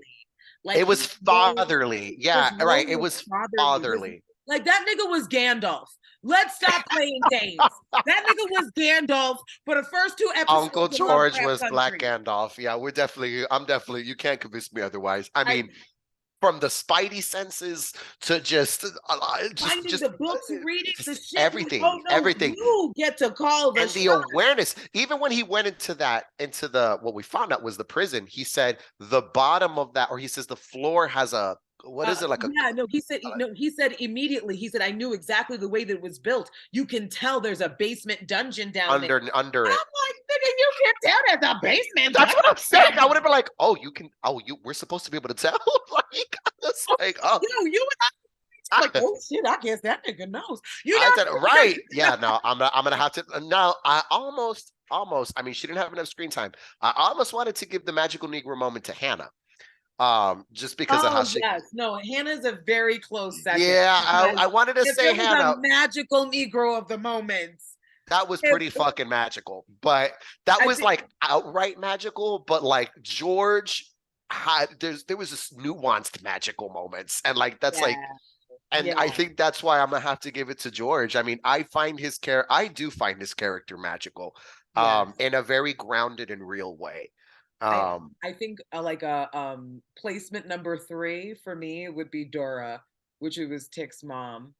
S2: it
S3: Like,
S2: was fatherly.
S3: his
S2: Yeah,
S3: role
S2: right. It
S3: was
S2: was
S3: fatherly.
S2: fatherly.
S3: Like, that nigga was Gandalf. Let's stop playing games. That nigga was Gandalf for the first 2
S2: Uncle
S3: episodes of
S2: George
S3: Lovecraft
S2: was Black
S3: Country.
S2: Gandalf. Yeah, I'm definitely, you can't convince me otherwise. I
S3: I
S2: mean, from the Spidey senses to
S3: finding the books, reading the
S2: just
S3: shit. Like,
S2: everything,
S3: oh no,
S2: everything.
S3: you get to call the
S2: And the
S3: shot.
S2: awareness, even when he went into the what we found out was the prison, he said the bottom of that, or he says the floor has a, what is it, like a
S3: Yeah, no, he said, no, he said immediately, he said, I knew exactly the way that it was built. You can tell there's a basement dungeon down there.
S2: under
S3: I'm
S2: it.
S3: like, nigga, you can tell there's a basement
S2: That's what
S3: dungeon
S2: I'm saying.
S3: down
S2: I would have
S3: there.
S2: been like, oh, you can, oh, we're supposed to be able to tell. Like, it's like, oh,
S3: You and I like,
S2: I,
S3: oh shit, I guess that nigga knows. You
S2: I
S3: know
S2: said,
S3: what I'm
S2: right.
S3: saying?
S2: Yeah, no, I'm gonna have to now. I almost, I mean, she didn't have enough screen time. I almost wanted to give the magical Negro moment to Hannah. Just because of how she.
S3: Yes, no, Hannah's a very close second.
S2: Yeah, I wanted to say Hannah.
S3: A magical Negro of the moments.
S2: That was pretty fucking magical, but that was like outright magical. But like George had, there was this nuanced magical moments, and like that's like, and I think that's why I'm gonna have to give it to George. I mean, I do find his character magical, in a very grounded and real way.
S3: I think like a placement number 3 for me would be Dora, which was Tick's mom.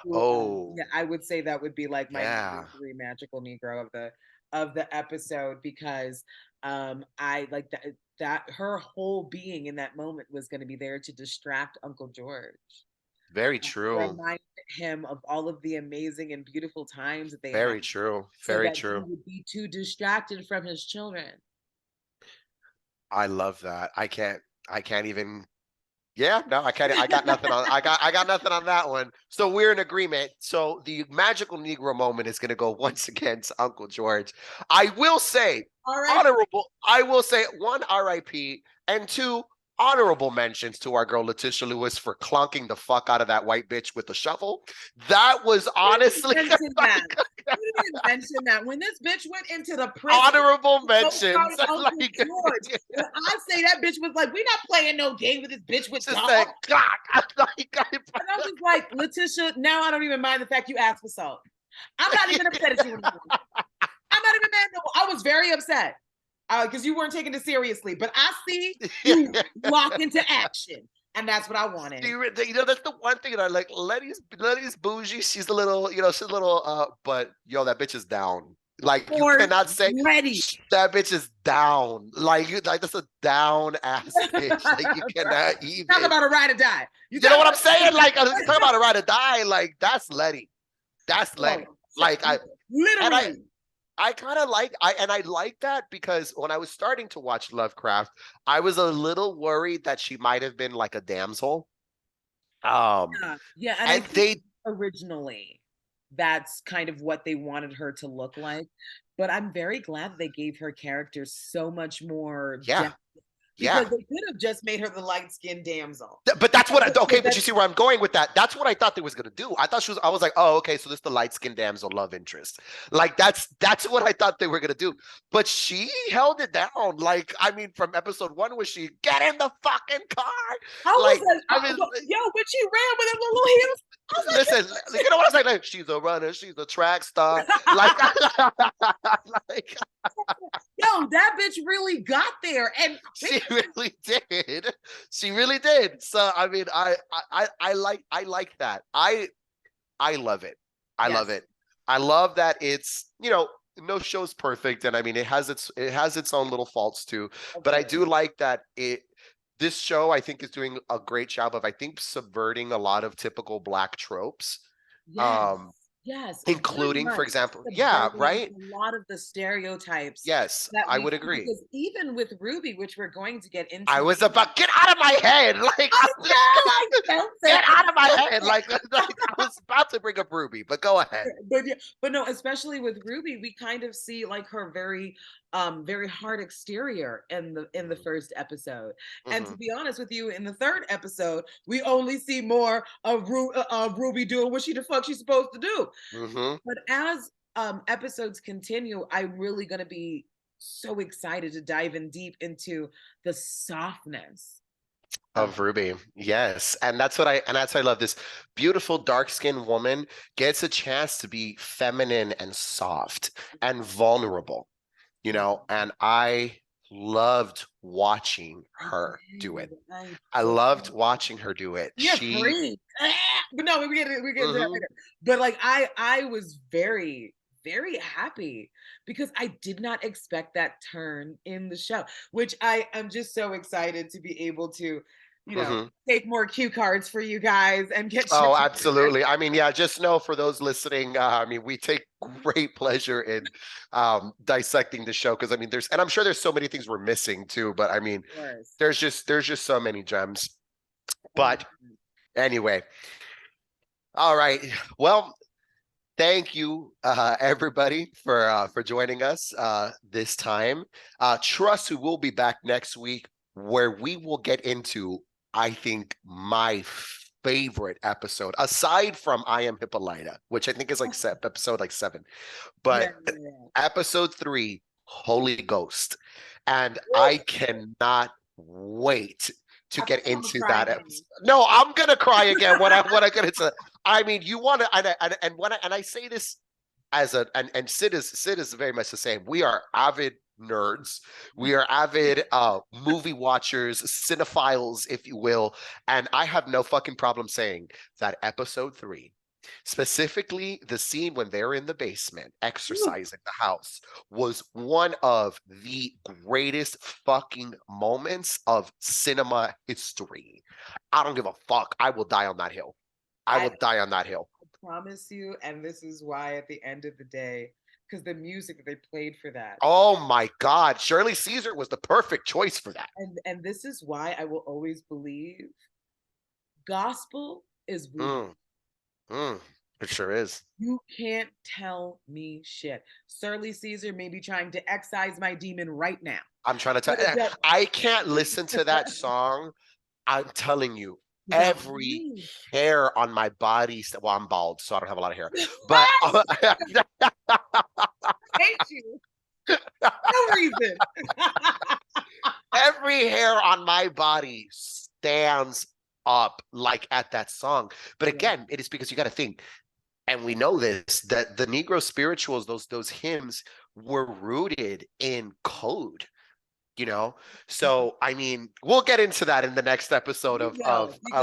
S3: Yeah, I would say that would be like my number 3 magical Negro of the episode, because I like that her whole being in that moment was going to be there to distract Uncle George.
S2: Very true.
S3: Remind him of all of the amazing and beautiful times that they
S2: Very
S3: had.
S2: true.
S3: So
S2: Very
S3: that
S2: true.
S3: he would be too distracted from his children.
S2: I love that. I can't even. Yeah, no, I can't. I got nothing on. I got nothing on that one. So we're in agreement. So the magical Negro moment is going to go once again to Uncle George. I will say honorable. I will say 1 R.I.P. and 2 honorable mentions to our girl Letitia Lewis for clunking the fuck out of that white bitch with the shovel. That was honestly.
S3: You didn't mention that when this bitch went into the prison.
S2: Honorable mentions.
S3: Like, I say that bitch was like, "We not playing no game with this bitch with dog."
S2: Said, God.
S3: And I was like, Letitia, now I don't even mind the fact you asked for salt. I'm not even upset at you anymore. I'm not even mad. No, I was very upset. Because you weren't taking it seriously, but I see you lock into action, and that's what I wanted.
S2: You know, that's the one thing that I like. Letty's bougie. She's a little, but yo, that bitch is down. Like you cannot say that bitch is down. Like that's a down ass bitch. Like you cannot even
S3: talk about a ride or die.
S2: You know what I'm saying? Like talk about a ride or die. Like that's Letty. That's Letty. Like I literally. I kind of like I like that because when I was starting to watch Lovecraft, I was a little worried that she might have been like a damsel.
S3: And
S2: they
S3: originally that's kind of what they wanted her to look like, but I'm very glad they gave her character so much more depth. Because they could have just made her the light-skinned damsel.
S2: But that's what but you see where I'm going with that. That's what I thought they was gonna do. I was like, oh, okay, so this is the light-skinned damsel love interest. Like that's what I thought they were gonna do. But she held it down. Like, I mean, from episode 1 where she get in the fucking car.
S3: When she ran with her little heels.
S2: Listen, you know what I'm saying? Like, she's a runner, she's a track star. Like,
S3: yo, that bitch really got there, and
S2: she really did. She really did. So I mean, I like that. I love it. I love it. I love that it's no show's perfect, and I mean it has its own little faults too. Okay. But I do like that this show, I think, is doing a great job of, I think, subverting a lot of typical Black tropes.
S3: Yes.
S2: Including, for example, right?
S3: A lot of the stereotypes.
S2: Yes, I would agree.
S3: Because even with Ruby, which we're going to get into.
S2: I was about, get out of my head. Like, get out of my head. Like I was about to bring up Ruby, but go ahead.
S3: But no, especially with Ruby, we kind of see like her very hard exterior in the first episode. And to be honest with you, in the third episode, we only see more of Ruby doing what the fuck she's supposed to do. But as episodes continue, I'm really gonna be so excited to dive in deep into the softness
S2: of Ruby. Yes. And that's what I love. This beautiful dark-skinned woman gets a chance to be feminine and soft and vulnerable. And I loved watching her do it. I loved watching her do it.
S3: But no, we get to that later. But like I was very, very happy because I did not expect that turn in the show, which I am just so excited to be able to take more cue cards for you guys and get.
S2: Oh, absolutely. I mean, just know for those listening, I mean, we take great pleasure in dissecting the show because I mean, and I'm sure there's so many things we're missing too, but I mean, there's just so many gems. But anyway, all right. Well, thank you, everybody, for joining us this time. Trust we will be back next week where we will get into, I think, my favorite episode, aside from I Am Hippolyta, which I think is like episode like 7. But episode 3, Holy Ghost. And I cannot wait to get into that episode. No, I'm gonna cry again when I get into. I mean, you want to, and I say this as a, and Sid is very much the same. We are avid nerds. We are avid movie watchers, cinephiles, if you will. And I have no fucking problem saying that episode 3, specifically the scene when they're in the basement exercising the house, was one of the greatest fucking moments of cinema history. I don't give a fuck. I will die on that hill. I will die on that hill.
S3: I promise you, and this is why at the end of the day, because the music that they played for that.
S2: Oh my God. Shirley Caesar was the perfect choice for that.
S3: And this is why I will always believe gospel is voodoo.
S2: It sure is.
S3: You can't tell me shit. Shirley Caesar may be trying to excise my demon right now.
S2: I'm trying to tell you, I can't listen to that song. I'm telling you, every hair on my body, well, I'm bald, so I don't have a lot of hair. But
S3: I hate you. No reason.
S2: Every hair on my body stands up like at that song. But again, it is because you got to think, and we know this, that the Negro spirituals, those hymns, were rooted in code. You know, so I mean, we'll get into that in the next episode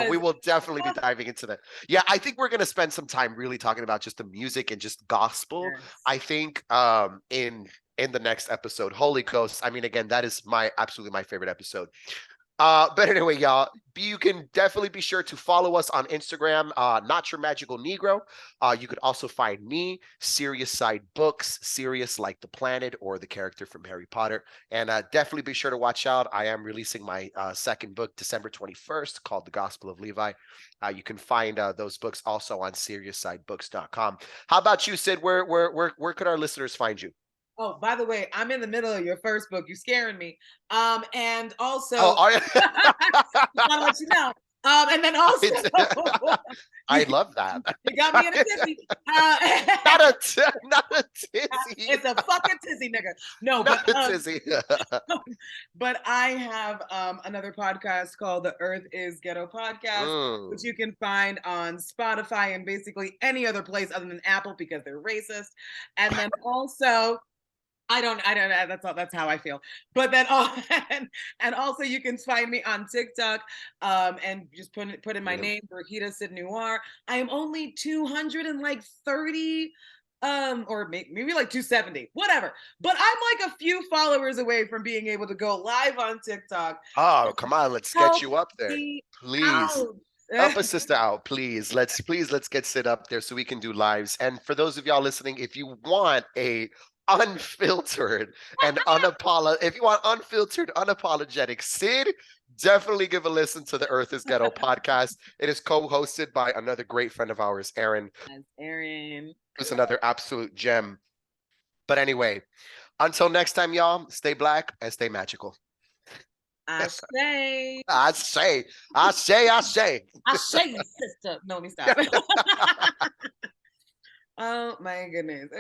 S2: we will definitely be diving into that. Yeah, I think we're going to spend some time really talking about just the music and just gospel. Yes. I think in the next episode, Holy Ghost. I mean, again, that is absolutely my favorite episode. But anyway, y'all, you can definitely be sure to follow us on Instagram, Not Your Magical Negro. You could also find me, Serious Side Books, Serious like the planet or the character from Harry Potter. And definitely be sure to watch out. I am releasing my second book December 21st called The Gospel of Levi. You can find those books also on SeriousSideBooks.com. How about you, Sid? Where could our listeners find you?
S3: Oh, by the way, I'm in the middle of your first book. You're scaring me. And also,
S2: I'll
S3: let you know. And then also,
S2: I love that.
S3: You got me in a tizzy.
S2: Not a tizzy.
S3: It's a fucking tizzy, nigga. No,
S2: not but a tizzy.
S3: But I have another podcast called The Earth is Ghetto Podcast, which you can find on Spotify and basically any other place other than Apple because they're racist. And then also, I don't know. That's how I feel. But then, and also you can find me on TikTok, and just put in my name, Burkita Sid Noir. I am only 230, or maybe like 270, whatever. But I'm like a few followers away from being able to go live on TikTok.
S2: Oh, come on, let's get you up there, please. Help a sister out, please. Let's get Sid up there so we can do lives. And for those of y'all listening, if you want a unfiltered and unapologetic Sid, definitely give a listen to the Earth is Ghetto podcast. It is co-hosted by another great friend of ours, Aaron.
S3: Aaron,
S2: who's another absolute gem. But anyway, until next time, y'all, stay black and stay magical.
S3: I say,
S2: sister.
S3: No, let me stop. Oh my goodness. Okay.